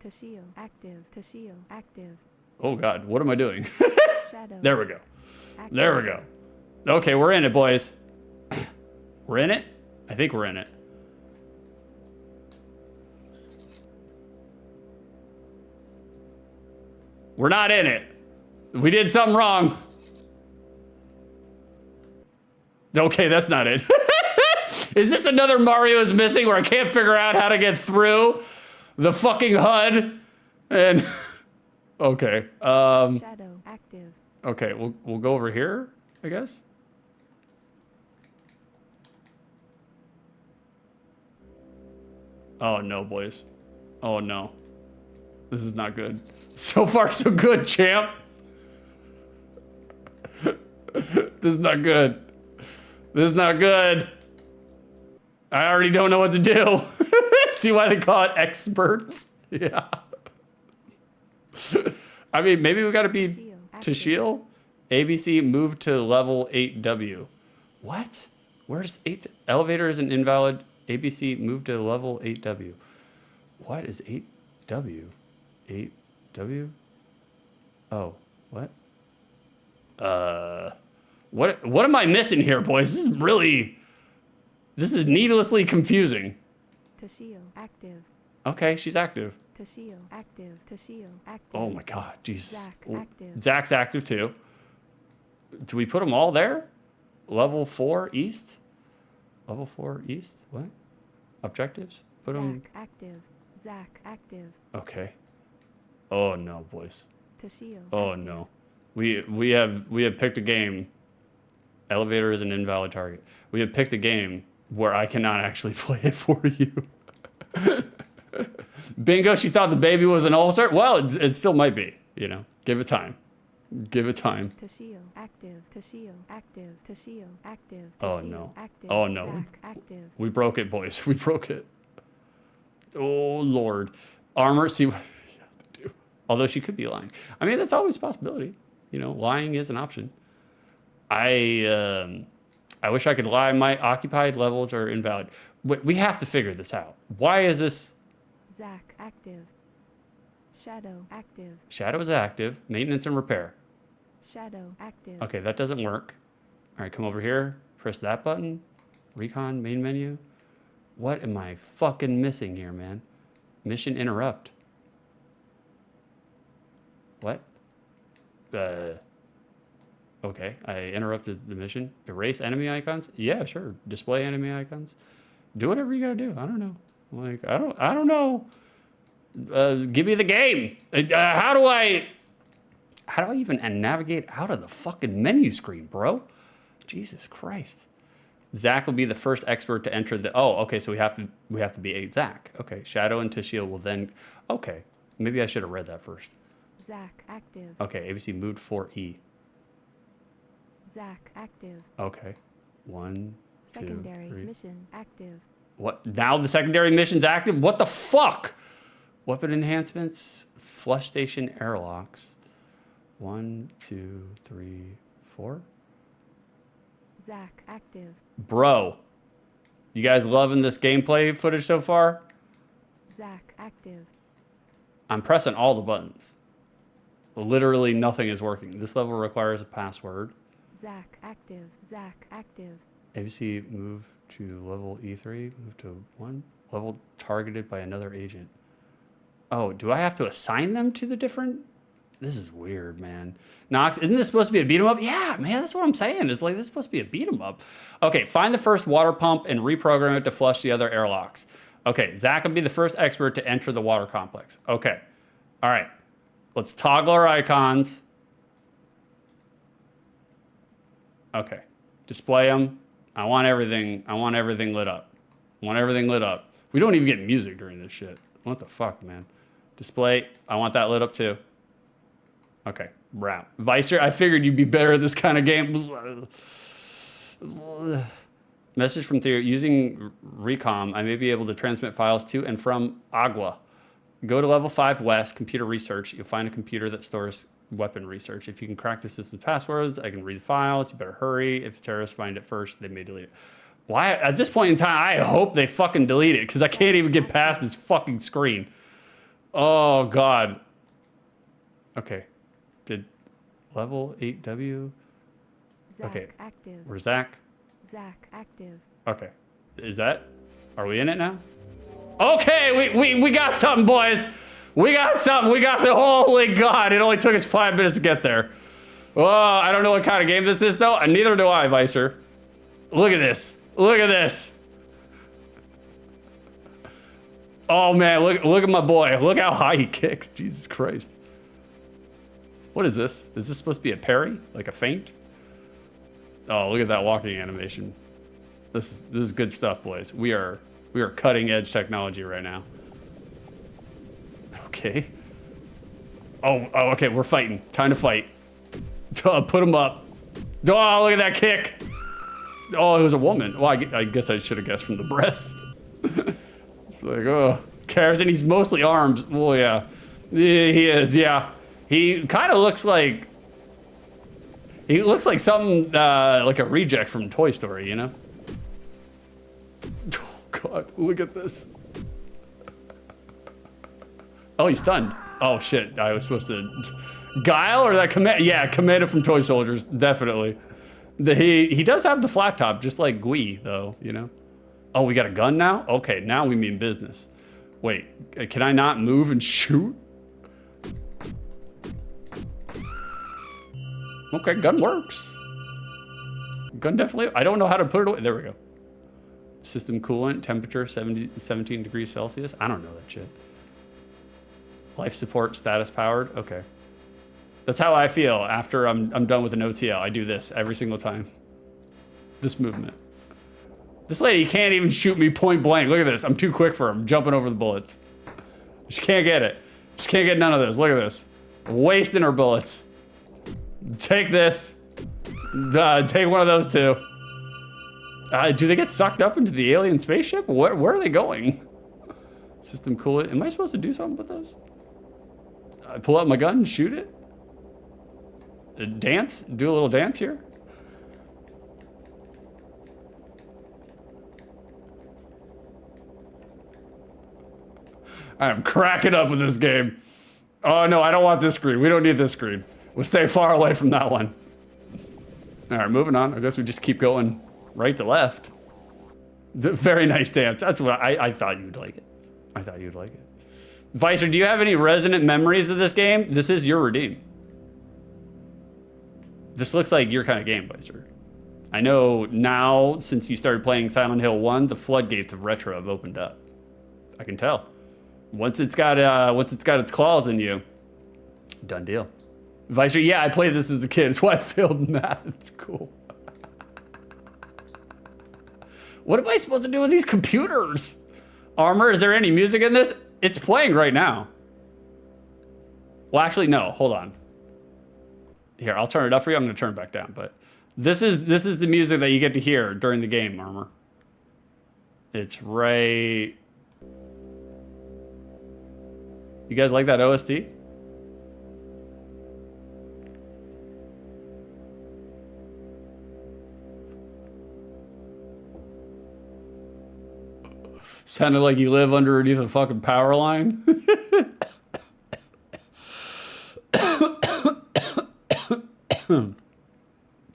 Tashio active. Tashio active. Oh God, what am I doing? Shadow. There we go. Active. There we go. Okay, we're in it, boys. We're in it? I think we're in it. We're not in it. We did something wrong. Okay, that's not it. Is this another Mario's Missing where I can't figure out how to get through the fucking HUD? And okay. Shadow active. Okay, we'll go over here, I guess. Oh no, boys. Oh no. This is not good. So far, so good, champ. This is not good. This is not good. I already don't know what to do. See why they call it X-Perts? Yeah. I mean, maybe we gotta be Tashiel. ABC move to level 8W. What? Where's 8? Elevator is an invalid. ABC move to level 8W. What is 8W? 8W? Oh, what? What am I missing here, boys? This is needlessly confusing. Tashio active. Okay, she's active. Tashio active. Tashio active. Oh my God, Jesus. Zach active. Zach's active too. Do we put them all there? Level 4 east? Level 4 east? What? Objectives? Put them. Zach active. Zach active. Okay. Oh no, boys. Tashio. Oh no. We have picked a game, Elevator is an invalid target. We have picked a game where I cannot actually play it for you. Bingo, she thought the baby was an ulcer. Well, it still might be, you know. Give it time. Give it time. Toshio, active. Toshio, active. Toshio, active. Oh, Toshio, no. active. Oh, no. Zach, active. We broke it, boys. We broke it. Oh, Lord. Armor, see what you have to do. Although she could be lying. I mean, that's always a possibility. You know, lying is an option. I wish I could lie. My occupied levels are invalid. We have to figure this out. Why is this? Zach, active. Shadow, active. Shadow is active. Maintenance and repair. Shadow, active. Okay, that doesn't work. All right, come over here. Press that button. Recon, main menu. What am I fucking missing here, man? Mission interrupt. What? Okay, I interrupted the mission. Erase enemy icons? Yeah, sure. Display enemy icons. Do whatever you gotta do. I don't know. Like, I don't know. Give me the game. How do I even navigate out of the fucking menu screen, bro? Jesus Christ. Zach will be the first expert to enter the. Oh, okay. So we have to be a Zach. Okay. Shadow and Toshio will then. Okay. Maybe I should have read that first. Zach, active. Okay. ABC moved for E. Zach, active. Okay. 1, 2, Secondary 3. mission, active. What? Now the secondary mission's active? What the fuck? Weapon enhancements, flush station airlocks. 1, 2, 3, 4. Zach, active. Bro, you guys loving this gameplay footage so far? Zach, active. I'm pressing all the buttons. Literally nothing is working. This level requires a password. Zach, active. Zach, active. ABC move to level E3, move to 1. Level targeted by another agent. Oh, do I have to assign them to the different? This is weird, man. Nox, isn't this supposed to be a beat 'em up? Yeah, man, that's what I'm saying. It's like, this is supposed to be a beat 'em up. Okay, find the first water pump and reprogram it to flush the other airlocks. Okay, Zach will be the first expert to enter the water complex. Okay, all right. Let's toggle our icons. Okay, display them. I want everything lit up. I want everything lit up. We don't even get music during this shit. What the fuck, man? Display, I want that lit up too. Okay, wrap. Vicer, I figured you'd be better at this kind of game. Message from Theo, using Recom, I may be able to transmit files to and from Agua. Go to level 5 west, computer research. You'll find a computer that stores weapon research. If you can crack the system's passwords, I can read the files. You better hurry. If terrorists find it first, they may delete it. Why? At this point in time, I hope they fucking delete it because I can't even get past this fucking screen. Oh, God. Okay. Did level 8W? Zach, Okay. active. Where's Zach? Zach, active. Okay. Is that? Are we in it now? Okay, we got something, boys. We got something. We got the holy God. It only took us 5 minutes to get there. Oh, I don't know what kind of game this is, though. And neither do I, Vicer. Look at this. Look at this. Oh, man. Look at my boy. Look how high he kicks. Jesus Christ. What is this? Is this supposed to be a parry? Like a feint? Oh, look at that walking animation. This is good stuff, boys. We are cutting edge technology right now. Okay. Oh, okay. We're fighting. Time to fight. Put him up. Oh, look at that kick. Oh, it was a woman. Well, I guess I should have guessed from the breast. It's like, oh, cares, and he's mostly arms. Well, yeah. He is, yeah. He kind of looks like... He looks like something, like a reject from Toy Story, you know? Oh, God. Look at this. Oh, he's stunned. Oh, shit. I was supposed to... Guile or that command? Yeah, Commando from Toy Soldiers. Definitely. He does have the flat top, just like Gui, though, you know? Oh, we got a gun now? Okay, now we mean business. Wait, can I not move and shoot? Okay, gun works. Gun definitely... I don't know how to put it away. There we go. System coolant, temperature 17 degrees Celsius. I don't know that shit. Life support, status powered. Okay. That's how I feel after I'm done with an OTL. I do this every single time. this movement. This lady can't even shoot me point blank. Look at this. I'm too quick for her. I'm jumping over the bullets. She can't get it. She can't get none of this. Look at this. Wasting her bullets. Take this. Take one of those two. Do they get sucked up into the alien spaceship? Where are they going? System cool. Am I supposed to do something with this? I pull out my gun and shoot it? Dance? Do a little dance here? I'm cracking up with this game. Oh no, I don't want this screen. We don't need this screen. We'll stay far away from that one. All right, moving on. I guess we just keep going right to left. Very nice dance. That's what I thought you'd like it. I thought you'd like it. Vicer, do you have any resonant memories of this game? This is your redeem. This looks like your kind of game, Vicer. I know now, since you started playing Silent Hill 1, the floodgates of retro have opened up. I can tell. Once it's got its claws in you, done deal. Vicer, yeah, I played this as a kid. It's why I failed math. It's cool. What am I supposed to do with these computers? Armor, is there any music in this? It's playing right now. Well, actually, no. Hold on. Here, I'll turn it up for you. I'm going to turn it back down. But this is the music that you get to hear during the game, Armor. It's right. You guys like that OST? Sounded like you live underneath a fucking power line.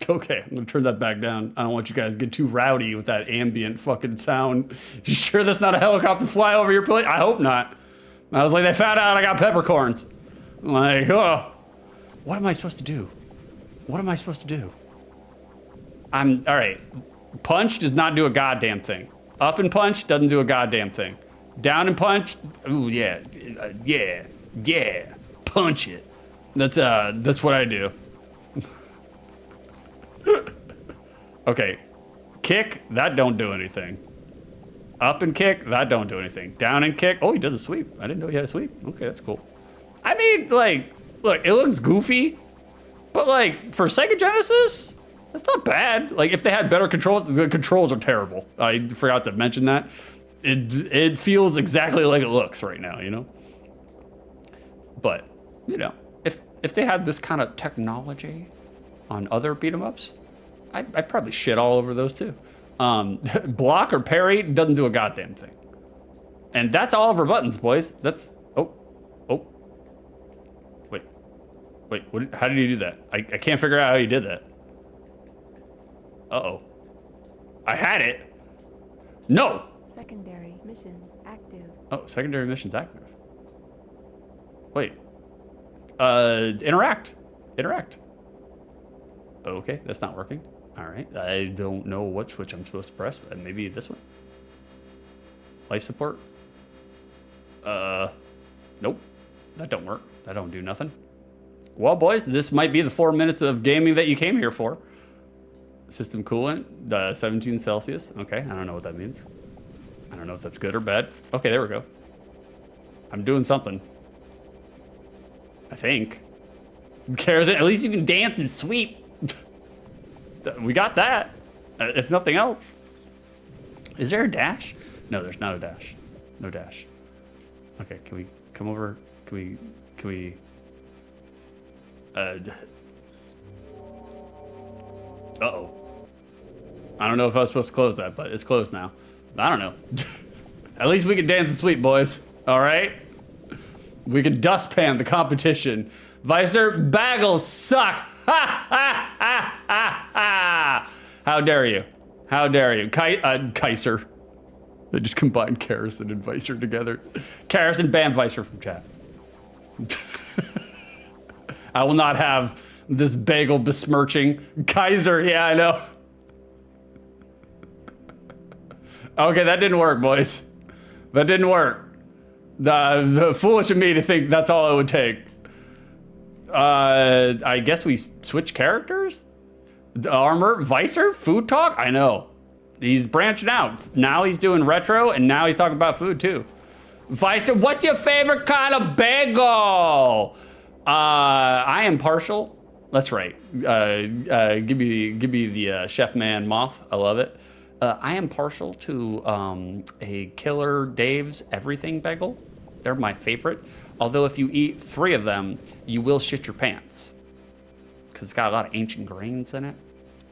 Okay, I'm gonna turn that back down. I don't want you guys to get too rowdy with that ambient fucking sound. You sure that's not a helicopter fly over your place? I hope not. I was like, they found out I got peppercorns. I'm like, oh, what am I supposed to do? What am I supposed to do? All right. Punch does not do a goddamn thing. Up and punch doesn't do a goddamn thing. Down and punch, ooh, yeah, yeah. Punch it. That's what I do. Okay. Kick, that don't do anything. Up and kick, that don't do anything. Down and kick, oh, he does a sweep. I didn't know he had a sweep. Okay, that's cool. I mean, like, look, it looks goofy, but like, for Sega Genesis, that's not bad. Like, if they had better controls, the controls are terrible. I forgot to mention that. It feels exactly like it looks right now, you know? But, you know, if they had this kind of technology on other beat 'em ups, I'd probably shit all over those too. Block or parry doesn't do a goddamn thing. And that's all of our buttons, boys. That's, oh. Wait, how did you do that? I can't figure out how you did that. Uh-oh. I had it. No. Secondary mission active. Oh, secondary mission's active. Wait. Interact. Okay, that's not working. All right, I don't know what switch I'm supposed to press. Maybe this one? Life support? Nope. That don't work. That don't do nothing. Well, boys, this might be the 4 minutes of gaming that you came here for. System coolant, 17 Celsius. Okay, I don't know what that means. I don't know if that's good or bad. Okay, there we go. I'm doing something. I think. Who cares? At least you can dance and sweep. We got that, if nothing else. Is there a dash? No, there's not a dash. No dash. Okay, can we come over? Can we? Uh-oh. I don't know if I was supposed to close that, but it's closed now. I don't know. At least we can dance and sweep, boys. All right? We can dustpan the competition. Vicer, bagels suck. Ha, ha, ha, ha, ha. How dare you? How dare you? Kaiser. They just combined Karrison and Vicer together. Karrison, ban Vicer from chat. I will not have this bagel besmirching. Kaiser, yeah, I know. Okay, that didn't work, boys. That didn't work. The foolish of me to think that's all it would take. I guess we switch characters? Armor, Vicer, food talk? I know. He's branching out. Now he's doing retro, and now he's talking about food too. Vicer, what's your favorite kind of bagel? I am partial. That's right. Give me the Chef Man Moth. I love it. I am partial to a Killer Dave's Everything Bagel. They're my favorite. Although if you eat 3 of them, you will shit your pants. Because it's got a lot of ancient grains in it,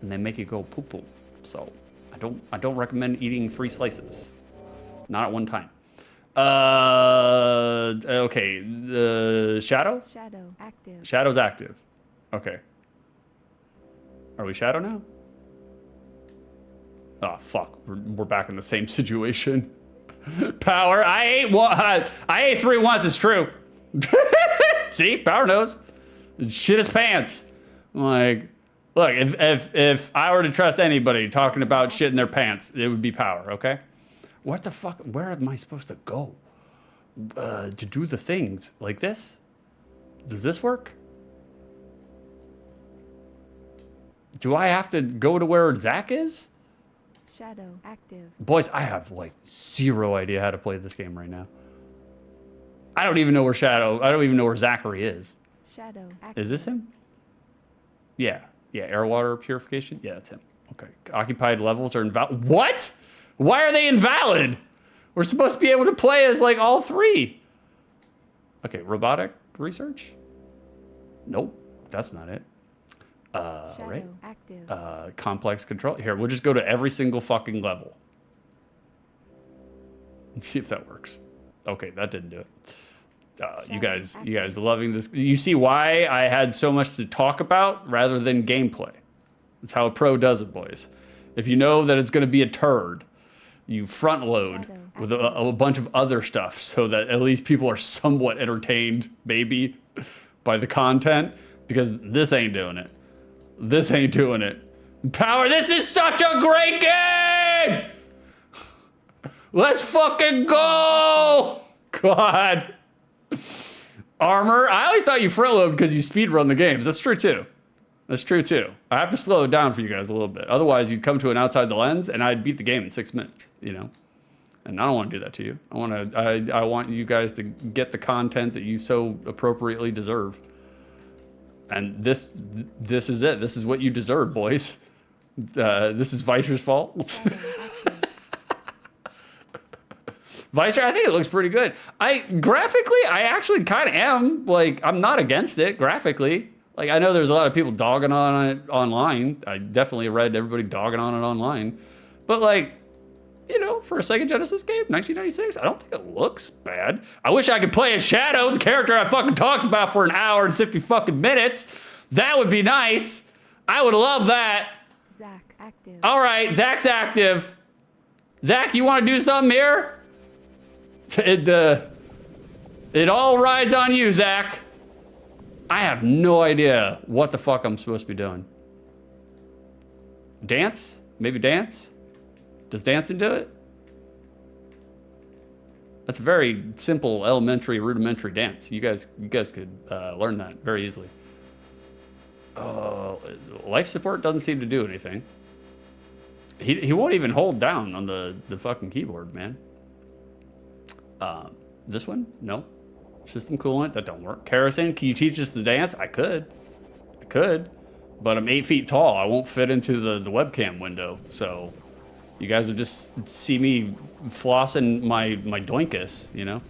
and they make you go poo poo. So I don't recommend eating 3 slices, not at one time. Okay, the Shadow? Shadow active. Shadow's active. Okay. Are we Shadow now? Oh fuck, we're back in the same situation. Power, I ate 3 once, it's true. See, Power knows. Shit his pants. Like, look, if I were to trust anybody talking about shit in their pants, it would be Power, okay? What the fuck, where am I supposed to go? To do the things like this? Does this work? Do I have to go to where Zach is? Shadow active. Boys, I have like 0 idea how to play this game right now. I don't even know where Zachary is. Shadow active. Is this him? Yeah, air water purification. Yeah, that's him. Okay, occupied levels are invalid. What? Why are they invalid? We're supposed to be able to play as like all 3. Okay, robotic research? Nope, that's not it. Shadow Right? active. Complex control. Here, we'll just go to every single fucking level. Let's see if that works. Okay, that didn't do it. You guys loving this? You see why I had so much to talk about rather than gameplay. That's how a pro does it, boys. If you know that it's going to be a turd, you front load with a bunch of other stuff so that at least people are somewhat entertained, maybe, by the content, because this ain't doing it. This ain't doing it. Power, this is such a great game! Let's fucking go! God. Armor, I always thought you front load because you speed run the games. That's true too. That's true too. I have to slow it down for you guys a little bit. Otherwise, you'd come to an outside the lens and I'd beat the game in 6 minutes, you know? And I don't want to do that to you. I want you guys to get the content that you so appropriately deserve. And this is it. This is what you deserve, boys. This is Vicer's fault. Vicer, I think it looks pretty good. Graphically, I actually kind of am. Like, I'm not against it graphically. Like, I know there's a lot of people dogging on it online. I definitely read everybody dogging on it online. But like, you know, for a Sega Genesis game, 1996, I don't think it looks bad. I wish I could play as Shadow, the character I fucking talked about for an hour and 50 fucking minutes. That would be nice. I would love that. Zach active. All right, Zach's active. Zach, you want to do something here? It all rides on you, Zach. I have no idea what the fuck I'm supposed to be doing. Dance? Maybe dance? Does dancing do it? That's a very simple, elementary, rudimentary dance. You guys could learn that very easily. Life support doesn't seem to do anything. He won't even hold down on the fucking keyboard, man. This one? No. System coolant? That don't work. Kerosene? Can you teach us the dance? I could. But I'm 8 feet tall. I won't fit into the webcam window, so you guys will just see me flossing my doinkus, you know?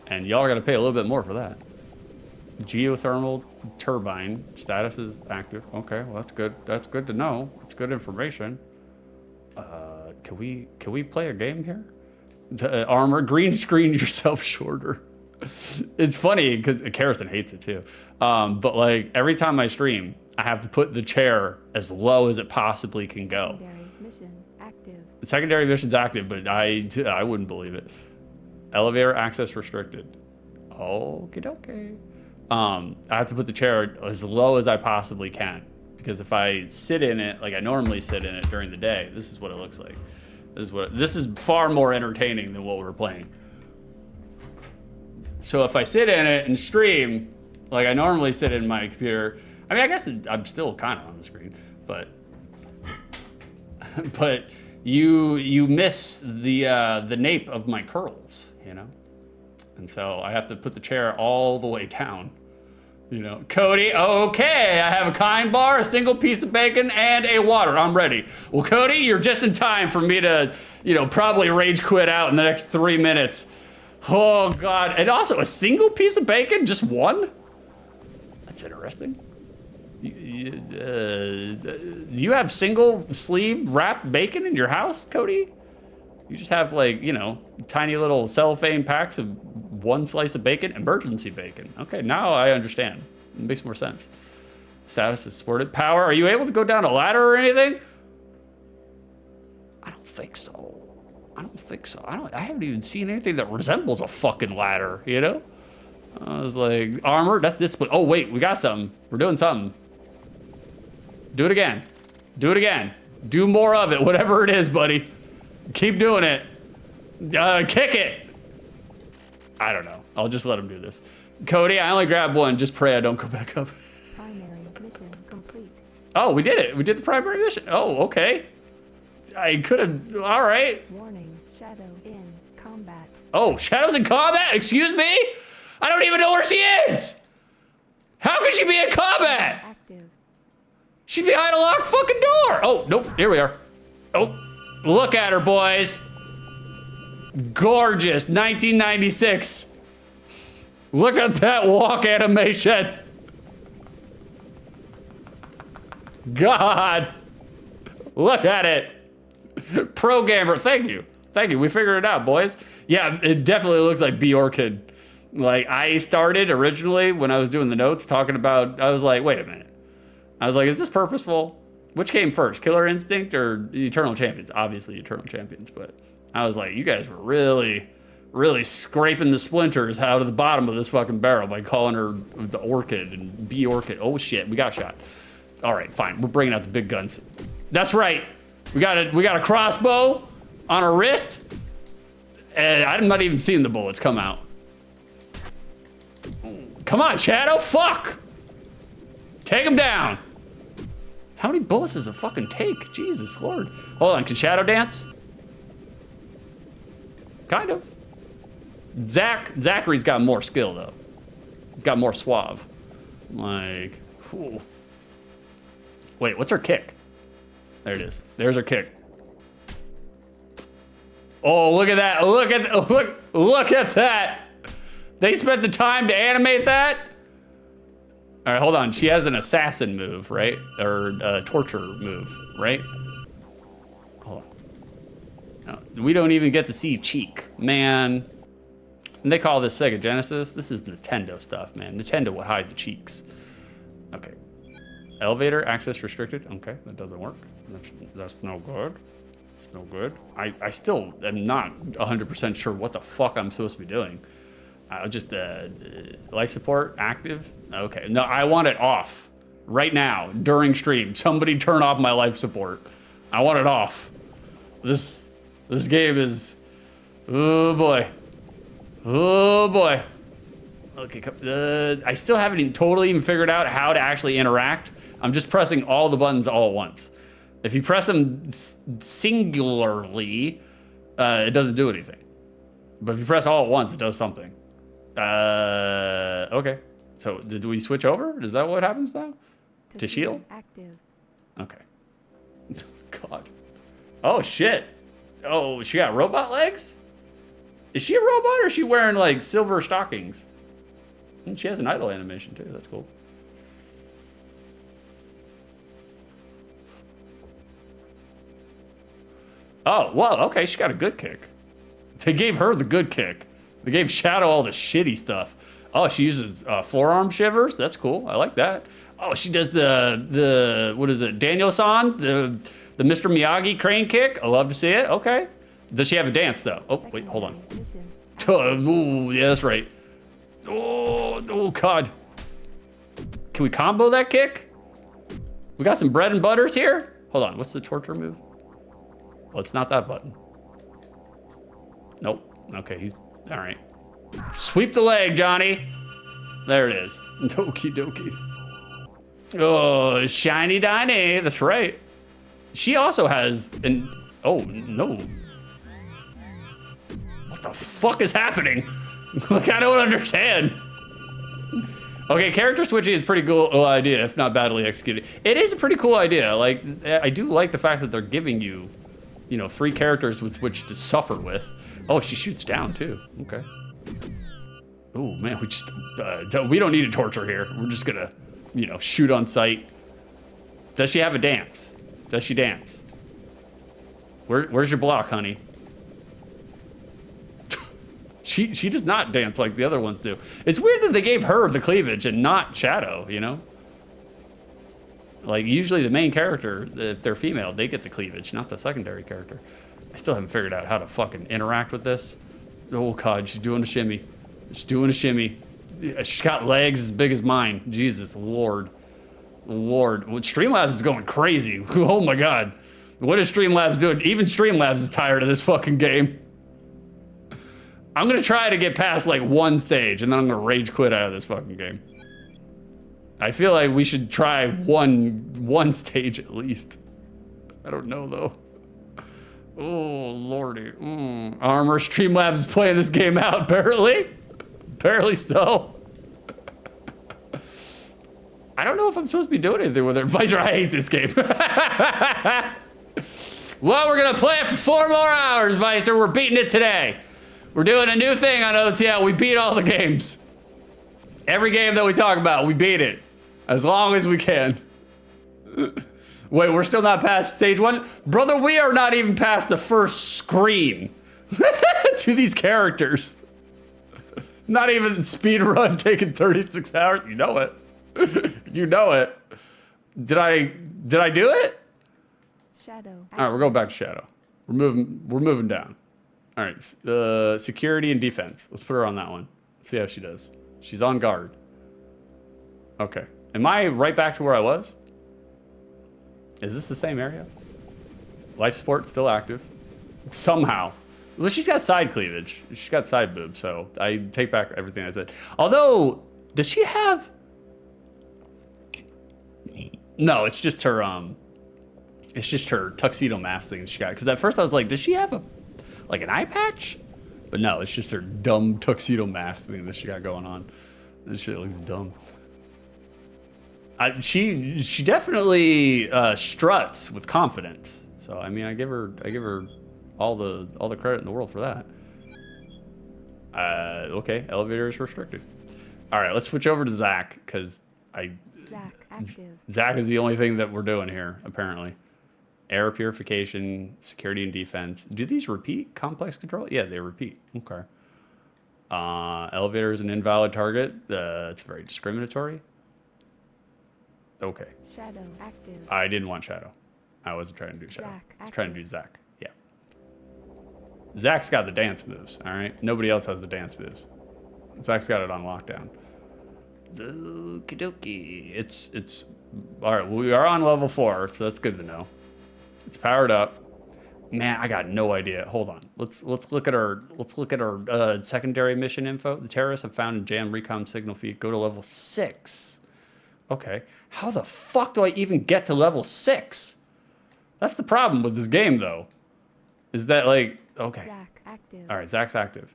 And y'all are gonna pay a little bit more for that. Geothermal turbine status is active. Okay, well that's good. That's good to know. It's good information. Can we play a game here? Armor, green screen yourself shorter. It's funny because Kerosene hates it too. But like every time I stream, I have to put the chair as low as it possibly can go. Secondary mission active. The secondary mission's active, but I wouldn't believe it. Elevator access restricted. Okie dokie. I have to put the chair as low as I possibly can because if I sit in it like I normally sit in it during the day, this is what it looks like. This is far more entertaining than what we're playing. So if I sit in it and stream like I normally sit in my computer, I mean, I guess I'm still kind of on the screen, but you miss the nape of my curls, you know? And so I have to put the chair all the way down. You know, Cody, okay, I have a kind bar, a single piece of bacon, and a water. I'm ready. Well, Cody, you're just in time for me to, you know, probably rage quit out in the next 3 minutes. Oh, God. And also, a single piece of bacon? Just one? That's interesting. Do you have single sleeve wrapped bacon in your house, Cody? You just have, like, you know, tiny little cellophane packs of one slice of bacon, emergency bacon. Okay, now I understand. It makes more sense. Status is supported. Power, are you able to go down a ladder or anything? I don't think so. I haven't even seen anything that resembles a fucking ladder, you know? I was like, armor, that's discipline. Oh, wait, we got something. We're doing something. Do it again. Do it again. Do more of it, whatever it is, buddy. Keep doing it. Kick it. I don't know. I'll just let him do this. Cody, I only grabbed one. Just pray I don't go back up. Primary mission complete. Oh, we did it. We did the primary mission. Oh, okay. I could have. All right. Warning, Shadow in combat. Oh, Shadow's in combat? Excuse me? I don't even know where she is. How could she be in combat? Active. She's behind a locked fucking door. Oh, nope. Here we are. Oh, look at her, boys. Gorgeous. 1996. Look at that walk animation. God. Look at it. Pro gamer. Thank you. Thank you. We figured it out, boys. Yeah, it definitely looks like Bjorkid. Like, I started originally when I was doing the notes talking about, I was like, wait a minute. I was like, is this purposeful? Which came first, Killer Instinct or Eternal Champions? Obviously Eternal Champions, but I was like, you guys were really, really scraping the splinters out of the bottom of this fucking barrel by calling her the Orchid and Bjorkid. Oh shit, we got shot. All right, fine, we're bringing out the big guns. That's right, we got a crossbow on our wrist, and I'm not even seeing the bullets come out. Come on, Shadow, fuck! Take him down. How many bullets does it fucking take? Jesus Lord. Hold on, can Shadow dance? Kind of. Zachary's got more skill though. He's got more suave. Like, whew. Wait, what's her kick? There it is. There's her kick. Oh, look at that. Look at that. They spent the time to animate that? All right, hold on. She has an assassin move, right? Or a torture move, right? Hold on. No, we don't even get to see cheek, man. And they call this Sega Genesis. This is Nintendo stuff, man. Nintendo would hide the cheeks. Okay. Elevator access restricted. Okay, that doesn't work. That's no good. It's no good. I still am not 100% sure what the fuck I'm supposed to be doing. Just life support active. Okay, no, I want it off right now during stream. Somebody turn off my life support. I want it off. This game is, oh boy, oh boy. Okay, I still haven't even totally figured out how to actually interact. I'm just pressing all the buttons all at once. If you press them singularly, it doesn't do anything. But if you press all at once, it does something. Okay. So did we switch over? Is that what happens now? To shield? Active. Okay. God. Oh shit. Oh, she got robot legs? Is she a robot or is she wearing like silver stockings? And she has an idle animation too. That's cool. Oh, well, okay, she got a good kick. They gave her the good kick. They gave Shadow all the shitty stuff. Oh, she uses forearm shivers. That's cool. I like that. Oh, she does the what is it? Daniel-san, the Mr. Miyagi crane kick. I love to see it. Okay. Does she have a dance though? Oh, wait, hold on. Oh, yeah, that's right. Oh, God. Can we combo that kick? We got some bread and butters here. Hold on. What's the torture move? Well, it's not that button. Nope. Okay, he's all right. Sweep the leg, Johnny. There it is. Okie dokie. Oh, shiny Diney. That's right. She also has an... Oh, no. What the fuck is happening? Like, I don't understand. Okay, character switching is a pretty cool idea, if not badly executed. It is a pretty cool idea. Like, I do like the fact that they're giving you, you know, 3 characters with which to suffer with. Oh, she shoots down, too. Okay. Oh, man, we don't need to torture here. We're just gonna, you know, shoot on sight. Does she have a dance? Does she dance? Where's your block, honey? She does not dance like the other ones do. It's weird that they gave her the cleavage and not Shadow, you know? Like, usually the main character, if they're female, they get the cleavage, not the secondary character. I still haven't figured out how to fucking interact with this. Oh, God, she's doing a shimmy. She's doing a shimmy. She's got legs as big as mine. Jesus, Lord. Lord. Well, Streamlabs is going crazy. Oh, my God. What is Streamlabs doing? Even Streamlabs is tired of this fucking game. I'm gonna try to get past like 1 stage and then I'm gonna rage quit out of this fucking game. I feel like we should try one stage at least. I don't know though. Oh lordy. Armor Streamlabs is playing this game out apparently. Apparently so. I don't know if I'm supposed to be doing anything with it. Visor, I hate this game. Well, we're gonna play it for 4 more hours, Visor. We're beating it today. We're doing a new thing on OTL. We beat all the games. Every game that we talk about, we beat it. As long as we can. Wait, we're still not past stage 1? Brother, we are not even past the first screen to these characters. Not even speed run taking 36 hours. You know it. You know it. Did I do it? Shadow. All right, we're going back to Shadow. We're moving down. All right, security and defense. Let's put her on that one. See how she does. She's on guard. Okay. Am I right back to where I was? Is this the same area? Life support still active. Somehow. Well, she's got side cleavage. She's got side boobs, so I take back everything I said. Although, does she have... No, it's just her, it's just her tuxedo mask thing that she got. Because at first I was like, does she have like an eye patch? But no, it's just her dumb tuxedo mask thing that she got going on. This shit looks dumb. She definitely struts with confidence. So I mean, I give her all the credit in the world for that. Okay, elevator is restricted. All right, let's switch over to Zach because Zach, active. Zach is the only thing that we're doing here apparently. Air purification, security and defense. Do these repeat? Complex control? Yeah, they repeat. Okay. Elevator is an invalid target. It's very discriminatory. Okay. Shadow, active. I didn't want Shadow. I wasn't trying to do Shadow. Zach, I was trying to do Zach. Yeah. Zach's got the dance moves, all right? Nobody else has the dance moves. Zach's got it on lockdown. Okie dokie. It's all right, well, we are on level 4, so that's good to know. It's powered up. Man, I got no idea. Hold on. Let's look at our secondary mission info. The terrorists have found a jammed recon signal feed. Go to level 6. Okay. How the fuck do I even get to level 6? That's the problem with this game, though. Is that like okay? Zach, active. All right, Zach's active.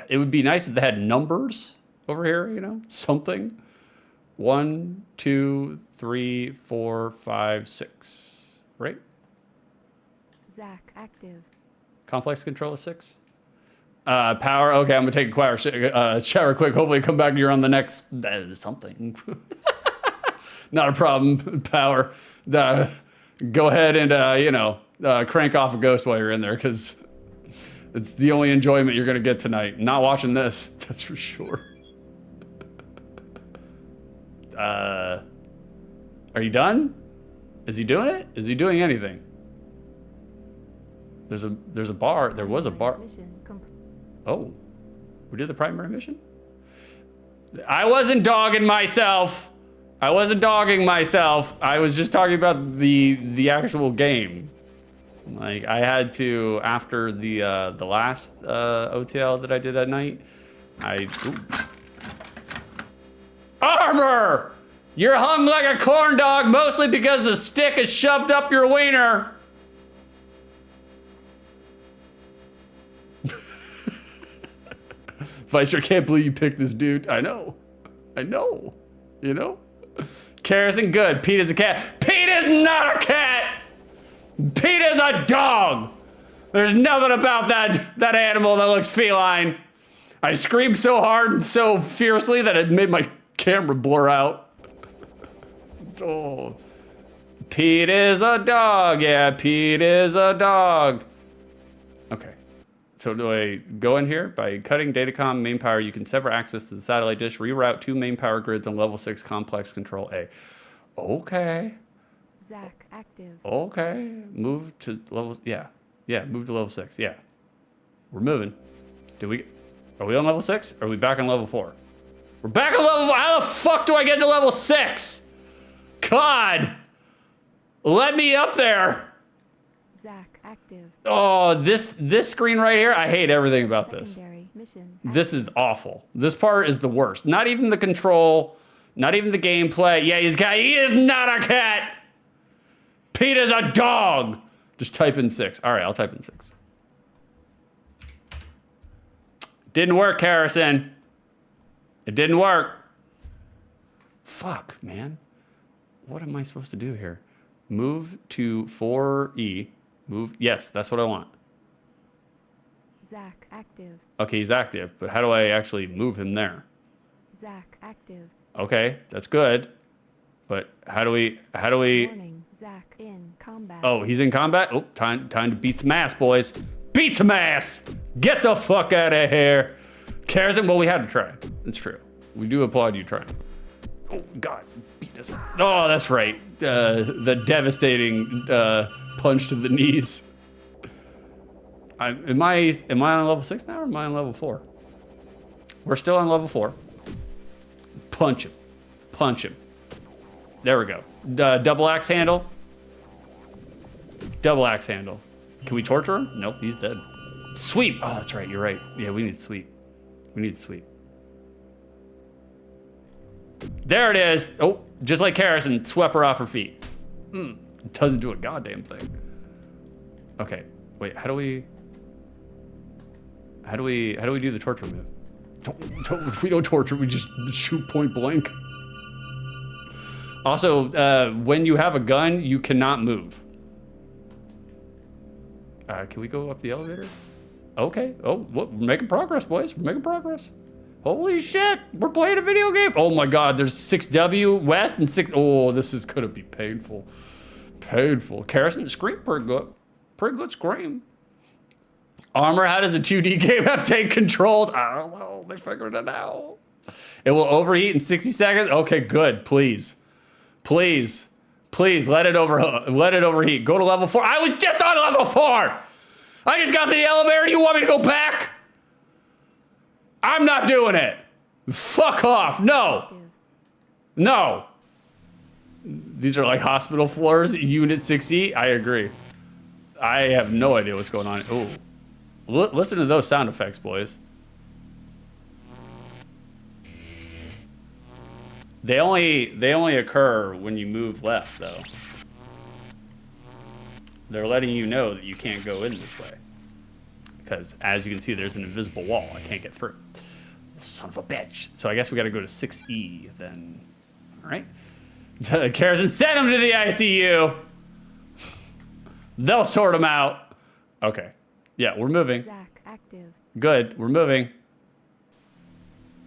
It would be nice if they had numbers over here. You know, something. 1, 2, 3, 4, 5, 6. Right? Zach, active. Complex control is 6. Power. Okay, I'm gonna take a shower quick. Hopefully, come back to you on the next something. Not a problem. Power. Go ahead and crank off a ghost while you're in there because it's the only enjoyment you're gonna get tonight. Not watching this, that's for sure. Are you done? Is he doing it? Is he doing anything? There's a bar. There was a bar. Oh, we did the primary mission? I wasn't dogging myself. I wasn't dogging myself. I was just talking about the actual game. Like I had to after the last OTL that I did at night. Armor! You're hung like a corn dog, mostly because the stick is shoved up your wiener. Vicer, can't believe you picked this dude. I know. You know? Kerrison, good. Pete is a cat. Pete is not a cat! Pete is a dog! There's nothing about that animal that looks feline. I screamed so hard and so fiercely that it made my camera blur out. Oh. Pete is a dog. Yeah, Pete is a dog. Okay. So do I go in here? By cutting datacom main power, you can sever access to the satellite dish, reroute 2 main power grids on level 6 complex control A. Okay. Zach, active. Okay. Move to level, yeah. Yeah, move to level 6, yeah. We're moving. Are we on level 6? Or are we back on level 4? We're back on level 4. How the fuck do I get to level 6? God. Let me up there. Zach, active. Oh, this screen right here, I hate everything about this. Secondary mission. This is awful. This part is the worst. Not even the control, not even the gameplay. Yeah, he is not a cat. Pete is a dog. Just type in 6. All right, I'll type in 6. Didn't work, Harrison. It didn't work. Fuck, man. What am I supposed to do here? Move to 4E. Move. Yes, that's what I want. Zach, active. Okay, he's active, but how do I actually move him there? Zach, active. Okay, that's good. But how do we Warning, Zach, in combat. Oh, he's in combat? Oh, time to beat some ass, boys. Beat some ass! Get the fuck out of here. Kerrison, well, we had to try. It's true. We do applaud you trying. Oh, God. Beat us. Oh, that's right. The devastating punch to the knees. Am I on level 6 now or am I on level 4? We're still on level 4. Punch him. Punch him. There we go. Double axe handle. Double axe handle. Can we torture him? Nope, he's dead. Sweep. Oh, that's right. You're right. Yeah, we need sweep. We need sweep. There it is. Oh, just like Harrison, swept her off her feet. Doesn't do a goddamn thing. Okay, wait. How do we do the torture move? We don't torture. We just shoot point blank. Also, when you have a gun, you cannot move. Can we go up the elevator? Okay. Oh, we're making progress, boys. We're making progress. Holy shit! We're playing a video game. Oh my God! There's 6W west and 6. Oh, this is gonna be painful. Painful. Kerrison, scream pretty good. Pretty good scream. Armor, how does a 2D game have to take controls? I don't know. They figured it out. It will overheat in 60 seconds. Okay, good. Please, please, please let it overheat. Go to level 4. I was just on level 4. I just got the elevator. You want me to go back? I'm not doing it. Fuck off. No. No. These are like hospital floors, Unit 6E. I agree. I have no idea what's going on. Oh, listen to those sound effects, boys. They only occur when you move left, though. They're letting you know that you can't go in this way. Because, as you can see, there's an invisible wall. I can't get through. Son of a bitch. So I guess we got to go to 6E, then. All right. Kerrison, send him to the ICU. They'll sort him out. Okay. Yeah, we're moving. Zach, active. Good. We're moving.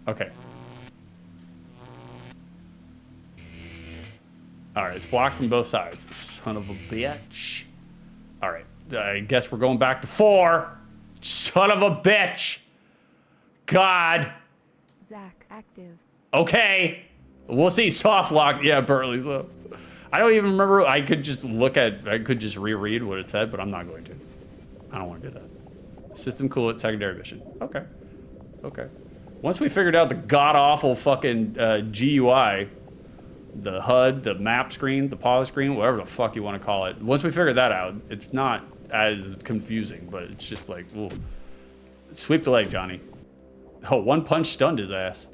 Okay. All right. It's blocked from both sides. Son of a bitch. All right. I guess we're going back to 4. Son of a bitch. God. Zach, active. Okay. We'll see. Soft lock. Yeah, Burley's up. I don't even remember. I could just reread what it said, but I'm not going to. I don't want to do that. System coolant, secondary mission. Okay. Okay. Once we figured out the god-awful fucking GUI, the HUD, the map screen, the pause screen, whatever the fuck you want to call it. Once we figured that out, it's not as confusing, but it's just like, ooh. Sweep the leg, Johnny. Oh, one punch stunned his ass.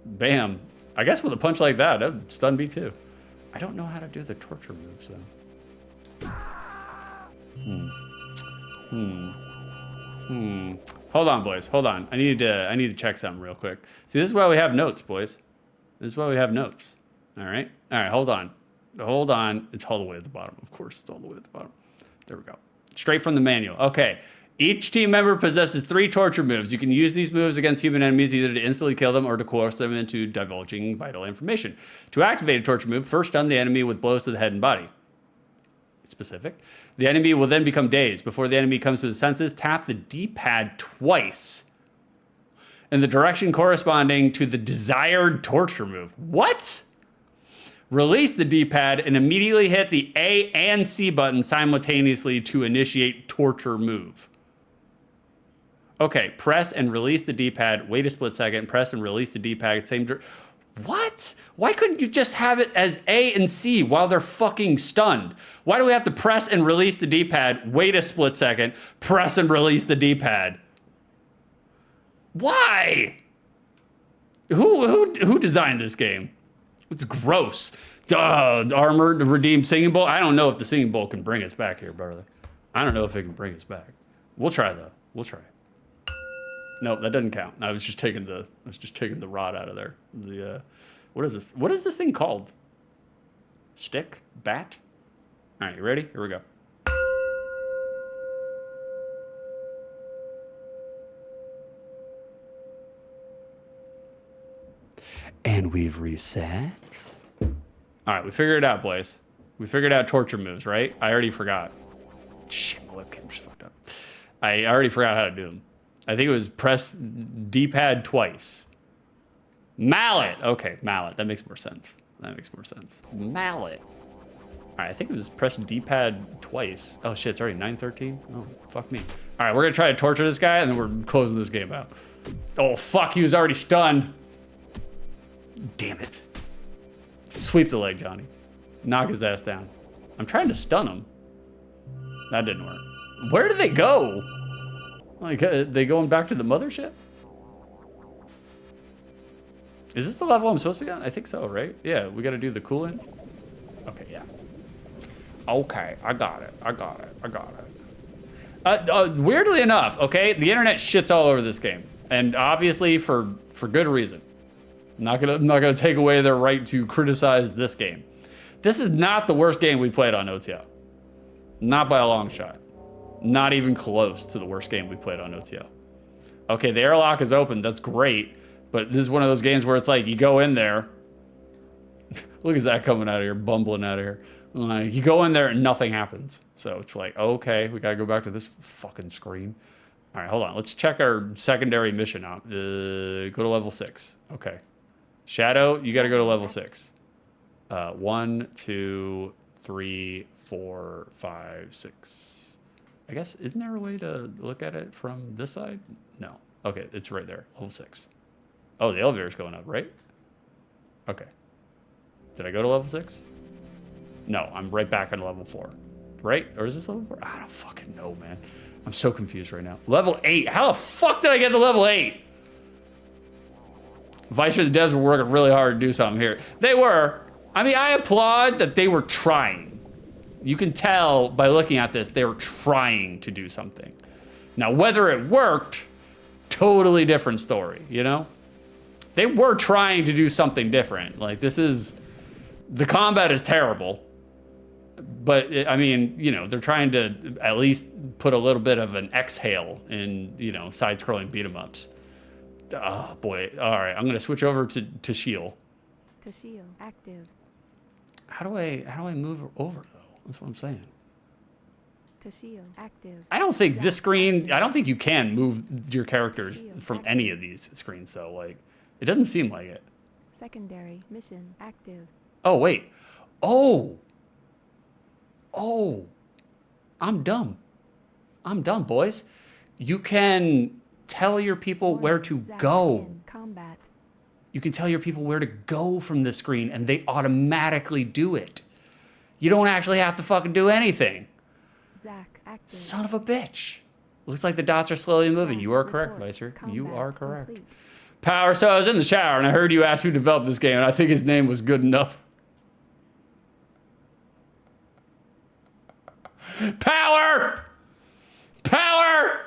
Bam. I guess with a punch like that, that'd stun me too. I don't know how to do the torture moves though. Hold on, boys. Hold on. I need to check something real quick. See, this is why we have notes, boys. This is why we have notes. All right. All right. Hold on. Hold on. It's all the way at the bottom. Of course, it's all the way at the bottom. There we go. Straight from the manual. Okay. Each team member possesses 3 torture moves. You can use these moves against human enemies either to instantly kill them or to coerce them into divulging vital information. To activate a torture move, first stun the enemy with blows to the head and body. Specific. The enemy will then become dazed. Before the enemy comes to the senses, tap the D-pad twice in the direction corresponding to the desired torture move. What? Release the D-pad and immediately hit the A and C buttons simultaneously to initiate torture move. Okay, press and release the D-pad, wait a split second, press and release the D-pad, what? Why couldn't you just have it as A and C while they're fucking stunned? Why do we have to press and release the D-pad, wait a split second, press and release the D-pad? Why? Who designed this game? It's gross. Armored, redeemed singing bowl. I don't know if the singing bowl can bring us back here, brother. I don't know if it can bring us back. We'll try though. We'll try. No, that doesn't count. I was just taking the rod out of there. What is this? What is this thing called? Stick? Bat? All right, you ready? Here we go. And we've reset. All right, we figured it out, boys. We figured out torture moves, right? I already forgot. Shit, my webcam just fucked up. I already forgot how to do them. I think it was press D-pad twice. Mallet. Okay, mallet. That makes more sense. Mallet. All right, I think it was press D-pad twice. Oh shit, it's already 9:13. Oh, fuck me. All right, we're gonna try to torture this guy and then we're closing this game out. Oh fuck, he was already stunned. Damn it. Sweep the leg, Johnny. Knock his ass down. I'm trying to stun him. That didn't work. Where did they go? Like, they going back to the mothership? Is this the level I'm supposed to be on? I think so, right? Yeah, we gotta do the coolant. Okay, yeah. Okay, I got it. Weirdly enough, okay, the internet shits all over this game. And obviously for good reason. I'm not gonna take away their right to criticize this game. This is not the worst game we played on OTL. Not by a long shot. Not even close to the worst game we played on OTL. Okay, the airlock is open, that's great. But this is one of those games where it's like, you go in there. Look at Zach coming out of here, bumbling out of here. Like, you go in there and nothing happens. So it's like, okay, we gotta go back to this fucking screen. All right, hold on. Let's check our secondary mission out. Go to level 6. Okay. Shadow, you gotta go to level 6. 1, 2, 3, 4, 5, 6. I guess, isn't there a way to look at it from this side? No. Okay, it's right there, level 6. Oh, the elevator's going up, right? Okay. Did I go to level 6? No, I'm right back on level 4. Right? Or is this level 4? I don't fucking know, man. I'm so confused right now. Level 8. How the fuck did I get to level 8? Vicer, the devs were working really hard to do something here. They were. I mean, I applaud that they were trying. You can tell by looking at this, they were trying to do something. Now, whether it worked, totally different story, you know? They were trying to do something different. Like, the combat is terrible. But, I mean, you know, they're trying to at least put a little bit of an exhale in, you know, side-scrolling beat-em-ups. Oh, boy. All right, I'm going to switch over to Shield. Toshio active. How do I move over, though? That's what I'm saying. Toshio active. I don't think this screen, I don't think you can move your characters from any of these screens, though. Like, it doesn't seem like it. Secondary mission active. Oh, wait. Oh, I'm dumb, boys. You can tell your people where to go. Combat. You can tell your people where to go from the screen, and they automatically do it. You don't actually have to fucking do anything. Zach active. Son of a bitch. Looks like the dots are slowly moving. You are correct, Vicer. You are correct. Complete. Power, so I was in the shower and I heard you ask who developed this game, and I think his name was good enough. Power! Power!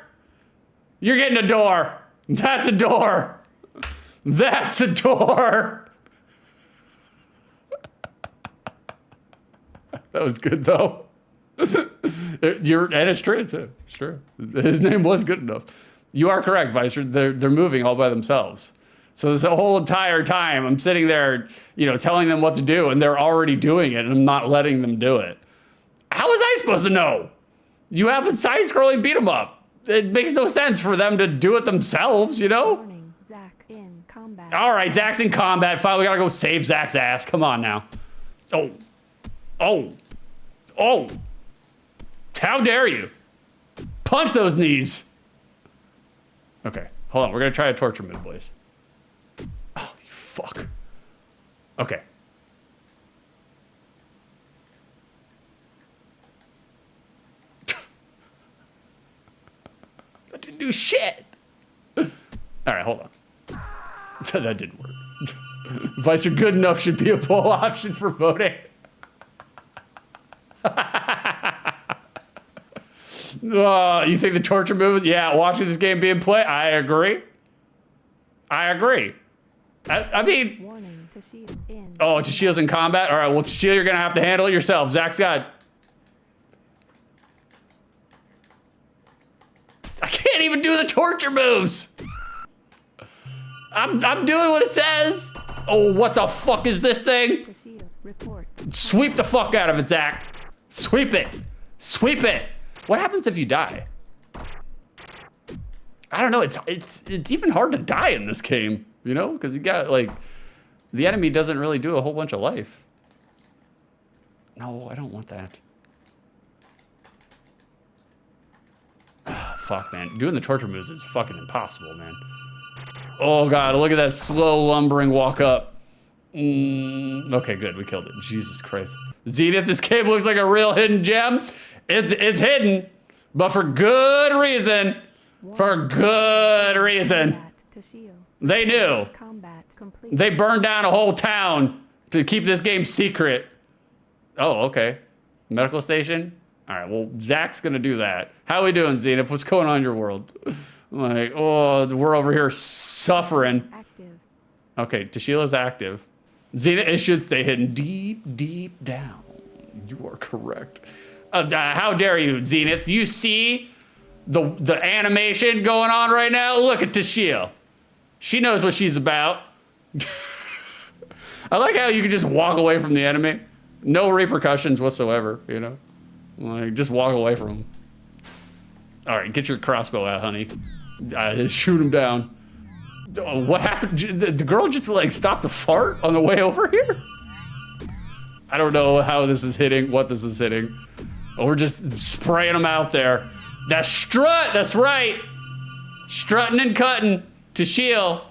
You're getting a door. That's a door. That's a door. That was good though. And it's true too. It's true. His name was good enough. You are correct, Vicer. They're moving all by themselves. So this whole entire time, I'm sitting there, telling them what to do, and they're already doing it, and I'm not letting them do it. How was I supposed to know? You have a side-scrolling beat 'em up. It makes no sense for them to do it themselves, Warning, Zach in combat. All right, Zach's in combat. Fine, we gotta go save Zach's ass. Come on now. Oh. How dare you? Punch those knees. Okay, hold on. We're gonna try a torture move, boys. Oh, you fuck. Okay. That didn't do shit. All right, hold on. That didn't work. Vicer good enough should be a poll option for voting. You think the torture move? Yeah, watching this game being played, I agree. I mean, Warning, Toshio in. oh, Toshio's in combat? All right, well, Toshio, you're going to have to handle it yourself. Zach's got... I can't even do the torture moves. I'm doing what it says. Oh, what the fuck is this thing? Toshio, report. Sweep the fuck out of it, Zach. Sweep it. Sweep it. What happens if you die? I don't know. It's even hard to die in this game, because you got the enemy doesn't really do a whole bunch of life. No, I don't want that. Fuck, man. Doing the torture moves is fucking impossible, man. Oh god, look at that slow lumbering walk up. Okay, good. We killed it. Jesus Christ. Zenith, this game looks like a real hidden gem. It's hidden, but for good reason. For good reason. Combat, Toshio. They knew. Combat complete. They burned down a whole town to keep this game secret. Oh, okay. Medical station? All right, well, Zach's gonna do that. How we doing, Zenith? What's going on in your world? We're over here suffering. Active. Okay, Tashila's active. Zenith, it should stay hidden deep down. You are correct. How dare you, Zenith? You see the animation going on right now? Look at Tashila. She knows what she's about. I like how you can just walk away from the enemy. No repercussions whatsoever, just walk away from them. All right, get your crossbow out, honey. Shoot him down. What happened? The girl just stopped to fart on the way over here? I don't know how this is hitting, what this is hitting. Oh, we're just spraying them out there. That's strut, that's right. Strutting and cutting to shield.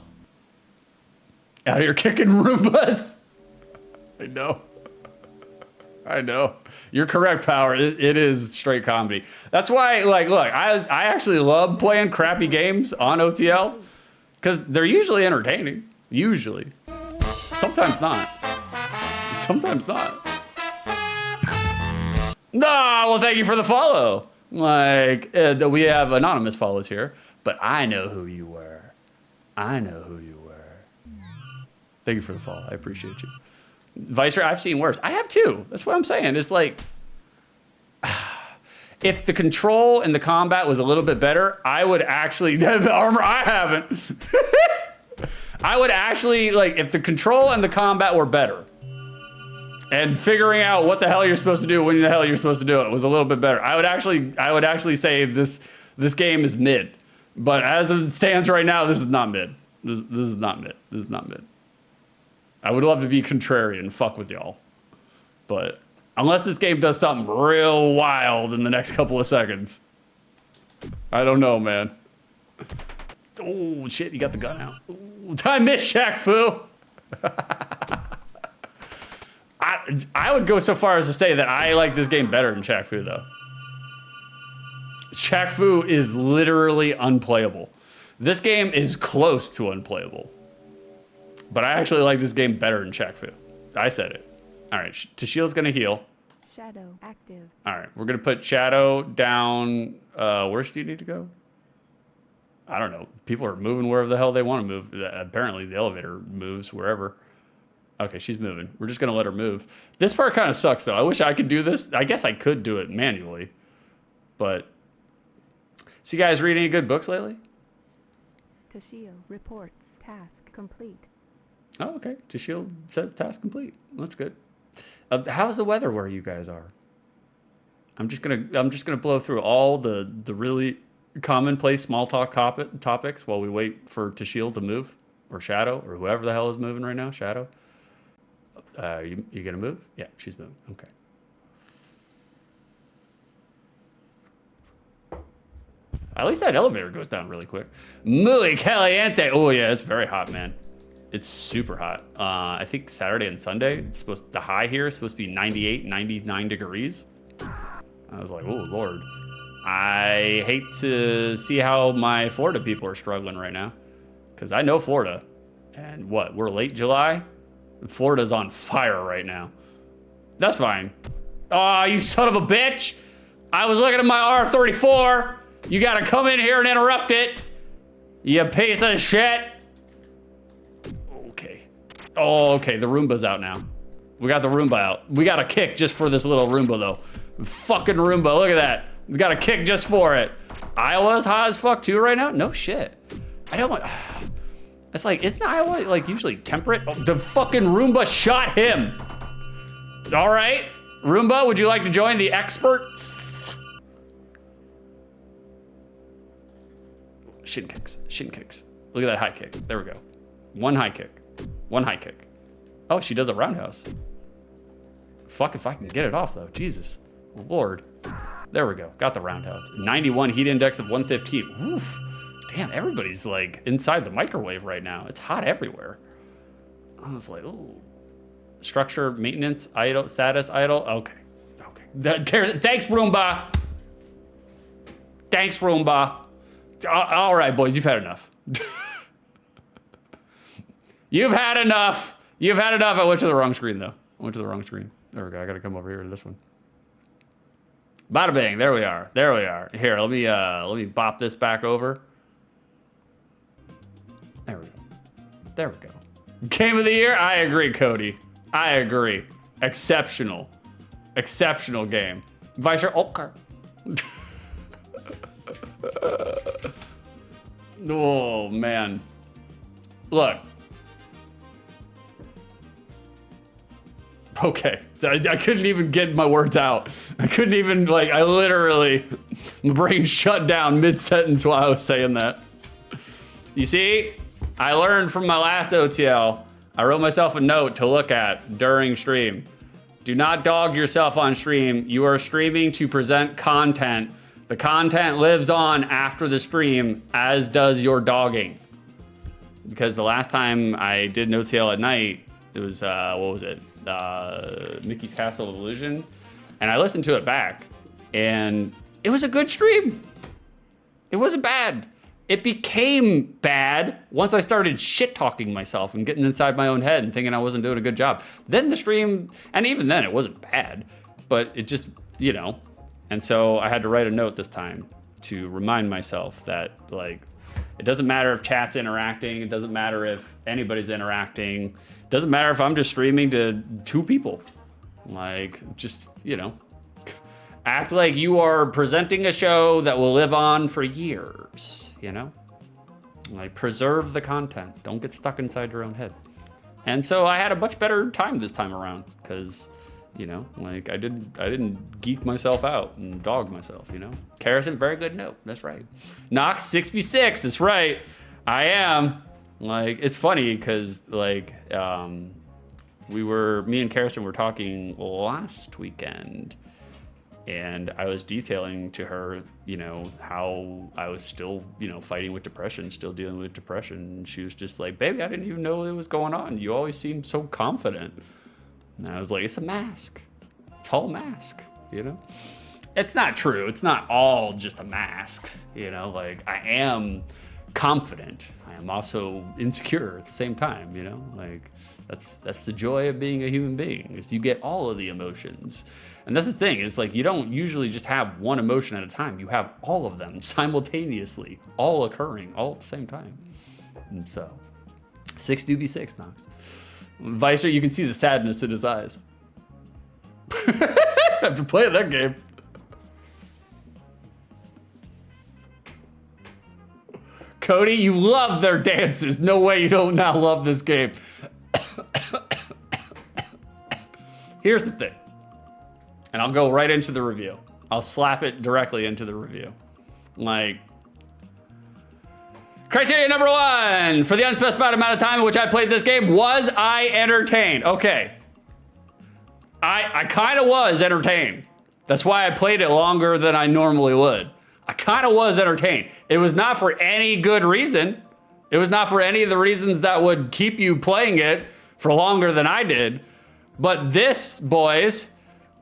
Out here kicking Roombas. I know. You're correct, Power. It is straight comedy. That's why, look, I actually love playing crappy games on OTL because they're usually entertaining. Usually. Sometimes not. Sometimes not. No, well, thank you for the follow. We have anonymous follows here, but I know who you were. Thank you for the follow. I appreciate you. Vicer, I've seen worse. I have too. That's what I'm saying. It's if the control and the combat was a little bit better, I would actually, the armor, I haven't. I would actually, if the control and the combat were better, and figuring out what the hell you're supposed to do when the hell you're supposed to do it was a little bit better, I would actually say this game is mid. But as it stands right now, this is not mid. This is not mid. I would love to be contrarian and fuck with y'all. But unless this game does something real wild in the next couple of seconds, I don't know, man. Oh, shit, you got the gun out. Ooh, I missed Shaq Fu. I would go so far as to say that I like this game better than Shaq Fu, though. Shaq Fu is literally unplayable. This game is close to unplayable. But I actually like this game better than Shaq Fu. I said it. All right, Tashiel's gonna heal. Shadow active. All right, we're gonna put Shadow down. Where do you need to go? I don't know. People are moving wherever the hell they want to move. Apparently the elevator moves wherever. Okay, she's moving. We're just gonna let her move. This part kind of sucks though. I wish I could do this. I guess I could do it manually. But, so you guys read any good books lately? Toshio reports task complete. Oh, okay. Tashiel says task complete. That's good. How's the weather where you guys are? I'm just gonna blow through all the really commonplace small talk topics while we wait for Tashiel to move, or Shadow, or whoever the hell is moving right now. Shadow. You gonna move? Yeah, she's moving. Okay. At least that elevator goes down really quick. Muy caliente. Oh yeah, it's very hot, man. It's super hot. I think Saturday and Sunday, the high here is supposed to be 98, 99 degrees. I was like, oh Lord. I hate to see how my Florida people are struggling right now. Because I know Florida. And what, we're late July? Florida's on fire right now. That's fine. Aw, you son of a bitch. I was looking at my R34. You gotta come in here and interrupt it. You piece of shit. Okay. Oh, okay, the Roomba's out now. We got the Roomba out. We got a kick just for this little Roomba though. Fucking Roomba, look at that. We got a kick just for it. Iowa's hot as fuck too right now? No shit. I don't want, it's like, isn't Iowa like usually temperate? Oh, the fucking Roomba shot him. All right, Roomba, would you like to join the X-Perts? Shin kicks, shin kicks. Look at that high kick. There we go. One high kick. One high kick. Oh, she does a roundhouse. Fuck if I can get it off though. Jesus. Lord. There we go. Got the roundhouse. 91 heat index of 115. Oof. Damn, everybody's like inside the microwave right now. It's hot everywhere. I was like, ooh. Structure, maintenance, idle, status, idle. Okay. Okay. Thanks, Roomba. Thanks, Roomba. All right, boys, you've had enough. You've had enough. You've had enough. I went to the wrong screen, though. I went to the wrong screen. There we go. I got to come over here to this one. Bada bing. There we are. There we are. Here, let me bop this back over. There we go. There we go. Game of the year? I agree, Cody. I agree. Exceptional. Exceptional game. Vicer. Okay. Oh, man. Look. Okay. I couldn't even get my words out. I couldn't even, like, I literally, my brain shut down mid-sentence while I was saying that. You see, I learned from my last OTL. I wrote myself a note to look at during stream. Do not dog yourself on stream. You are streaming to present content. The content lives on after the stream, as does your dogging. Because the last time I did an OTL at night, it was, what was it? Mickey's Castle of Illusion. And I listened to it back, and it was a good stream. It wasn't bad. It became bad once I started shit-talking myself and getting inside my own head and thinking I wasn't doing a good job. Then the stream, and even then it wasn't bad, but it just, you know. And so I had to write a note this time to remind myself that, like, it doesn't matter if chat's interacting. It doesn't matter if anybody's interacting. It doesn't matter if I'm just streaming to 2 people. Like, just, you know, act like you are presenting a show that will live on for years, you know? Like, preserve the content. Don't get stuck inside your own head. And so I had a much better time this time around because, you know, like I didn't geek myself out and dog myself, you know? Carrison, very good note. That's right. Knox 6v6. That's right. I am. Like, it's funny because, like, me and Carrison were talking last weekend, and I was detailing to her, you know, how I was still, you know, fighting with depression, still dealing with depression. And she was just like, baby, I didn't even know it was going on. You always seemed so confident. And I was like, it's a mask. It's all a mask, you know? It's not true. It's not all just a mask, you know? Like, I am confident. I am also insecure at the same time, you know? Like, that's the joy of being a human being, is you get all of the emotions. And that's the thing, is like, you don't usually just have one emotion at a time. You have all of them simultaneously, all occurring, all at the same time. And so, 6 do be 6, Knox. Vicer, you can see the sadness in his eyes. After playing that game. Cody, you love their dances. No way you don't now love this game. Here's the thing. And I'll go right into the review. I'll slap it directly into the review. Like, criteria number 1, for the unspecified amount of time in which I played this game, was I entertained? Okay. I kind of was entertained. That's why I played it longer than I normally would. I kind of was entertained. It was not for any good reason. It was not for any of the reasons that would keep you playing it for longer than I did. But this, boys,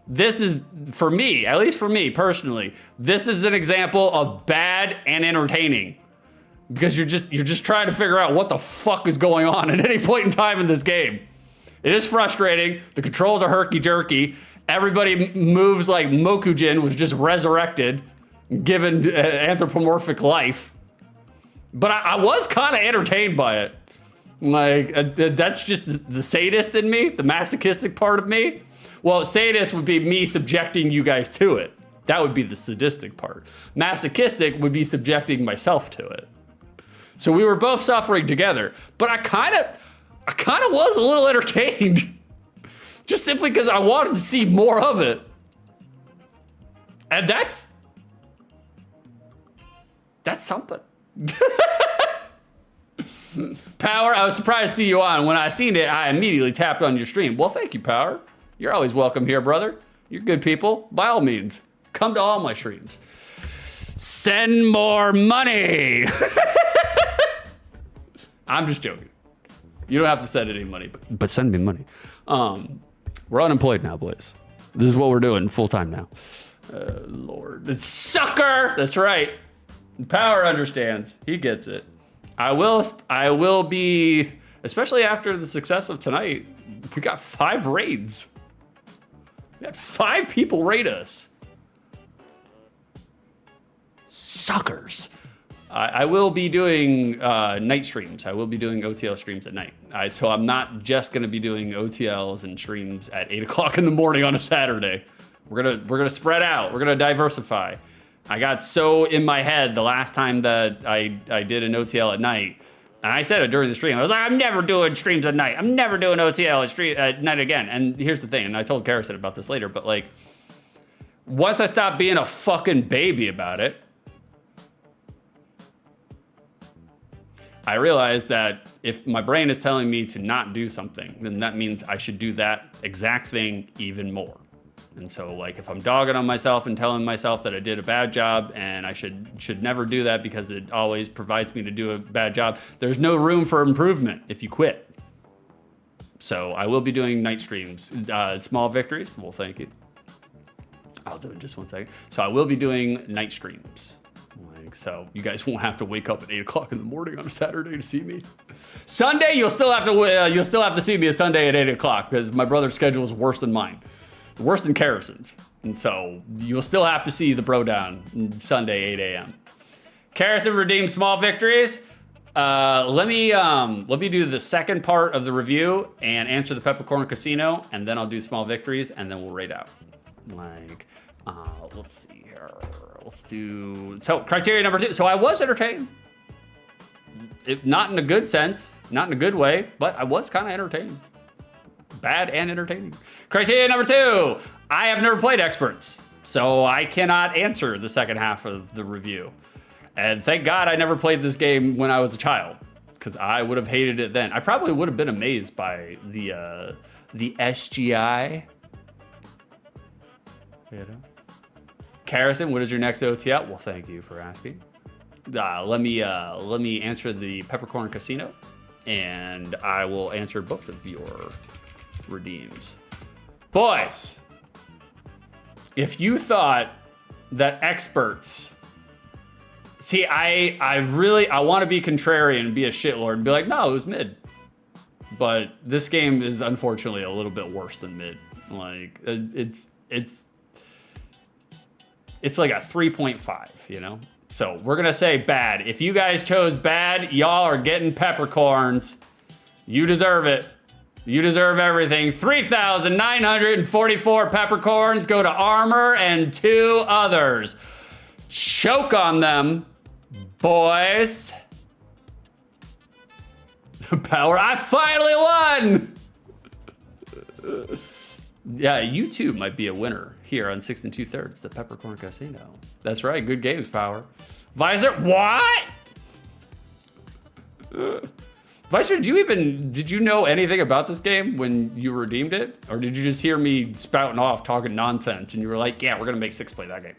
this is, for me, at least for me personally, this is an example of bad and entertaining. Because you're just trying to figure out what the fuck is going on at any point in time in this game. It is frustrating. The controls are herky-jerky. Everybody moves like Mokujin was just resurrected, given anthropomorphic life. But I was kind of entertained by it. Like, that's just the sadist in me, the masochistic part of me. Well, sadist would be me subjecting you guys to it. That would be the sadistic part. Masochistic would be subjecting myself to it. So we were both suffering together, but I kind of was a little entertained. Just simply because I wanted to see more of it. And that's something. Power, I was surprised to see you on. When I seen it, I immediately tapped on your stream. Well, thank you, Power. You're always welcome here, brother. You're good people. By all means, come to all my streams. Send more money. I'm just joking. You don't have to send any money, but send me money. We're unemployed now, boys. This is what we're doing full time now. Lord, it's sucker. That's right. Power understands. He gets it. I will be, especially after the success of tonight. We got 5 raids. We had 5 people raid us. Suckers. I will be doing night streams. I will be doing OTL streams at night. So I'm not just gonna be doing OTLs and streams at 8 o'clock in the morning on a Saturday. We're gonna spread out. We're gonna diversify. I got so in my head the last time that I did an OTL at night, and I said it during the stream. I was like, I'm never doing streams at night. I'm never doing OTL at night again. And here's the thing, and I told Karison about this later, but like, once I stopped being a fucking baby about it, I realized that if my brain is telling me to not do something, then that means I should do that exact thing even more. And so, like, if I'm dogging on myself and telling myself that I did a bad job and I should never do that because it always provides me to do a bad job, there's no room for improvement if you quit. So I will be doing night streams. Small victories, well, thank you. I'll do it in just 1 second. So I will be doing night streams. So you guys won't have to wake up at 8 o'clock in the morning on a Saturday to see me. Sunday, you'll still have to see me a Sunday at 8 o'clock because my brother's schedule is worse than mine, worse than Karison's, and so you'll still have to see the bro down Sunday 8 a.m. Karison redeemed small victories. Let me do the second part of the review and answer the Peppercorn Casino, and then I'll do small victories, and then we'll raid out. Like, let's see here. Let's do, so criteria number 2. So I was entertained. Not in a good sense, not in a good way, but I was kind of entertained. Bad and entertaining. Criteria number 2. I have never played X-Perts, so I cannot answer the second half of the review. And thank God I never played this game when I was a child, because I would have hated it then. I probably would have been amazed by the SGI. You know? Karison, what is your next OTL? Well, thank you for asking. Let me answer the Peppercorn Casino, and I will answer both of your redeems. Boys, if you thought that X-Perts See, I want to be contrarian and be a shitlord and be like, no, it was mid. But this game is unfortunately a little bit worse than mid. Like it's like a 3.5, you know? So we're gonna say bad. If you guys chose bad, y'all are getting peppercorns. You deserve it. You deserve everything. 3,944 peppercorns go to Armor and 2 others. Choke on them, boys. The power, I finally won! Yeah, you too might be a winner here on 6 2/3, the Peppercorn Casino. That's right, good games, Power. Visor, what? Visor, did you know anything about this game when you redeemed it? Or did you just hear me spouting off, talking nonsense, and you were like, yeah, we're gonna make 6 play that game?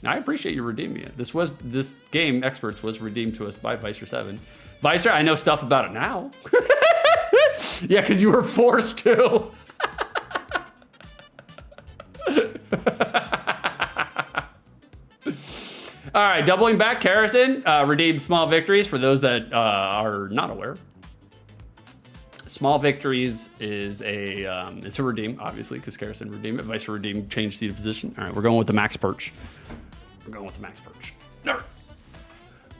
I appreciate you redeeming it. This game, X-Perts, was redeemed to us by Visor7. Visor, I know stuff about it now. Yeah, because you were forced to. All right, doubling back, Karrison redeemed small victories for those that are not aware. Small victories is it's a redeem, obviously, because Karrison redeemed it. Vice redeem, change seat of position. All right, we're going with the max perch. We're going with the max perch. No.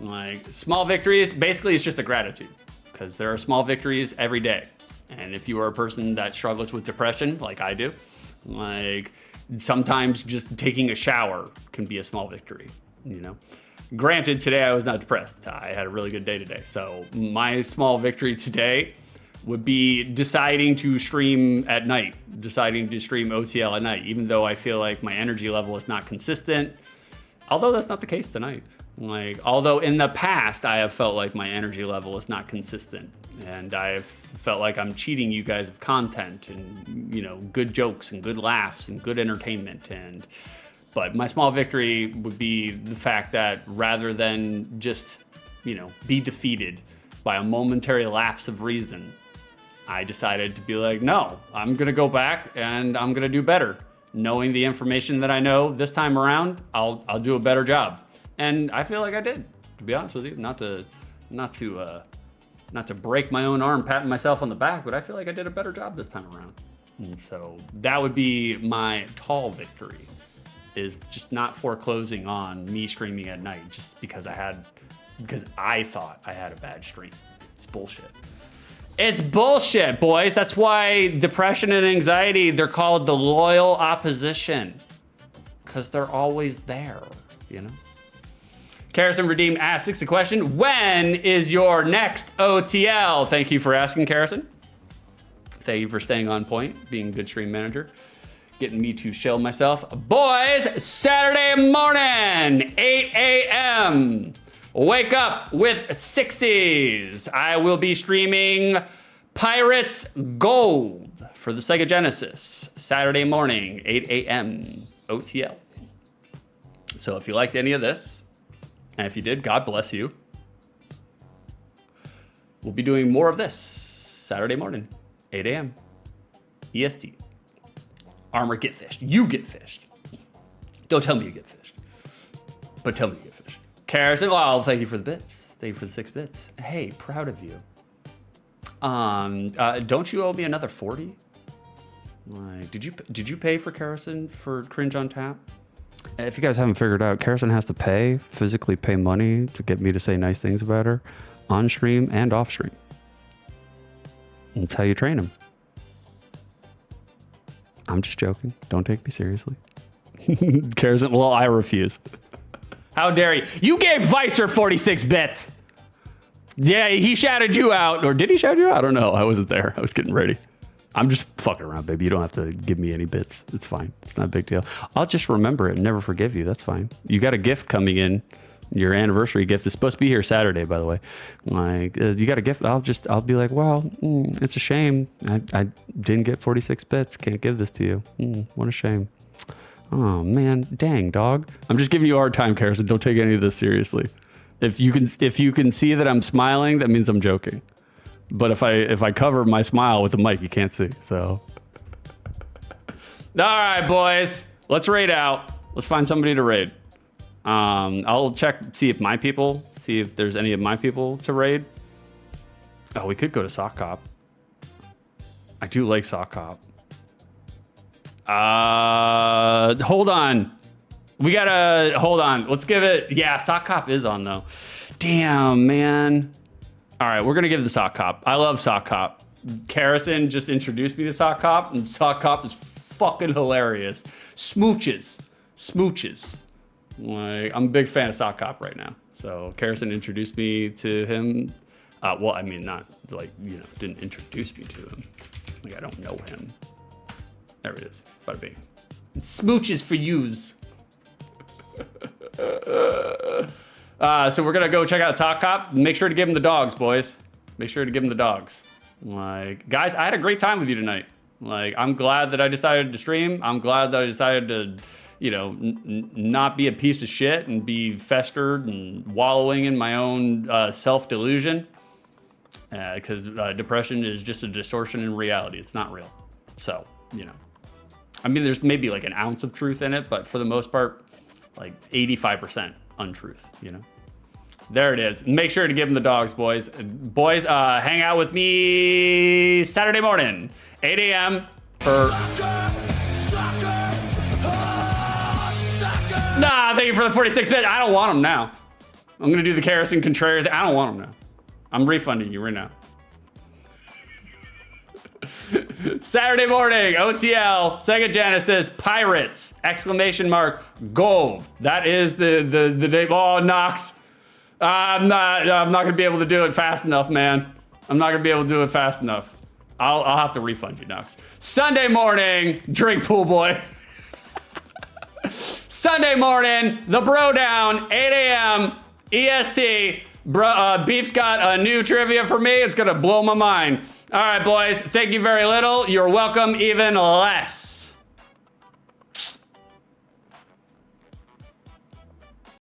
Like, small victories, basically it's just a gratitude, because there are small victories every day. And if you are a person that struggles with depression, like I do, like, sometimes just taking a shower can be a small victory, you know? Granted, today I was not depressed. I had a really good day today. So my small victory today would be deciding to stream at night, deciding to stream OTL at night, even though I feel like my energy level is not consistent. Although that's not the case tonight. Like, although in the past I have felt like my energy level is not consistent, and I've felt like I'm cheating you guys of content and, you know, good jokes and good laughs and good entertainment. But my small victory would be the fact that rather than just, you know, be defeated by a momentary lapse of reason, I decided to be like, no, I'm gonna go back and I'm gonna do better. Knowing the information that I know this time around, I'll do a better job. And I feel like I did, to be honest with you. Not to break my own arm, patting myself on the back, but I feel like I did a better job this time around. And so that would be my tall victory, is just not foreclosing on me streaming at night just because I thought I had a bad stream. It's bullshit. It's bullshit, boys. That's why depression and anxiety, they're called the loyal opposition, because they're always there, you know? Karrison Redeemed asks a question. When is your next OTL? Thank you for asking, Karrison. Thank you for staying on point, being a good stream manager, getting me to shell myself. Boys, Saturday morning, 8 a.m. Wake up with 60s. I will be streaming Pirates Gold for the Sega Genesis, Saturday morning, 8 a.m. OTL. So if you liked any of this, and if you did, God bless you. We'll be doing more of this Saturday morning, 8 a.m. EST. Armor, get fished. You get fished. Don't tell me you get fished, but tell me you get fished. Karrison, well, thank you for the bits. Thank you for the 6 bits. Hey, proud of you. Don't you owe me another 40? Like, did you pay for Karrison for Cringe on Tap? If you guys haven't figured out, Karrison has to physically pay money to get me to say nice things about her on stream and off stream. That's how you train him. I'm just joking. Don't take me seriously. Karrison, well, I refuse. How dare you? You gave Visor 46 bits. Yeah, he shouted you out. Or did he shout you out? I don't know. I wasn't there. I was getting ready. I'm just fucking around, baby. You don't have to give me any bits. It's fine. It's not a big deal. I'll just remember it and never forgive you. That's fine. You got a gift coming in. Your anniversary gift is supposed to be here Saturday, by the way. Like, you got a gift. I'll be like, well, it's a shame. I didn't get 46 bits. Can't give this to you. What a shame. Oh man, dang, dog. I'm just giving you a hard time, Karrison. Don't take any of this seriously. If you can see that I'm smiling, that means I'm joking. But if I cover my smile with the mic, you can't see. So, all right, boys, let's raid out. Let's find somebody to raid. I'll see if there's any of my people to raid. Oh, we could go to Sock Cop. I do like Sock Cop. Hold on. Hold on. Let's give it. Yeah, Sock Cop is on though. Damn, man. All right, we're gonna give it the Sock Cop. I love Sock Cop. Karrison just introduced me to Sock Cop, and Sock Cop is fucking hilarious. Smooches. Like, I'm a big fan of Sock Cop right now. So Karrison introduced me to him. Well, I mean, not like, you know, didn't introduce me to him. Like, I don't know him. There it is. Bada bing. Smooches for yous. So we're gonna go check out Sock Cop. Make sure to give him the dogs, boys. Make sure to give him the dogs. Like, guys, I had a great time with you tonight. Like, I'm glad that I decided to stream. I'm glad that I decided to, you know, not be a piece of shit and be festered and wallowing in my own self-delusion. Because depression is just a distortion in reality. It's not real. So, you know. I mean, there's maybe like an ounce of truth in it, but for the most part, like 85% untruth, you know? There it is. Make sure to give them the dogs, boys. Boys, hang out with me Saturday morning, 8 a.m. for... Nah, thank you for the 46 bit. I don't want them now. I'm gonna do the Karrison Contrarian thing. I don't want them now. I'm refunding you right now. Saturday morning, OTL, Sega Genesis, Pirates, exclamation mark, gold. That is the name. Oh, Nox. I'm not gonna be able to do it fast enough, man. I'm not gonna be able to do it fast enough. I'll have to refund you, Nox. Sunday morning, drink pool boy. Sunday morning, the bro down, 8 a.m. EST. Beef's got a new trivia for me. It's gonna blow my mind. All right, boys, thank you very little. You're welcome even less.